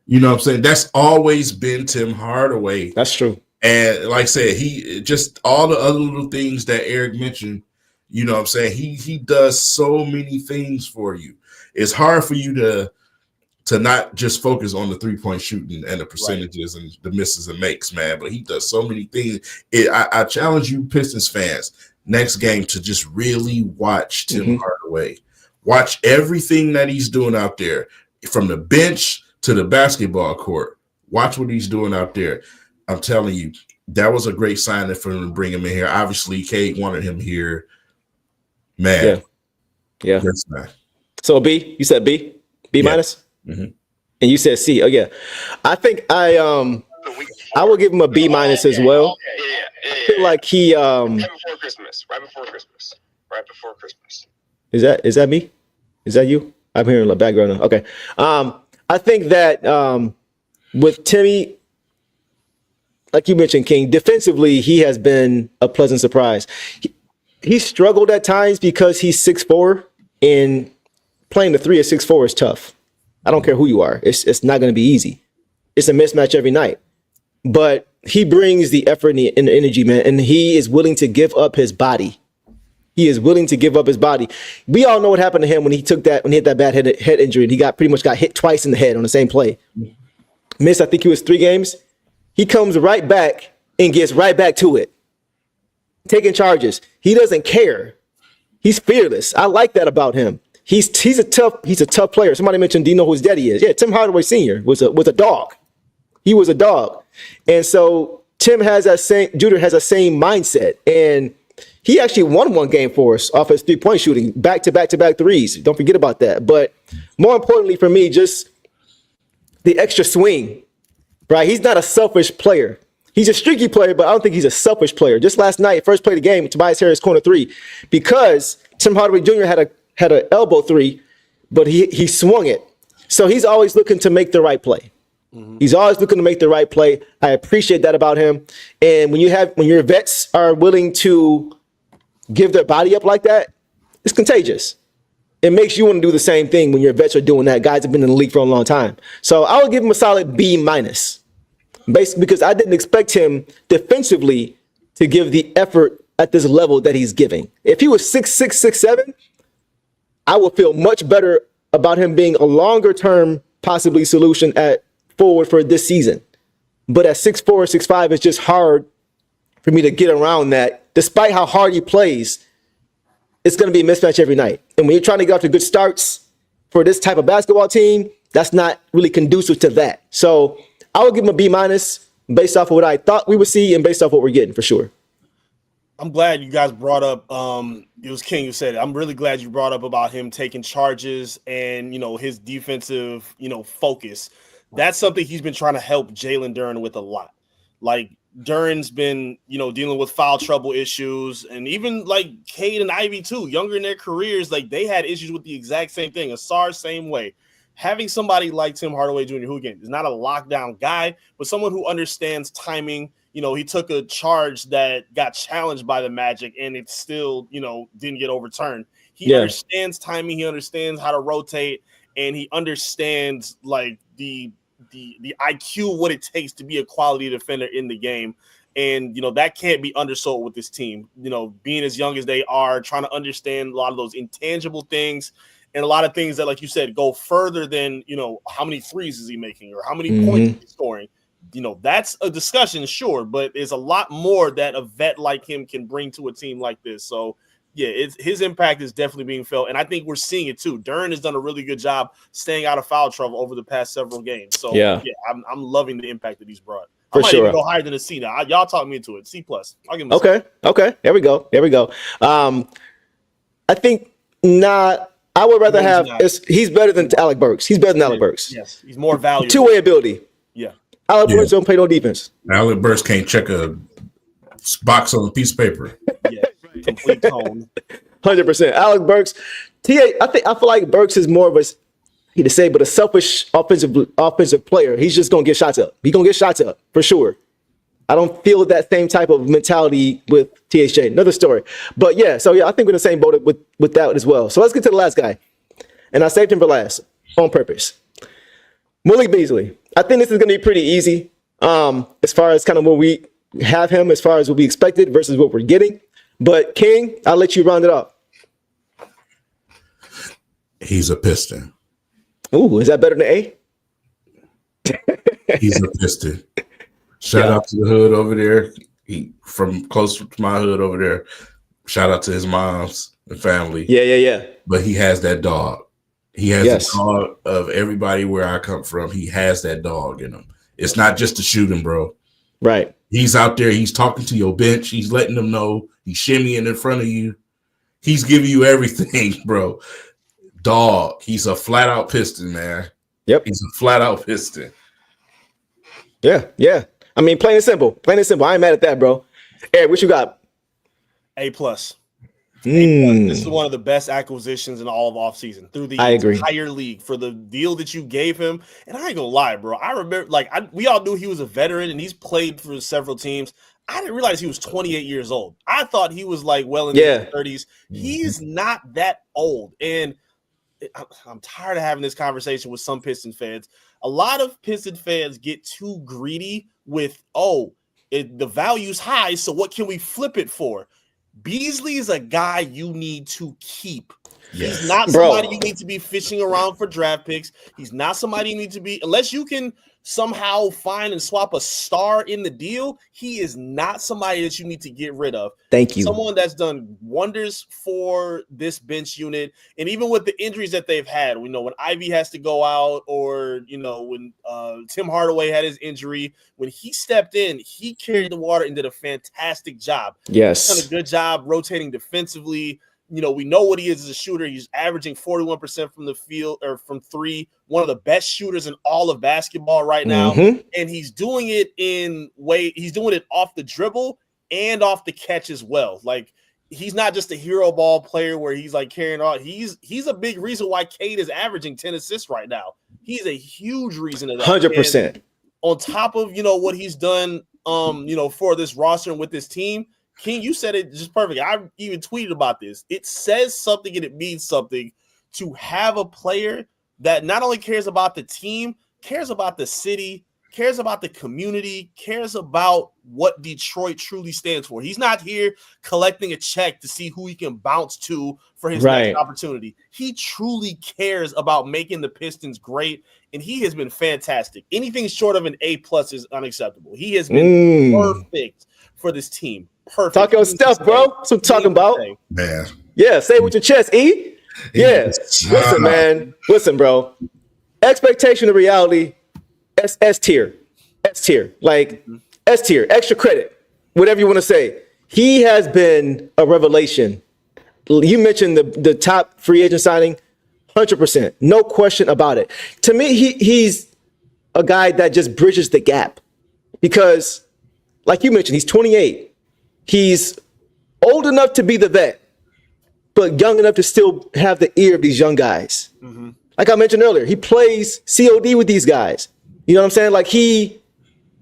You know what I'm saying? That's always been Tim Hardaway. That's true. And like I said, he just all the other little things that Eric mentioned, you know what I'm saying? He does so many things for you. It's hard for you to not just focus on the 3-point shooting and the percentages and the misses and makes, man. But he does so many things. I challenge you Pistons fans next game to just really watch Tim Hardaway. Watch everything that he's doing out there, from the bench to the basketball court. Watch what he's doing out there. I'm telling you, that was a great signing for him to bring him in here. Obviously, Kate wanted him here. Man. Yeah. That's nice. So B, you said B minus? Mm-hmm. And you said C. Oh, yeah. I think I will give him a B minus as well. Yeah. I feel like he right before Christmas. Is that me? Is that you? I'm hearing the background now. Okay. I think that with Timmy, like you mentioned, King, defensively, he has been a pleasant surprise. He struggled at times because he's 6'4", and playing the 3 at 6'4" is tough. I don't care who you are. It's not going to be easy. It's a mismatch every night. But he brings the effort and the energy, man, and he is willing to give up his body. He is willing to give up his body. We all know what happened to him when he hit that bad head injury. And he pretty much got hit twice in the head on the same play. Missed, I think he was 3 games. He comes right back and gets right back to it, taking charges. He doesn't care. He's fearless. I like that about him. He's a tough player. Somebody mentioned, do you know who his daddy is? Yeah, Tim Hardaway Sr. was a dog. He was a dog. And so Judah has that same mindset. And he actually won one game for us off his 3-point shooting, back-to-back threes. Don't forget about that. But more importantly for me, just the extra swing, right? He's not a selfish player. He's a streaky player, but I don't think he's a selfish player. Just last night, first play of the game, Tobias Harris corner 3, because Tim Hardaway Jr. had an elbow 3, but he swung it. So he's always looking to make the right play. He's always looking to make the right play. I appreciate that about him. And when your vets are willing to give their body up like that, it's contagious. It makes you want to do the same thing when your vets are doing that. Guys have been in the league for a long time. So I would give him a solid B minus, basically, because I didn't expect him defensively to give the effort at this level that he's giving. If he was 6'6", 6'7", I would feel much better about him being a longer term possibly solution at forward for this season. But at 6'4", 6'5", it's just hard for me to get around that. Despite how hard he plays, it's going to be a mismatch every night. And when you're trying to get off to good starts for this type of basketball team, that's not really conducive to that. So I would give him a B minus based off of what I thought we would see and based off what we're getting for sure. I'm glad you guys brought up, it was King who said it. I'm really glad you brought up about him taking charges and, his defensive, focus. That's something he's been trying to help Jalen Duren with a lot. Like, Duren's been, dealing with foul trouble issues, and even like Jaden Ivey too, younger in their careers, like they had issues with the exact same thing. Asar, same way. Having somebody like Tim Hardaway Jr., who again is not a lockdown guy, but someone who understands timing. He took a charge that got challenged by the Magic, and it still, didn't get overturned. He understands timing. He understands how to rotate, and he understands like the IQ, what it takes to be a quality defender in the game. And, that can't be undersold with this team, being as young as they are, trying to understand a lot of those intangible things and a lot of things that, like you said, go further than, how many threes is he making or how many points is he scoring. That's a discussion, sure, but there's a lot more that a vet like him can bring to a team like this. So, yeah, his impact is definitely being felt, and I think we're seeing it too. Duren has done a really good job staying out of foul trouble over the past several games. So, I'm loving the impact that he's brought. I might even go higher than a C now. Y'all talk me into it. C+. I'll give him a C. Okay. There we go. I think I I would rather No, have. he's He's better than Alec Burks. He's better than Alec Burks. Yes, he's more valuable. Two-way ability. Yeah. Alec Yeah. Burks don't play no defense. Alec Burks can't check a box on a piece of paper. Yeah. Complete tone. 100%. Alec Burks. I feel like Burks is more of a, to say, but a selfish offensive player. He's just gonna get shots up. He's gonna get shots up for sure. I don't feel that same type of mentality with THJ. Another story. But yeah, so yeah, I think we're in the same boat with that as well. So let's get to the last guy. And I saved him for last on purpose. Malik Beasley. I think this is going to be pretty easy as far as kind of where we have him, as far as what we expected versus what we're getting. But King, I'll let you round it up. He's a Piston. Ooh, is that better than A? He's a Piston. Shout out to the hood over there. He from close to my hood over there. Shout out to his moms and family. Yeah. But he has that dog. He has Yes. the dog of everybody where I come from. He has that dog in him. It's not just to shoot him, bro. Right. He's out there. He's talking to your bench. He's letting them know. He's shimmying in front of you. He's giving you everything, bro. Dog. He's a flat out Piston, man. Yep. He's a flat out Piston. Yeah. I mean, plain and simple. I ain't mad at that, bro. Eric, what you got? A+. This Mm. is one of the best acquisitions in all of offseason through the I agree. entire league for the deal that you gave him. And I ain't gonna lie, bro. I remember, we all knew he was a veteran and he's played for several teams. I didn't realize he was 28 years old. I thought he was well in his 30s. He's not that old. And I'm tired of having this conversation with some Piston fans. A lot of Piston fans get too greedy with, the value's high, so what can we flip it for? Beasley is a guy you need to keep. Yes. He's not somebody you need to be fishing around for draft picks. He's not somebody you need to be, unless you can somehow find and swap a star in the deal. He is not somebody that you need to get rid of. Thank you. Someone that's done wonders for this bench unit. And even with the injuries that they've had, we know when Ivy has to go out, or, when Tim Hardaway had his injury, when he stepped in, he carried the water and did a fantastic job. Yes. He's done a good job rotating defensively. We know what he is as a shooter. He's averaging 41% from the field, or from three, one of the best shooters in all of basketball right now. Mhm. And he's doing it he's doing it off the dribble and off the catch as well. He's not just a hero ball player where he's carrying on. He's a big reason why Cade is averaging 10 assists right now. He's a huge reason of that. 100%. And on top of, what he's done, for this roster and with this team, King, you said it just perfect. I even tweeted about this. It says something and it means something to have a player that not only cares about the team, cares about the city, cares about the community, cares about what Detroit truly stands for. He's not here collecting a check to see who he can bounce to for his next opportunity. He truly cares about making the Pistons great, and he has been fantastic. Anything short of an A+ is unacceptable. He has been perfect for this team. Perfect. Talk your stuff, bro. That's what I'm talking about. Man. Yeah, say it with your chest, E. Yeah. Listen, man. Listen, bro. Expectation to reality, S tier. S tier. S tier. Extra credit. Whatever you want to say. He has been a revelation. You mentioned the top free agent signing. 100%. No question about it. To me, he's a guy that just bridges the gap. Because, like you mentioned, he's 28. He's old enough to be the vet, but young enough to still have the ear of these young guys. Mm-hmm. Like I mentioned earlier, he plays COD with these guys. You know what I'm saying? He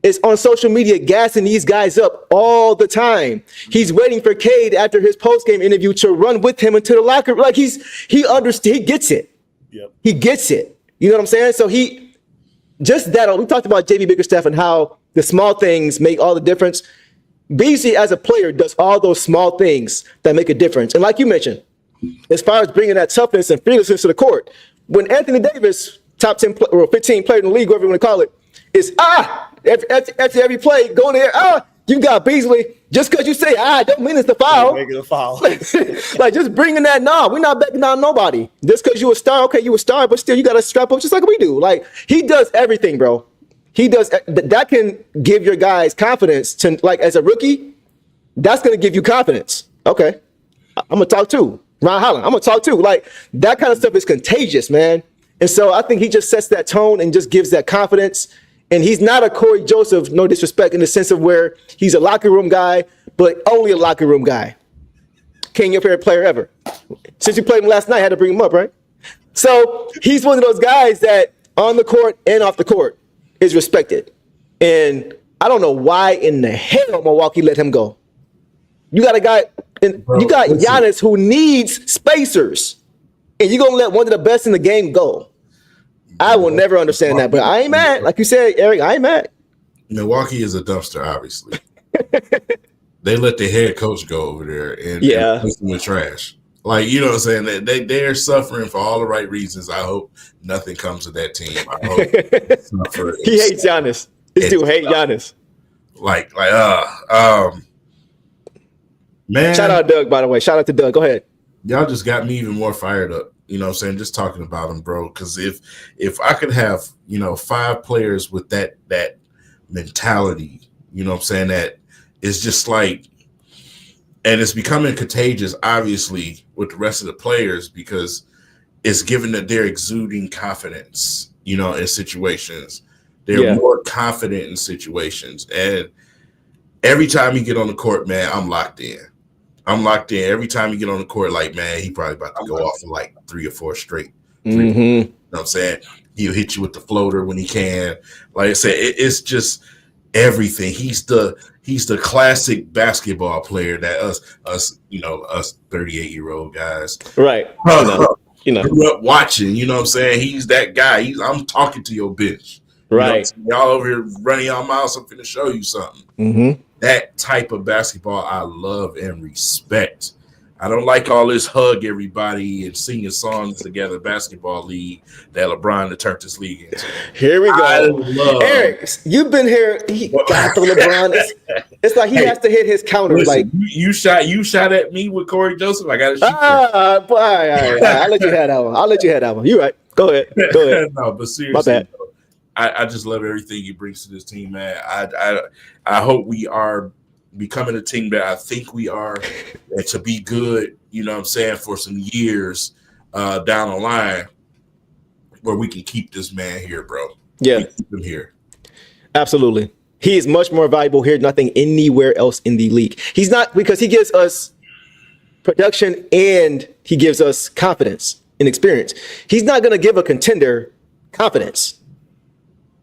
is on social media gassing these guys up all the time. He's waiting for Cade after his post-game interview to run with him into the locker room. He gets it. Yep. He gets it. You know what I'm saying? So we talked about JB Bickerstaff and how the small things make all the difference. Beasley as a player does all those small things that make a difference. And like you mentioned, as far as bringing that toughness and fearlessness to the court, when Anthony Davis, top 10 or 15 player in the league, whatever you want to call it, is after every play, go in there, you got Beasley. Just because you say don't mean it's the foul. Making a foul. Just bringing that, we're not backing down nobody. Just because you a star, okay, you a star, but still you got to strap up just like we do. He does everything, bro. He does that can give your guys confidence to as a rookie. That's going to give you confidence. Okay, I'm gonna talk too. Ron Holland, I'm gonna talk too. Like that kind of stuff is contagious, man. And so I think he just sets that tone and just gives that confidence. And he's not a Corey Joseph, no disrespect, in the sense of where he's a locker room guy, but only a locker room guy. King, your favorite player ever. Since you played him last night, I had to bring him up, right? So he's one of those guys that on the court and off the court is respected. And I don't know why in the hell Milwaukee let him go. You got a guy, and you got Giannis who needs spacers, and you're gonna let one of the best in the game go. I will never understand that, but I ain't mad. Like you said, Eric, I ain't mad. Milwaukee is a dumpster, obviously. They let the head coach go over there and replace them with trash. Like, you know what I'm saying? They're suffering for all the right reasons. I hope nothing comes of that team. I hope he hates Giannis. This dude hate Giannis. Man. Shout out Doug, by the way. Shout out to Doug. Go ahead. Y'all just got me even more fired up. You know what I'm saying? Just talking about him, bro. Because if I could have, 5 players with that mentality, you know what I'm saying, that is just like, and it's becoming contagious, obviously, with the rest of the players because it's given that they're exuding confidence, in situations. They're more confident in situations. And every time you get on the court, man, I'm locked in. Every time you get on the court, like, man, he probably about to go off for like 3 or 4 straight. You know what I'm saying? He'll hit you with the floater when he can. Like I said, it's just everything. He's the classic basketball player that us 38-year-old guys. Right. Grew up watching, you know what I'm saying? He's that guy. I'm talking to your bitch. Right. Y'all over here running y'all mouths. I'm finna show you something. That type of basketball I love and respect. I don't like all this hug everybody and singing songs together basketball league that LeBron turned this league into. Here we go. Eric, you've been here. He got the LeBron. It's like he has to hit his counter. Listen, like you shot at me with Corey Joseph. I got to shoot. All right. I'll let you have that one. You're right. Go ahead. No, but seriously, my bad. I just love everything he brings to this team, man. I hope we are becoming a team that I think we are, and to be good, you know what I'm saying, for some years down the line where we can keep this man here, bro. Yeah. Keep him here. Absolutely. He is much more valuable here, nothing anywhere else in the league. He's not, because he gives us production and he gives us confidence and experience. He's not going to give a contender confidence.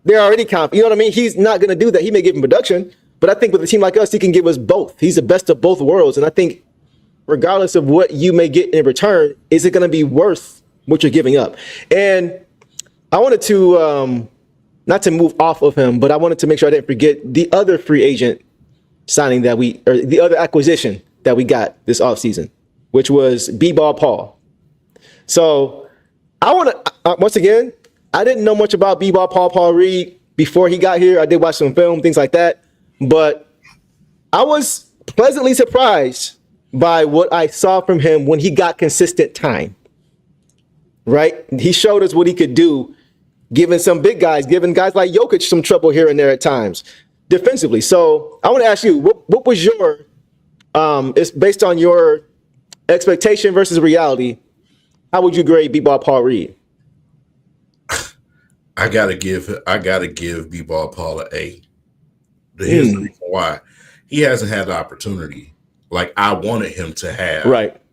They're already confident. You know what I mean? He's not going to do that. He may give him production, but I think with a team like us, he can give us both. He's the best of both worlds. And I think regardless of what you may get in return, is it going to be worth what you're giving up? And I wanted to, not to move off of him, but I wanted to make sure I didn't forget the other free agent signing or the other acquisition that we got this offseason, which was B-Ball Paul. So I want to, once again, I didn't know much about B-Ball Paul Reed before he got here. I did watch some film, things like that. But I was pleasantly surprised by what I saw from him when he got consistent time. Right? He showed us what he could do, giving guys like Jokic some trouble here and there at times defensively. So I want to ask you, what was your, it's based on your expectation versus reality, how would you grade B-Ball Paul Reed? I gotta give B-Ball Paul an A. Here's the reason why. He hasn't had the opportunity like I wanted him to have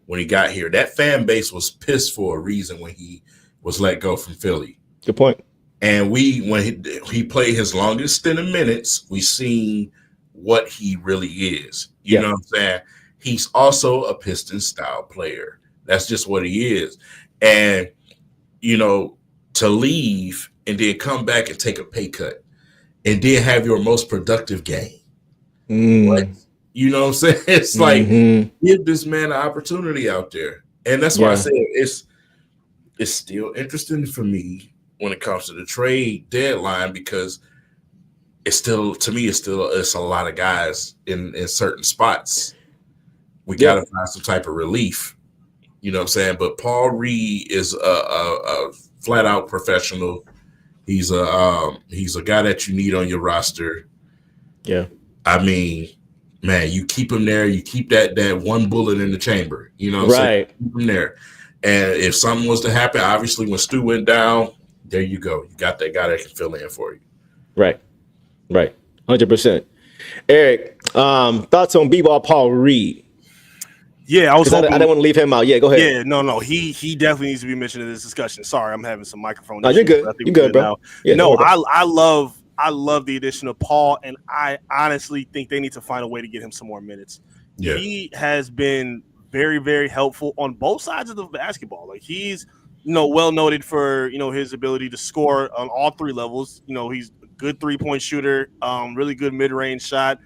when he got here. That fan base was pissed for a reason when he was let go from Philly. Good point. And when he played his longest stint of minutes, we seen what he really is. You know what I'm saying? He's also a Pistons style player. That's just what he is. And, to leave and then come back and take a pay cut and then have your most productive game. Like, you know what I'm saying? It's like, give this man an opportunity out there. And that's why I said it's still interesting for me when it comes to the trade deadline, because it's a lot of guys in certain spots. We got to find some type of relief. You know what I'm saying? But Paul Reed is a flat out professional. He's a guy that you need on your roster. Yeah. I mean, man, you keep him there. You keep that one bullet in the chamber. You know, right? So keep him there. And if something was to happen, obviously when Stu went down, there you go. You got that guy that can fill in for you. Right. 100%. Eric, thoughts on B-ball Paul Reed? Yeah, I didn't want to leave him out. Yeah, go ahead. Yeah, no, he definitely needs to be mentioned in this discussion. Sorry, I'm having some microphone issues. You're good. You're good, bro. Yeah, no, I love the addition of Paul, and I honestly think they need to find a way to get him some more minutes. Yeah. He has been very, very helpful on both sides of the basketball. Like he's, well noted for, his ability to score on all three levels. He's a good 3-point shooter, really good mid-range shot.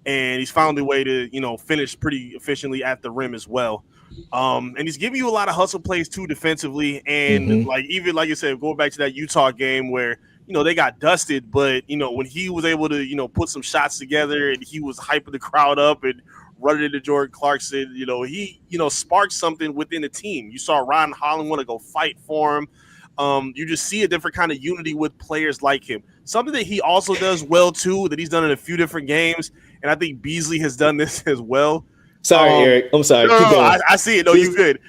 And he's found a way to, finish pretty efficiently at the rim as well. And he's giving you a lot of hustle plays too defensively. And like you said, going back to that Utah game where, they got dusted, but when he was able to, put some shots together and he was hyping the crowd up and running into Jordan Clarkson, he, sparked something within the team. You saw Ron Holland want to go fight for him. You just see a different kind of unity with players like him. Something that he also does well too, that he's done in a few different games. And I think Beasley has done this as well. Sorry, Eric. I'm sorry. No, I see it. No, you're good.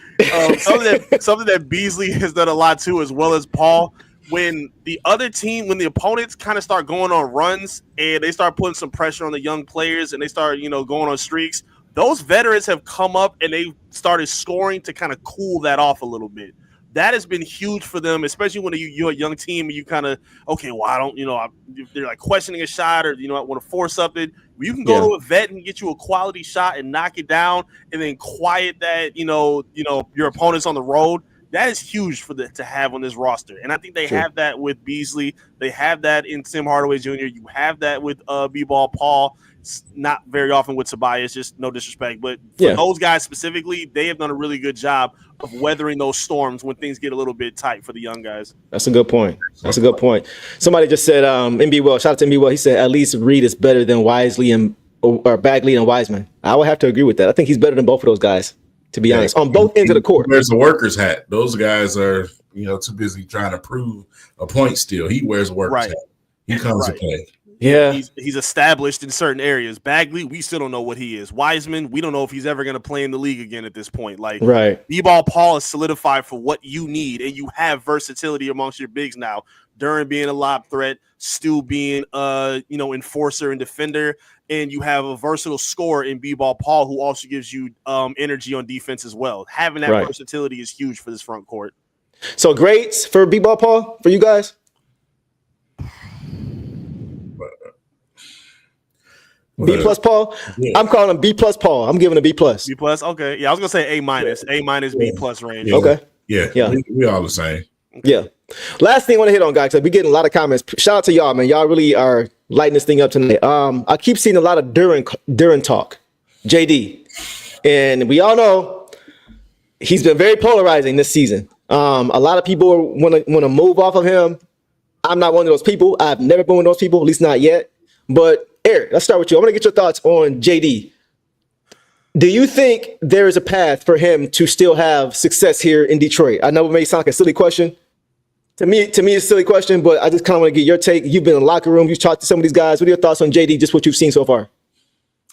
Something that Beasley has done a lot too, as well as Paul. When the other team, when the opponents kind of start going on runs and they start putting some pressure on the young players and they start, going on streaks, those veterans have come up and they started scoring to kind of cool that off a little bit. That has been huge for them, especially when you're a young team and you kind of, okay, well, I don't, they're like questioning a shot or, I want to force something. You can go to a vet and get you a quality shot and knock it down and then quiet that, your opponents on the road. That is huge to have on this roster. And I think they have that with Beasley. They have that in Tim Hardaway Jr. You have that with B-Ball Paul. It's not very often with Tobias, just no disrespect. But for those guys specifically, they have done a really good job of weathering those storms when things get a little bit tight for the young guys. That's a good point. Somebody just said, MB Well, shout out to MB Well. He said, at least Reed is better than or Bagley and Wiseman. I would have to agree with that. I think he's better than both of those guys, to be honest, on both ends of the court. He wears the worker's hat. Those guys are, too busy trying to prove a point still. He wears a worker's hat. He comes to play. Yeah, he's established in certain areas. Bagley, we still don't know what he is. Wiseman, we don't know if he's ever going to play in the league again at this point. Like, B-Ball Paul is solidified for what you need, and you have versatility amongst your bigs now. Duran being a lob threat, Stu being enforcer and defender, and you have a versatile scorer in B-Ball Paul who also gives you energy on defense as well. Having that versatility is huge for this front court. So grades for B-Ball Paul for you guys? B plus Paul. I'm calling him B plus Paul. I'm giving a B plus. B plus. Okay. Yeah, I was gonna say A minus. A minus B plus range. Yeah. Okay. Yeah. We all the same. Yeah. Last thing I want to hit on, guys, because we're getting a lot of comments. Shout out to y'all, man. Y'all really are lighting this thing up tonight. I keep seeing a lot of Duran talk. JD. And we all know he's been very polarizing this season. A lot of people want to move off of him. I'm not one of those people. I've never been one of those people, at least not yet. But Eric, let's start with you. I want to get your thoughts on JD. Do you think there is a path for him to still have success here in Detroit? I know it may sound like a silly question. To me, it's a silly question, but I just kind of want to get your take. You've been in the locker room. You've talked to some of these guys. What are your thoughts on JD, just what you've seen so far?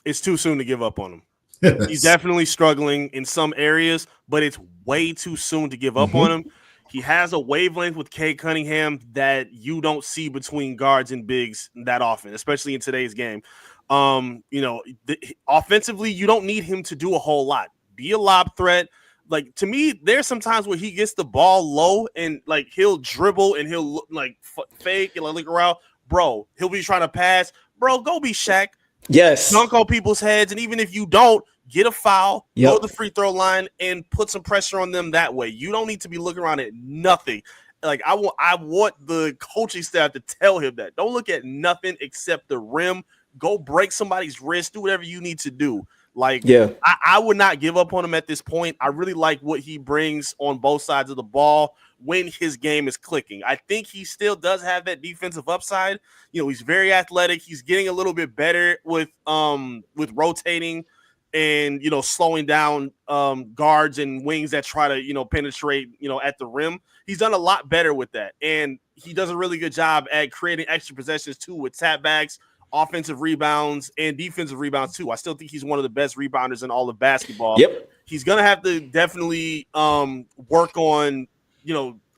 It's too soon to give up on him. He's definitely struggling in some areas, but it's way too soon to give up on him. He has a wavelength with Cade Cunningham that you don't see between guards and bigs that often, especially in today's game. Offensively, you don't need him to do a whole lot. Be a lob threat. Like, to me, there's some times where he gets the ball low and like he'll dribble and he'll like fake and look around. Bro, he'll be trying to pass. Bro, go be Shaq. Yes. Dunk on people's heads. And even if you don't, get a foul, go to the free throw line, and put some pressure on them that way. You don't need to be looking around at nothing. Like, I want the coaching staff to tell him that. Don't look at nothing except the rim. Go break somebody's wrist. Do whatever you need to do. Like, I would not give up on him at this point. I really like what he brings on both sides of the ball when his game is clicking. I think he still does have that defensive upside. He's very athletic. He's getting a little bit better with rotating and, slowing down guards and wings that try to, penetrate, at the rim. He's done a lot better with that. And he does a really good job at creating extra possessions too with tap backs, offensive rebounds and defensive rebounds too. I still think he's one of the best rebounders in all of basketball. Yep. He's gonna have to definitely work on,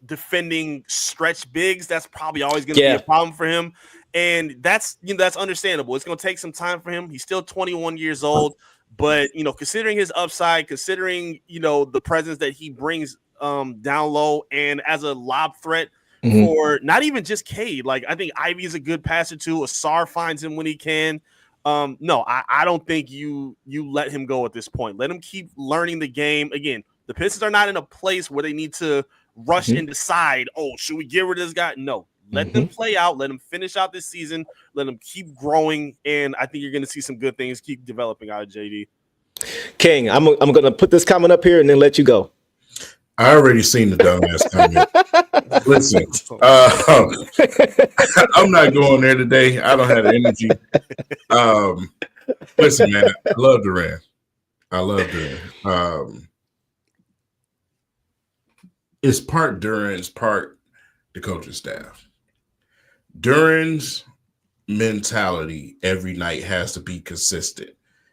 defending stretch bigs. That's probably always gonna be a problem for him. And that's understandable. It's gonna take some time for him. He's still 21 years old, but considering his upside, considering the presence that he brings down low and as a lob threat for not even just Cade. Like, I think Ivy is a good passer too. Asar finds him when he can. No, I don't think you let him go at this point. Let him keep learning the game. Again, the Pistons are not in a place where they need to rush and decide, should we get rid of this guy? No. Let them play out. Let them finish out this season. Let them keep growing. And I think you're going to see some good things keep developing out of JD. King, I'm going to put this comment up here and then let you go. I already seen the dumbass comment. Listen, I'm not going there today. I don't have the energy. Listen, man, I love Durant. It's part Duran's, part the coaching staff. Duran's mentality every night has to be consistent.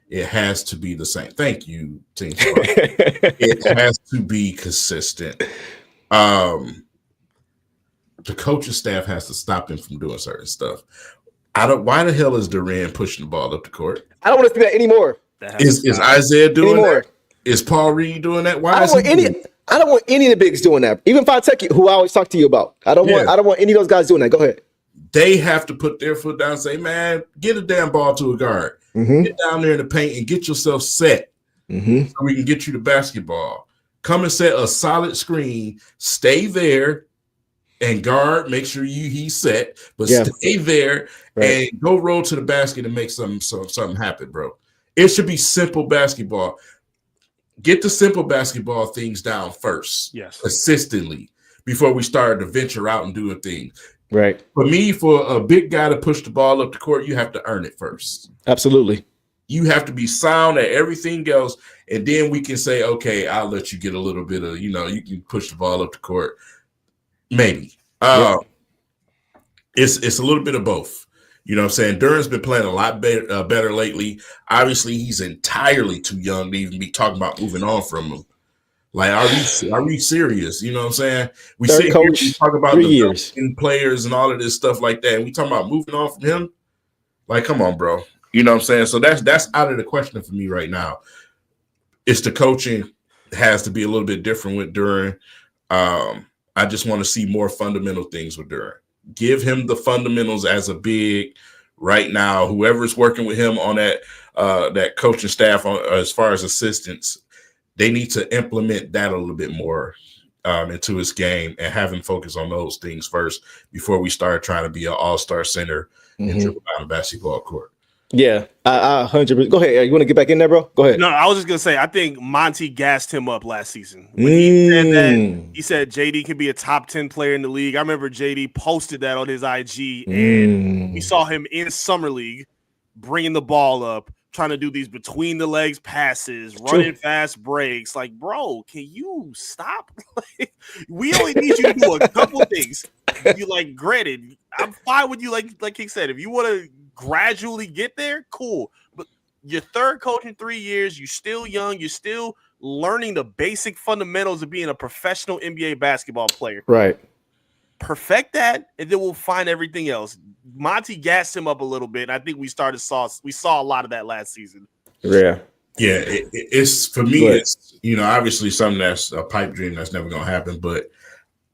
It has to be the same. Thank you, Team Spark. It has to be consistent. The coaching staff has to stop him from doing certain stuff. Why the hell is Durant pushing the ball up the court? I don't want to see that anymore. Is Isaiah doing that? Is Paul Reed doing that? Why I don't want any of the bigs doing that. Even Fontechi, who I always talk to you about. I don't want any of those guys doing that. Go ahead. They have to put their foot down and say, man, get a damn ball to a guard. Get down there in the paint and get yourself set so we can get you the basketball. Come and set a solid screen. Stay there and guard. Make sure he's set, but stay there and go roll to the basket and make something happen, bro. It should be simple basketball. Get the simple basketball things down first, consistently, before we start to venture out and doing things. Right. For me, for a big guy to push the ball up the court, you have to earn it first. Absolutely. You have to be sound at everything else, and then we can say, okay, I'll let you get a little bit of, you can push the ball up the court. Maybe. It's a little bit of both. You know what I'm saying? Duran's been playing a lot better lately. Obviously, he's entirely too young to even be talking about moving on from him. Like, are we serious? You know what I'm saying? We sit here and talk about the players and all of this stuff like that, and we talk about moving on from him. Like, come on, bro. You know what I'm saying? So that's out of the question for me right now. It's the coaching has to be a little bit different with Duran. I just want to see more fundamental things with Duran. Give him the fundamentals as a big right now. Whoever's working with him on that coaching staff as far as assistants, they need to implement that a little bit more into his game and have him focus on those things first before we start trying to be an all-star center and dribble down a basketball court. Yeah, I 100%. Go ahead. You want to get back in there, bro? Go ahead. No, I was just going to say, I think Monty gassed him up last season. When he said that, he said JD could be a top 10 player in the league. I remember JD posted that on his IG, and we saw him in Summer League bringing the ball up, trying to do these between the legs passes, running fast breaks. Like, bro, can you stop? We only need you to do a couple things. Granted, I'm fine with you. Like he said, if you want to gradually get there, cool. But your third coach in 3 years, you're still young. You're still learning the basic fundamentals of being a professional NBA basketball player. Right. Perfect that, and then we'll find everything else. Monty gassed him up a little bit, and I think we saw a lot of that last season. Yeah. Yeah, it's for me, it's obviously something that's a pipe dream that's never gonna happen, but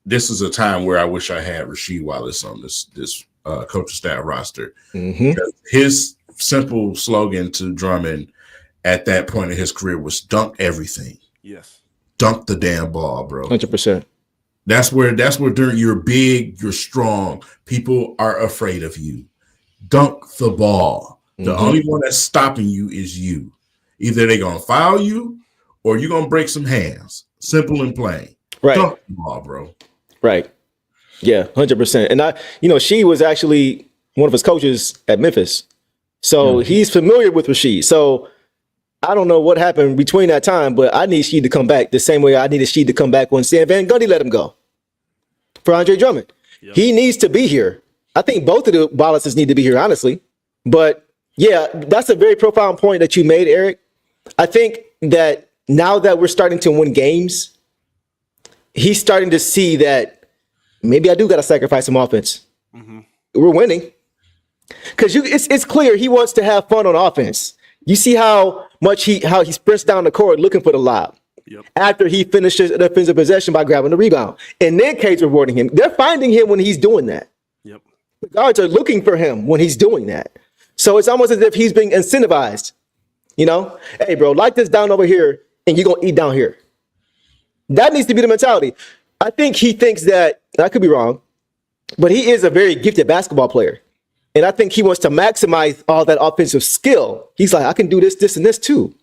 this is a time where I wish I had Rasheed Wallace on this coaching staff roster. His simple slogan to Drummond at that point in his career was dunk everything. Yes. Dunk the damn ball, bro. 100%. That's where during you're big, you're strong. People are afraid of you. Dunk the ball. The only one that's stopping you is you. Either they're gonna foul you or you're gonna break some hands. Simple and plain. Right. Dunk the ball, bro. Right. Yeah, 100%. And she was actually one of his coaches at Memphis. So he's familiar with Rasheed. So I don't know what happened between that time, but I need Sheed to come back the same way I needed Sheed to come back when Stan Van Gundy let him go for Andre Drummond. Yep. He needs to be here. I think both of the Wallaces need to be here, honestly. But yeah, that's a very profound point that you made, Eric. I think that now that we're starting to win games, he's starting to see that maybe I do got to sacrifice some offense. We're winning. Because it's clear he wants to have fun on offense. You see how he sprints down the court looking for the lob. Yep. After he finishes an offensive possession by grabbing the rebound. And then Cade's rewarding him. They're finding him when he's doing that. Yep. The guards are looking for him when he's doing that. So it's almost as if he's being incentivized. You know, hey, bro, like this down over here, and you're going to eat down here. That needs to be the mentality. I think he thinks that, I could be wrong, but he is a very gifted basketball player. And I think he wants to maximize all that offensive skill. He's like, I can do this, this, and this too.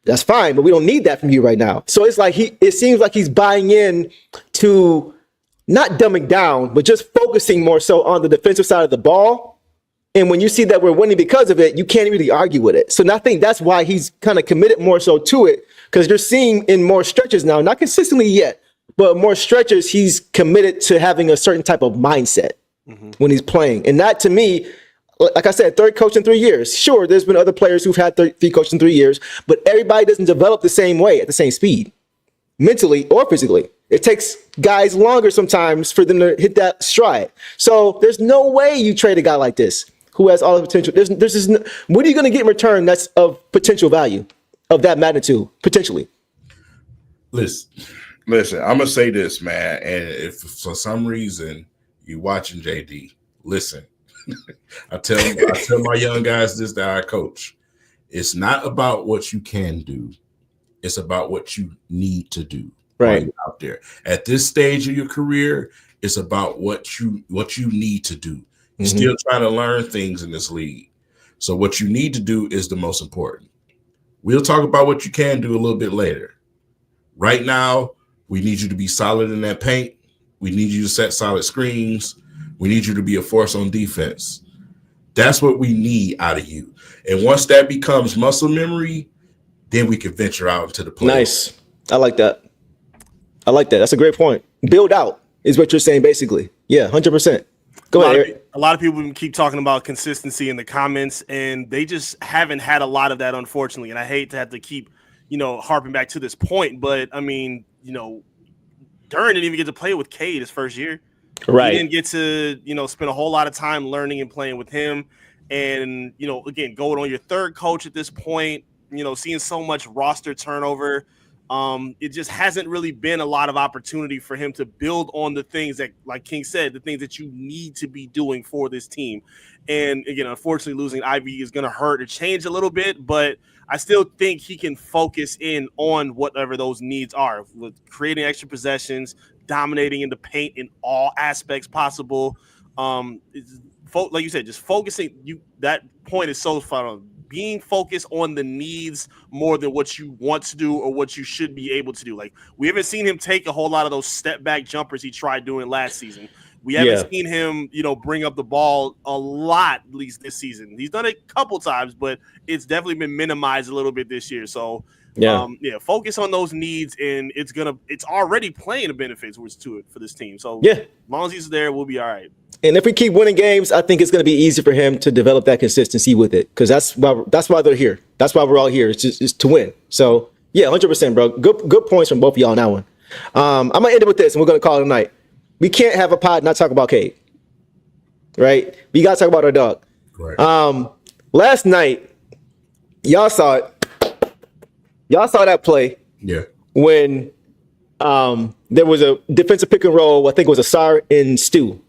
That's fine, but we don't need that from you right now. So it's like it seems like he's buying in to not dumbing down, but just focusing more so on the defensive side of the ball. And when you see that we're winning because of it, you can't really argue with it. So I think that's why he's kind of committed more so to it, because you're seeing in more stretches now, not consistently yet, but more stretches, he's committed to having a certain type of mindset when he's playing. And that, to me, like I said, third coach in 3 years. Sure, there's been other players who've had three coaches in 3 years, but everybody doesn't develop the same way at the same speed, mentally or physically. It takes guys longer sometimes for them to hit that stride. So there's no way you trade a guy like this who has all the potential. There's just what are you going to get in return that's of potential value of that magnitude, potentially? Listen, I'm going to say this, man. And if for some reason you're watching JD, listen. I tell my young guys this that I coach. It's not about what you can do. It's about what you need to do. Right out there. At this stage of your career, it's about what you need to do. You're still trying to learn things in this league. So what you need to do is the most important. We'll talk about what you can do a little bit later. Right now, we need you to be solid in that paint. We need you to set solid screens. We need you to be a force on defense. That's what we need out of you. And once that becomes muscle memory, then we can venture out into the play. Nice. I like that. That's a great point. Build out is what you're saying, basically. Yeah, 100%. Go ahead, Eric. A lot of people keep talking about consistency in the comments, and they just haven't had a lot of that, unfortunately. And I hate to have to keep, harping back to this point, but I mean, Duran didn't even get to play with Cade his first year. Right. He didn't get to, spend a whole lot of time learning and playing with him. And, again, going on your third coach at this point, seeing so much roster turnover, it just hasn't really been a lot of opportunity for him to build on the things that, like King said, the things that you need to be doing for this team. And again, unfortunately, losing Ivy is going to hurt or change a little bit, but I still think he can focus in on whatever those needs are, with creating extra possessions, dominating in the paint in all aspects possible. Like you said, just focusing. That point is so fun. Being focused on the needs more than what you want to do or what you should be able to do. Like, we haven't seen him take a whole lot of those step back jumpers he tried doing last season. We haven't seen him, bring up the ball a lot, at least this season. He's done it a couple times, but it's definitely been minimized a little bit this year. So, focus on those needs, and it's already playing the benefits to it for this team. So, as long as he's there, we'll be all right. And if we keep winning games, I think it's going to be easy for him to develop that consistency with it, because that's why they're here. That's why we're all here. It's to win. So, 100%, bro. Good points from both of y'all on that one. I'm going to end it with this, and we're going to call it a night. We can't have a pod and not talk about Cade, right? We got to talk about our dog. Right. Last night, y'all saw it. Y'all saw that play. Yeah. When there was a defensive pick and roll, I think it was Asar and Stu.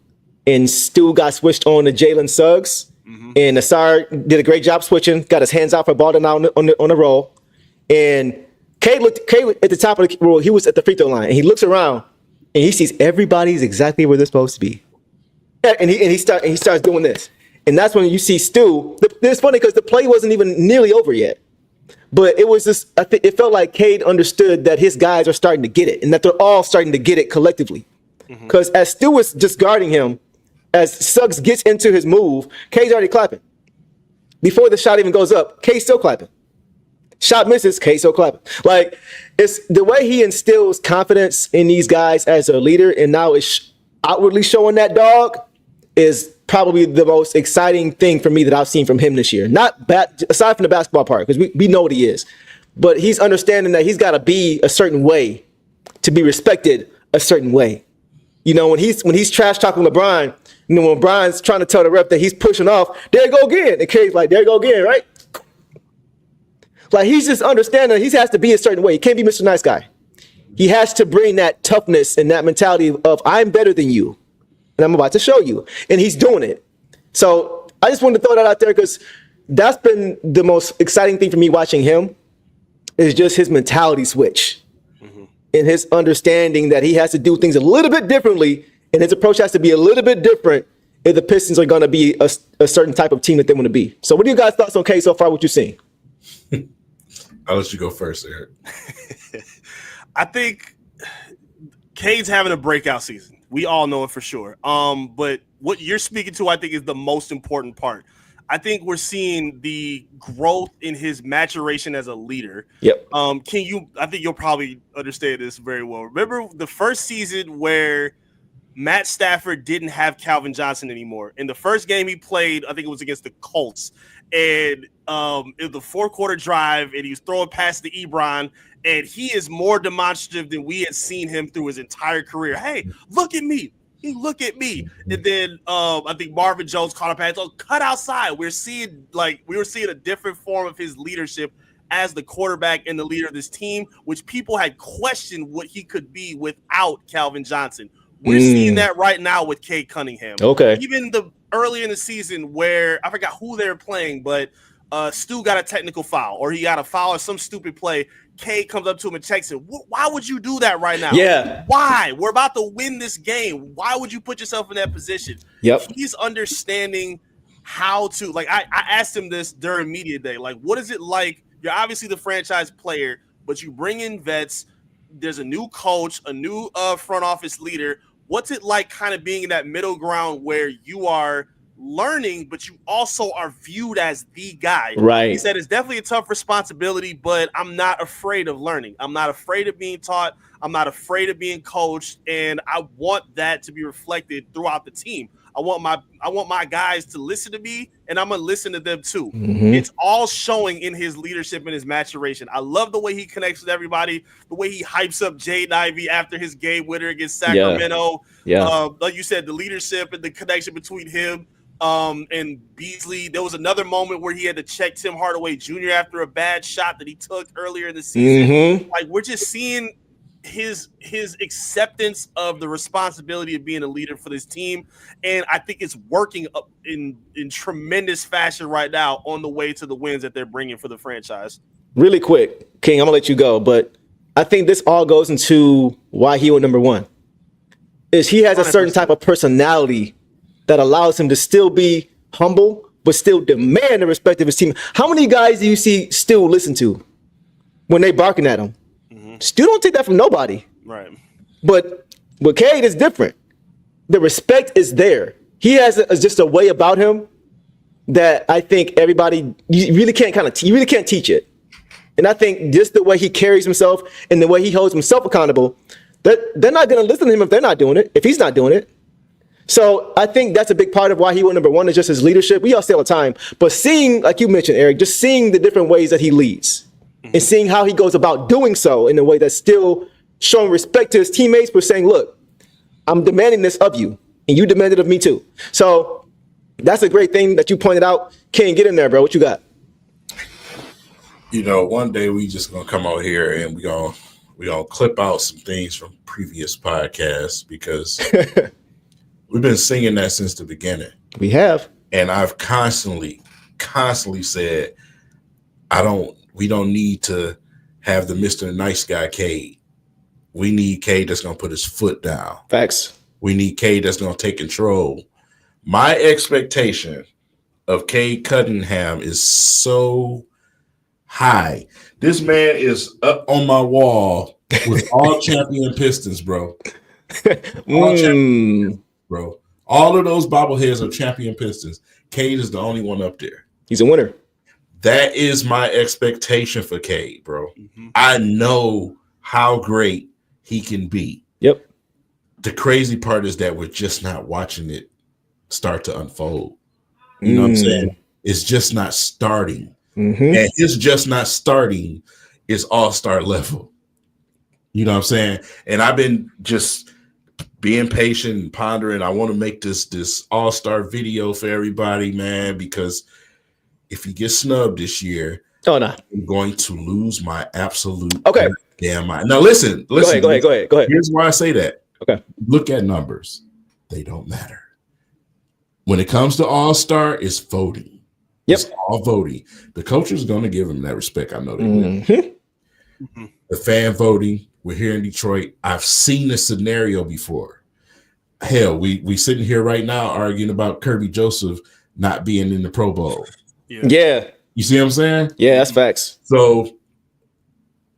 And Stu got switched on to Jalen Suggs. And Asar did a great job switching, got his hands out for ball down on the roll. And Cade at the top of the roll. He was at the free throw line. And he looks around and he sees everybody's exactly where they're supposed to be. And he starts doing this. And that's when you see Stu. It's funny because the play wasn't even nearly over yet. But it was just, it felt like Cade understood that his guys are starting to get it and that they're all starting to get it collectively. Because as Stu was just guarding him, as Suggs gets into his move, Cade's already clapping. Before the shot even goes up, Cade's still clapping. Shot misses, Cade's still clapping. Like, it's the way he instills confidence in these guys as a leader, and now is outwardly showing that dog is probably the most exciting thing for me that I've seen from him this year. Aside from the basketball part, because we know what he is. But he's understanding that he's got to be a certain way to be respected a certain way. You know, when he's trash talking LeBron, you know, when Brian's trying to tell the ref that he's pushing off, there you go again. And K's like, there you go again, right? Like, he's just understanding he has to be a certain way. He can't be Mr. Nice Guy. He has to bring that toughness and that mentality of I'm better than you, and I'm about to show you. And he's doing it. So I just wanted to throw that out there because that's been the most exciting thing for me watching him is just his mentality switch and his understanding that he has to do things a little bit differently, and his approach has to be a little bit different if the Pistons are going to be a certain type of team that they want to be. So what are you guys' thoughts on K so far, what you've seen? I'll let you go first, Eric. I think Cade's having a breakout season. We all know it for sure. But what you're speaking to, I think, is the most important part. I think we're seeing the growth in his maturation as a leader. Yep. I think you'll probably understand this very well. Remember the first season where Matt Stafford didn't have Calvin Johnson anymore. In the first game he played, I think it was against the Colts. And it was the fourth quarter drive, and he was throwing past the Ebron, and he is more demonstrative than we had seen him through his entire career. Hey, look at me. Look at me. And then I think Marvin Jones caught up at cut outside. We were seeing a different form of his leadership as the quarterback and the leader of this team, which people had questioned what he could be without Calvin Johnson. We're seeing that right now with Cade Cunningham. Okay. Even early in the season where I forgot who they were playing, but Stu got a technical foul or he got a foul or some stupid play. Cade comes up to him and checks him. Why would you do that right now? Yeah. Why? We're about to win this game. Why would you put yourself in that position? Yep. He's understanding how to, like, I asked him this during media day. Like, what is it like? You're obviously the franchise player, but you bring in vets. There's a new coach, a new front office leader. What's it like kind of being in that middle ground where you are learning, but you also are viewed as the guy? Right. He said it's definitely a tough responsibility, but I'm not afraid of learning. I'm not afraid of being taught. I'm not afraid of being coached, and I want that to be reflected throughout the team. I want my guys to listen to me, and I'm gonna listen to them too. Mm-hmm. It's all showing in his leadership and his maturation. I love the way he connects with everybody, the way he hypes up Jaden Ivey after his game winner against Sacramento. Yeah. Like you said, the leadership and the connection between him and Beasley. There was another moment where he had to check Tim Hardaway Jr. after a bad shot that he took earlier in the season. Mm-hmm. Like, we're just seeing his acceptance of the responsibility of being a leader for this team, and I think it's working up in tremendous fashion right now on the way to the wins that they're bringing for the franchise. Really quick, King, I'm gonna let you go, but I think this all goes into why he went number one. Is he has a certain 100%. type of personality that allows him to still be humble, but still demand the respect of his team. How many guys do you see still listen to when they barking at him? Still don't take that from nobody. Right. But with Cade, it's different. The respect is there. He has just a way about him that I think everybody, you really can't teach it. And I think just the way he carries himself and the way he holds himself accountable, they're not going to listen to him if they're not doing it, if he's not doing it. So I think that's a big part of why he went number one is just his leadership. We all say all the time, but seeing, like you mentioned, Eric, just seeing the different ways that he leads and seeing how he goes about doing so in a way that's still showing respect to his teammates, but saying, look, I'm demanding this of you and you demand it of me too. So that's a great thing that you pointed out. Ken, get in there, bro. What you got? You know, one day we just gonna come out here and we gonna clip out some things from previous podcasts because we've been singing that since the beginning. We have. And I've constantly said, we don't need to have the Mr. Nice Guy Cade. We need Cade that's going to put his foot down. Facts. We need Cade that's going to take control. My expectation of Cade Cunningham is so high. This man is up on my wall with all champion Pistons, bro. All champion, bro. All of those bobbleheads are champion Pistons. Cade is the only one up there. He's a winner. That is my expectation for Cade, bro. Mm-hmm. I know how great he can be. Yep. The crazy part is that we're just not watching it start to unfold. You know what I'm saying? It's just not starting. Mm-hmm. And it's just not starting is all-star level. You know what I'm saying? And I've been just being patient and pondering. I want to make this all-star video for everybody, man, because if he gets snubbed this year, no. I'm going to lose my absolute damn mind. Now, listen. Go ahead. Here's why I say that. Okay. Look at numbers. They don't matter. When it comes to all-star, it's voting. Yep. It's all voting. The coach is going to give him that respect. I know they will. The fan voting. We're here in Detroit. I've seen this scenario before. Hell, we sitting here right now arguing about Kirby Joseph not being in the Pro Bowl. Yeah. You see what I'm saying? Yeah, that's facts. So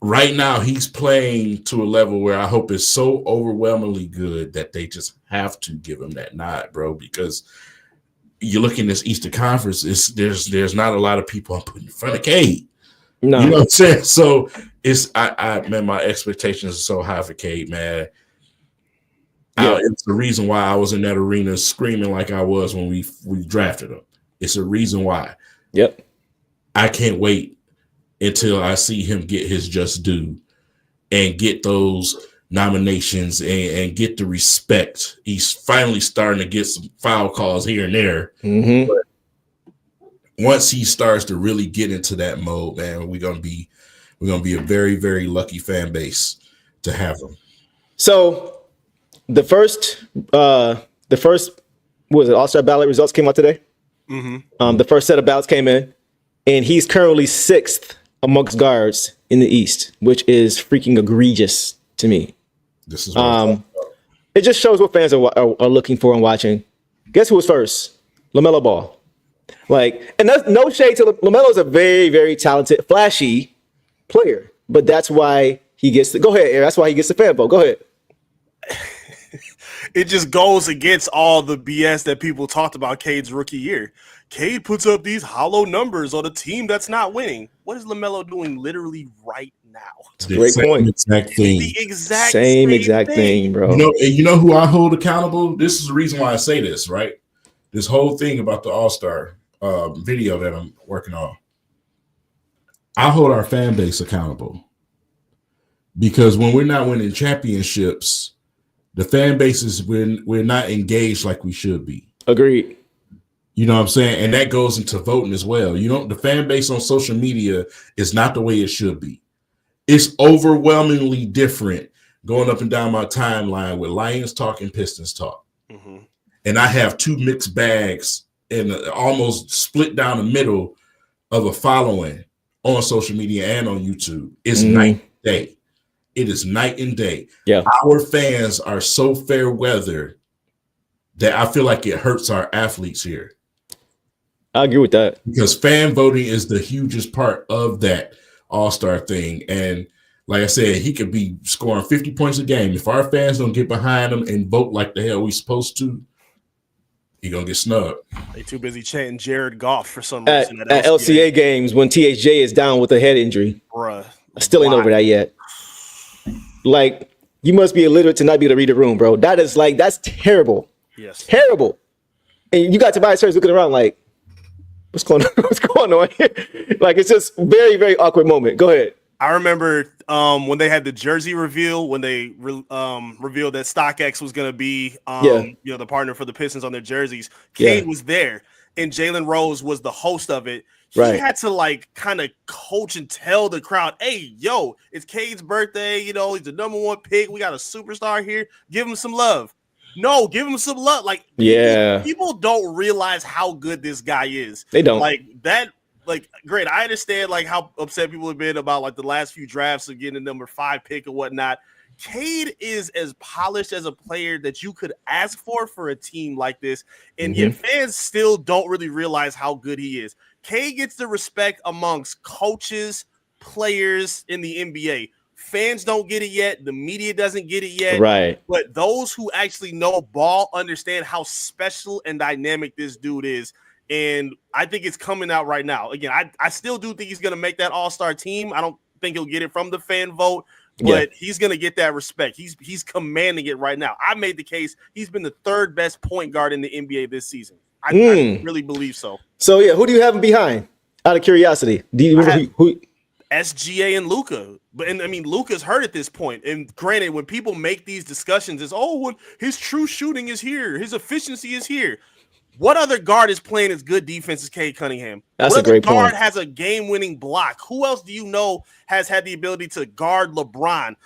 right now he's playing to a level where I hope it's so overwhelmingly good that they just have to give him that nod, bro, because you look in this Eastern Conference, there's not a lot of people I'm putting in front of Cade. No. You know what I'm saying? So it's man, my expectations are so high for Cade, man. Yeah. It's the reason why I was in that arena screaming like I was when we drafted him. It's a reason why. Yep. I can't wait until I see him get his just due and get those nominations and get the respect. He's finally starting to get some foul calls here and there. Mm-hmm. But once he starts to really get into that mode, man, we're gonna be a very, very lucky fan base to have him. So the first what was it, All-Star ballot results came out today. Mm-hmm. The first set of ballots came in, and he's currently 6th amongst guards in the East, which is freaking egregious to me. This is what it just shows what fans are looking for and watching. Guess who was first? LaMelo Ball. And that's no shade to LaMelo's a very, very talented, flashy player, but that's why he gets go ahead, Aaron. That's why he gets the fan vote. Go ahead. It just goes against all the BS that people talked about Cade's rookie year. Cade puts up these hollow numbers on a team that's not winning. What is LaMelo doing literally right now? Great point. Exact thing. The exact same thing, bro. You know who I hold accountable? This is the reason why I say this, right? This whole thing about the All-Star video that I'm working on. I hold our fan base accountable because when we're not winning championships, the fan bases we're not engaged like we should be. Agreed. You know what I'm saying? And that goes into voting as well. The fan base on social media is not the way it should be. It's overwhelmingly different going up and down my timeline with Lions talk and Pistons talk. Mm-hmm. And I have two mixed bags and almost split down the middle of a following on social media and on YouTube. It's night and day. It is night and day. Yeah. Our fans are so fair weather that I feel like it hurts our athletes here. I agree with that. Because fan voting is the hugest part of that All-Star thing. And like I said, he could be scoring 50 points a game. If our fans don't get behind him and vote like the hell we supposed to, he's going to get snubbed. They too busy chanting Jared Goff for some reason. At LCA games when THJ is down with a head injury. Bruh. I still ain't over that yet. You must be illiterate to not be able to read the room, bro. That's terrible. Yes. Terrible. And you got Tobias Harris looking around like, what's going on? What's going on here? It's just very, very awkward moment. Go ahead. I remember when they had the jersey reveal, when they revealed that StockX was going to be the partner for the Pistons on their jerseys. Cade was there, and Jalen Rose was the host of it. He had to kind of coach and tell the crowd, hey, yo, it's Cade's birthday. He's the #1 pick. We got a superstar here. Give him some love. No, give him some love. People don't realize how good this guy is. They don't. Great. I understand how upset people have been about the last few drafts of getting the #5 pick and whatnot. Cade is as polished as a player that you could ask for a team like this. And yet fans still don't really realize how good he is. Cade gets the respect amongst coaches, players in the NBA. Fans don't get it yet. The media doesn't get it yet. Right. But those who actually know ball understand how special and dynamic this dude is. And I think it's coming out right now. Again, I still do think he's going to make that all-star team. I don't think he'll get it from the fan vote. but he's going to get that respect. He's commanding it right now. I made the case he's been the third best point guard in the NBA this season. I really believe so. So, yeah, who do you have him behind? Out of curiosity. Do you remember who? SGA and Luka. And I mean, Luka's hurt at this point. And granted, when people make these discussions, it's, well, his true shooting is here. His efficiency is here. What other guard is playing as good defense as Cade Cunningham? That's what a great other guard point. has a game-winning block? Who else do you know has had the ability to guard LeBron,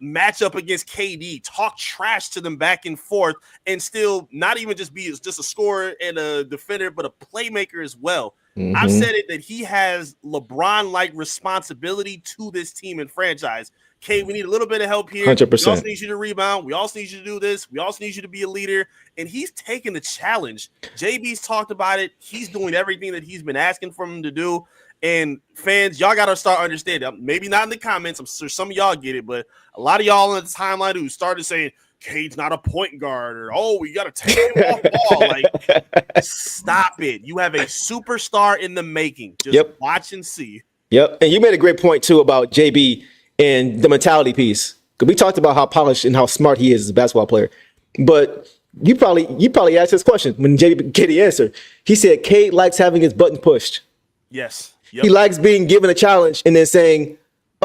match up against KD, talk trash to them back and forth, and still not even just be just a scorer and a defender, but a playmaker as well? Mm-hmm. I've said it that he has LeBron-like responsibility to this team and franchise. Okay, we need a little bit of help here. 100%. We also need you to rebound. We also need you to do this. We also need you to be a leader. And he's taking the challenge. JB's talked about it. He's doing everything that he's been asking for him to do. And fans, y'all got to start understanding. Maybe not in the comments. I'm sure some of y'all get it. But a lot of y'all on the timeline who started saying, Cade's not a point guard, or, we got to take him off ball. Like, stop it. You have a superstar in the making. Just watch and see. Yep. And you made a great point, too, about JB and the mentality piece. Because we talked about how polished and how smart he is as a basketball player. But you probably asked this question when JB gave the answer. He said Cade likes having his buttons pushed. Yes. Yep. He likes being given a challenge and then saying,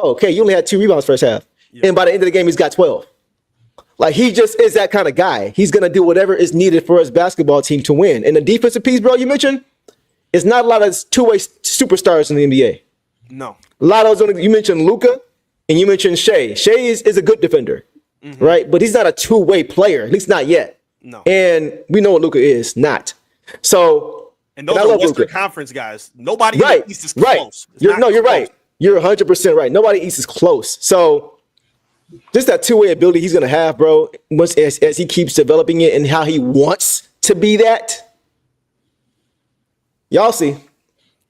okay, you only had 2 rebounds first half. Yep. And by the end of the game, he's got 12. Like, he just is that kind of guy. He's going to do whatever is needed for his basketball team to win. And the defensive piece, bro, you mentioned, it's not a lot of two-way superstars in the NBA. No. A lot of those, you mentioned Luka and you mentioned Shea. Shea is a good defender, right? But he's not a two-way player, at least not yet. No. And we know what Luka is not. So, and those are Western Conference guys. Nobody in the East is close. You're right. You're 100% right. Nobody East is close. So, just that two-way ability he's going to have, bro, as he keeps developing it and how he wants to be that. Y'all see.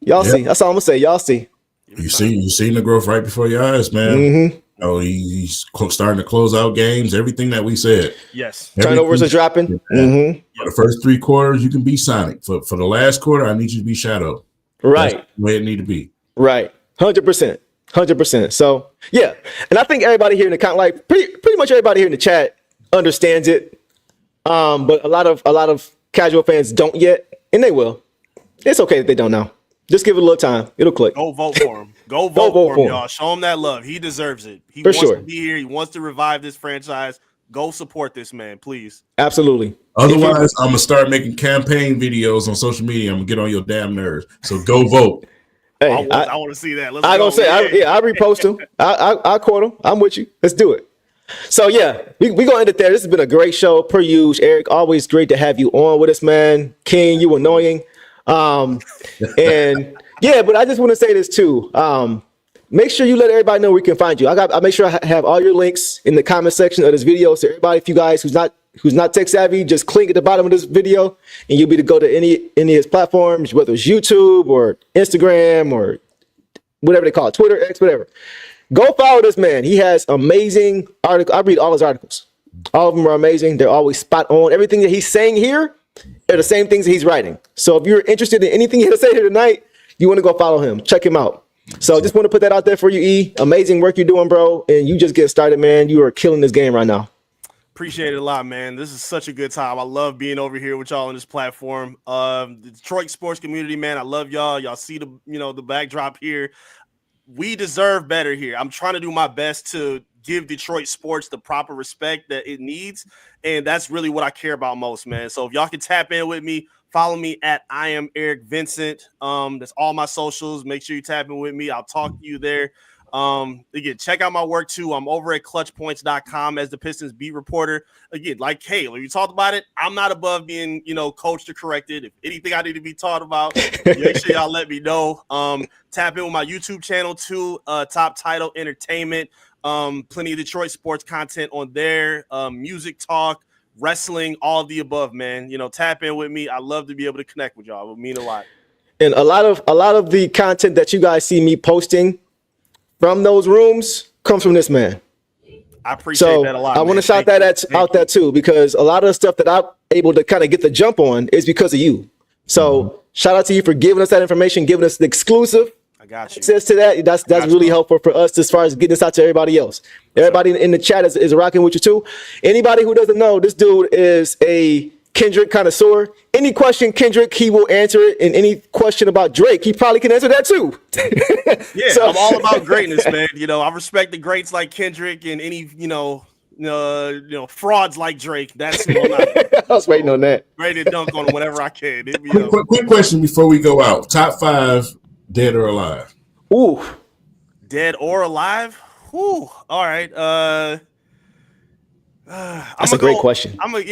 That's all I'm going to say. Y'all see. You seen the growth right before your eyes, man. Mm-hmm. He's starting to close out games. Everything that we said. Yes. Turnovers are dropping. Mm-hmm. For the first 3 quarters, you can be Sonic. For the last quarter, I need you to be Shadow. Right. That's the way it need to be. Right. 100%. 100%. So, yeah. And I think everybody here in the like pretty much everybody here in the chat understands it. But a lot of casual fans don't yet, and they will. It's okay if they don't now. Just give it a little time. It'll click. Go vote for him. Go vote for him, y'all. Show him that love. He deserves it. He wants to be here. He wants to revive this franchise. Go support this man, please. Absolutely. Otherwise, I'm going to start making campaign videos on social media. I'm going to get on your damn nerves. So go vote. Hey, I want to see that. I repost him. I quote him. I'm with you. Let's do it. So, yeah, we going to end it there. This has been a great show, per usual. Eric, always great to have you on with us, man. King, you annoying. And yeah, but I just want to say this too. Make sure you let everybody know where we can find you. I make sure I have all your links in the comment section of this video. So everybody, if you guys who's not tech savvy, just click at the bottom of this video and you'll be to go to any of his platforms, whether it's YouTube or Instagram or whatever they call it, Twitter, X, whatever. Go follow this man. He has amazing articles. I read all his articles. All of them are amazing. They're always spot on. Everything that he's saying here are the same things that he's writing. So if you're interested in anything he has to say here tonight, you want to go follow him. Check him out. So just want to put that out there for you, E. Amazing work you're doing, bro. And you just get started, man. You are killing this game right now. Appreciate it a lot, man. This is such a good time. I love being over here with y'all on this platform. The Detroit sports community, man. I love y'all. Y'all see the backdrop here. We deserve better here. I'm trying to do my best to give Detroit sports the proper respect that it needs. And that's really what I care about most, man. So if y'all can tap in with me, follow me at I am Eric Vincent. That's all my socials. Make sure you tap in with me. I'll talk to you there. Again, check out my work too. I'm over at clutchpoints.com as the Pistons beat reporter. Again, like Caleb, you talked about it. I'm not above being, coached or corrected. If anything I need to be taught about, make sure y'all let me know. Tap in with my YouTube channel too, Top Title Entertainment. Plenty of Detroit sports content on there, music talk, wrestling, all of the above, man. Tap in with me. I love to be able to connect with y'all. It would mean a lot. And a lot of the content that you guys see me posting from those rooms comes from this man. I appreciate that a lot. I want to shout out that too, because a lot of the stuff that I'm able to kind of get the jump on is because of you. So shout out to you for giving us that information, giving us the exclusive. I got you. access to that, that's really helpful for us as far as getting this out to everybody else. Everybody in the chat is rocking with you too. Anybody who doesn't know, this dude is a Kendrick connoisseur. Any question Kendrick, he will answer it. And any question about Drake, he probably can answer that too. Yeah, so, I'm all about greatness, man. You know, I respect the greats like Kendrick and any, frauds like Drake. That's I was waiting on that. Ready to dunk on him whenever I can. Quick question before we go out. Top 5 dead or alive? Ooh. Dead or alive? Ooh. All right. That's a great question. I'm gonna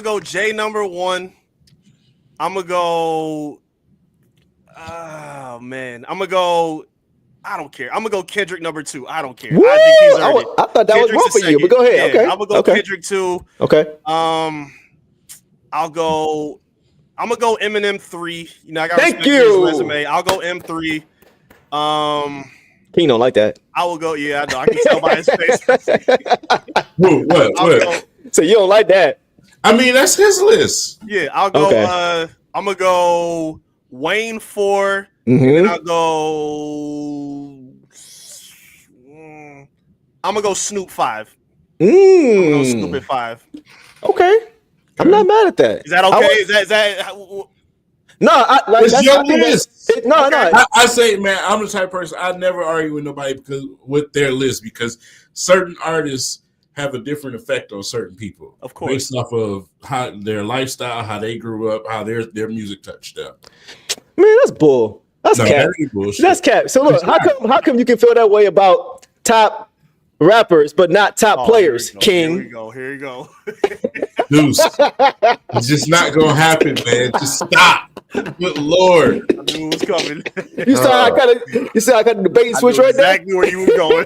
go J number 1. I'm gonna go. Oh man, I'm gonna go. I don't care. I'm gonna go Kendrick number 2. I don't care. Woo! I think he's earned it. I thought that Kendrick's was wrong for you, but go ahead. Yeah, okay. I'm gonna go Kendrick 2. Okay. I'm gonna go Eminem 3. You know, I got Thank respect for his resume. I'll go M3. He don't like that. I will go. Yeah, I know. I can tell by his face. What? So you don't like that? I mean, that's his list. Yeah, I'll go. Okay. I'm gonna go Wayne 4. Mm-hmm. And I'll go. I'm gonna go Snoop 5. I'm gonna go Snoop at 5. Okay. I'm not mad at that. Is that okay? Is that? No, It's your list. No. I say, man, I'm the type of person I never argue with nobody with their list because certain artists have a different effect on certain people. Of course, based off of how their lifestyle, how they grew up, how their music touched them. Man, that's bull. That's cap. That's cap. So look, how come you can feel that way about top rappers but not top players, King? Here you go. Deuce. It's just not gonna happen, man. Just stop. Good Lord. I knew it was coming. You saw I got the debate switch right there. Exactly where you were going.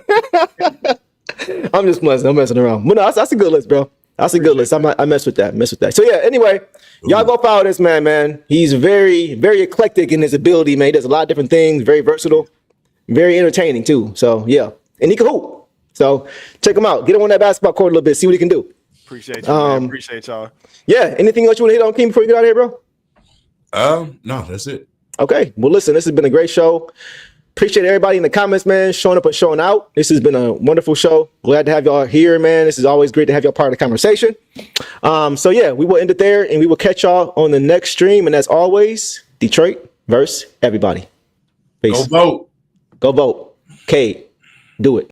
I'm just messing. I'm messing around. But no, that's a good list, bro. That's a good list. I mess with that. So yeah. Anyway, y'all go follow this man. Man, he's very, very eclectic in his ability. Man, he does a lot of different things. Very versatile. Very entertaining too. So yeah, and he can hoop. So check him out. Get him on that basketball court a little bit. See what he can do. Appreciate you. Man. Appreciate y'all. Yeah. Anything else you want to hit on, King, before you get out of here, bro? No, that's it. Okay. Well, listen, this has been a great show. Appreciate everybody in the comments, man, showing up and showing out. This has been a wonderful show. Glad to have y'all here, man. This is always great to have y'all part of the conversation. So yeah, we will end it there and we will catch y'all on the next stream. And as always, Detroit versus everybody. Peace. Go vote. Go vote. Cade, do it.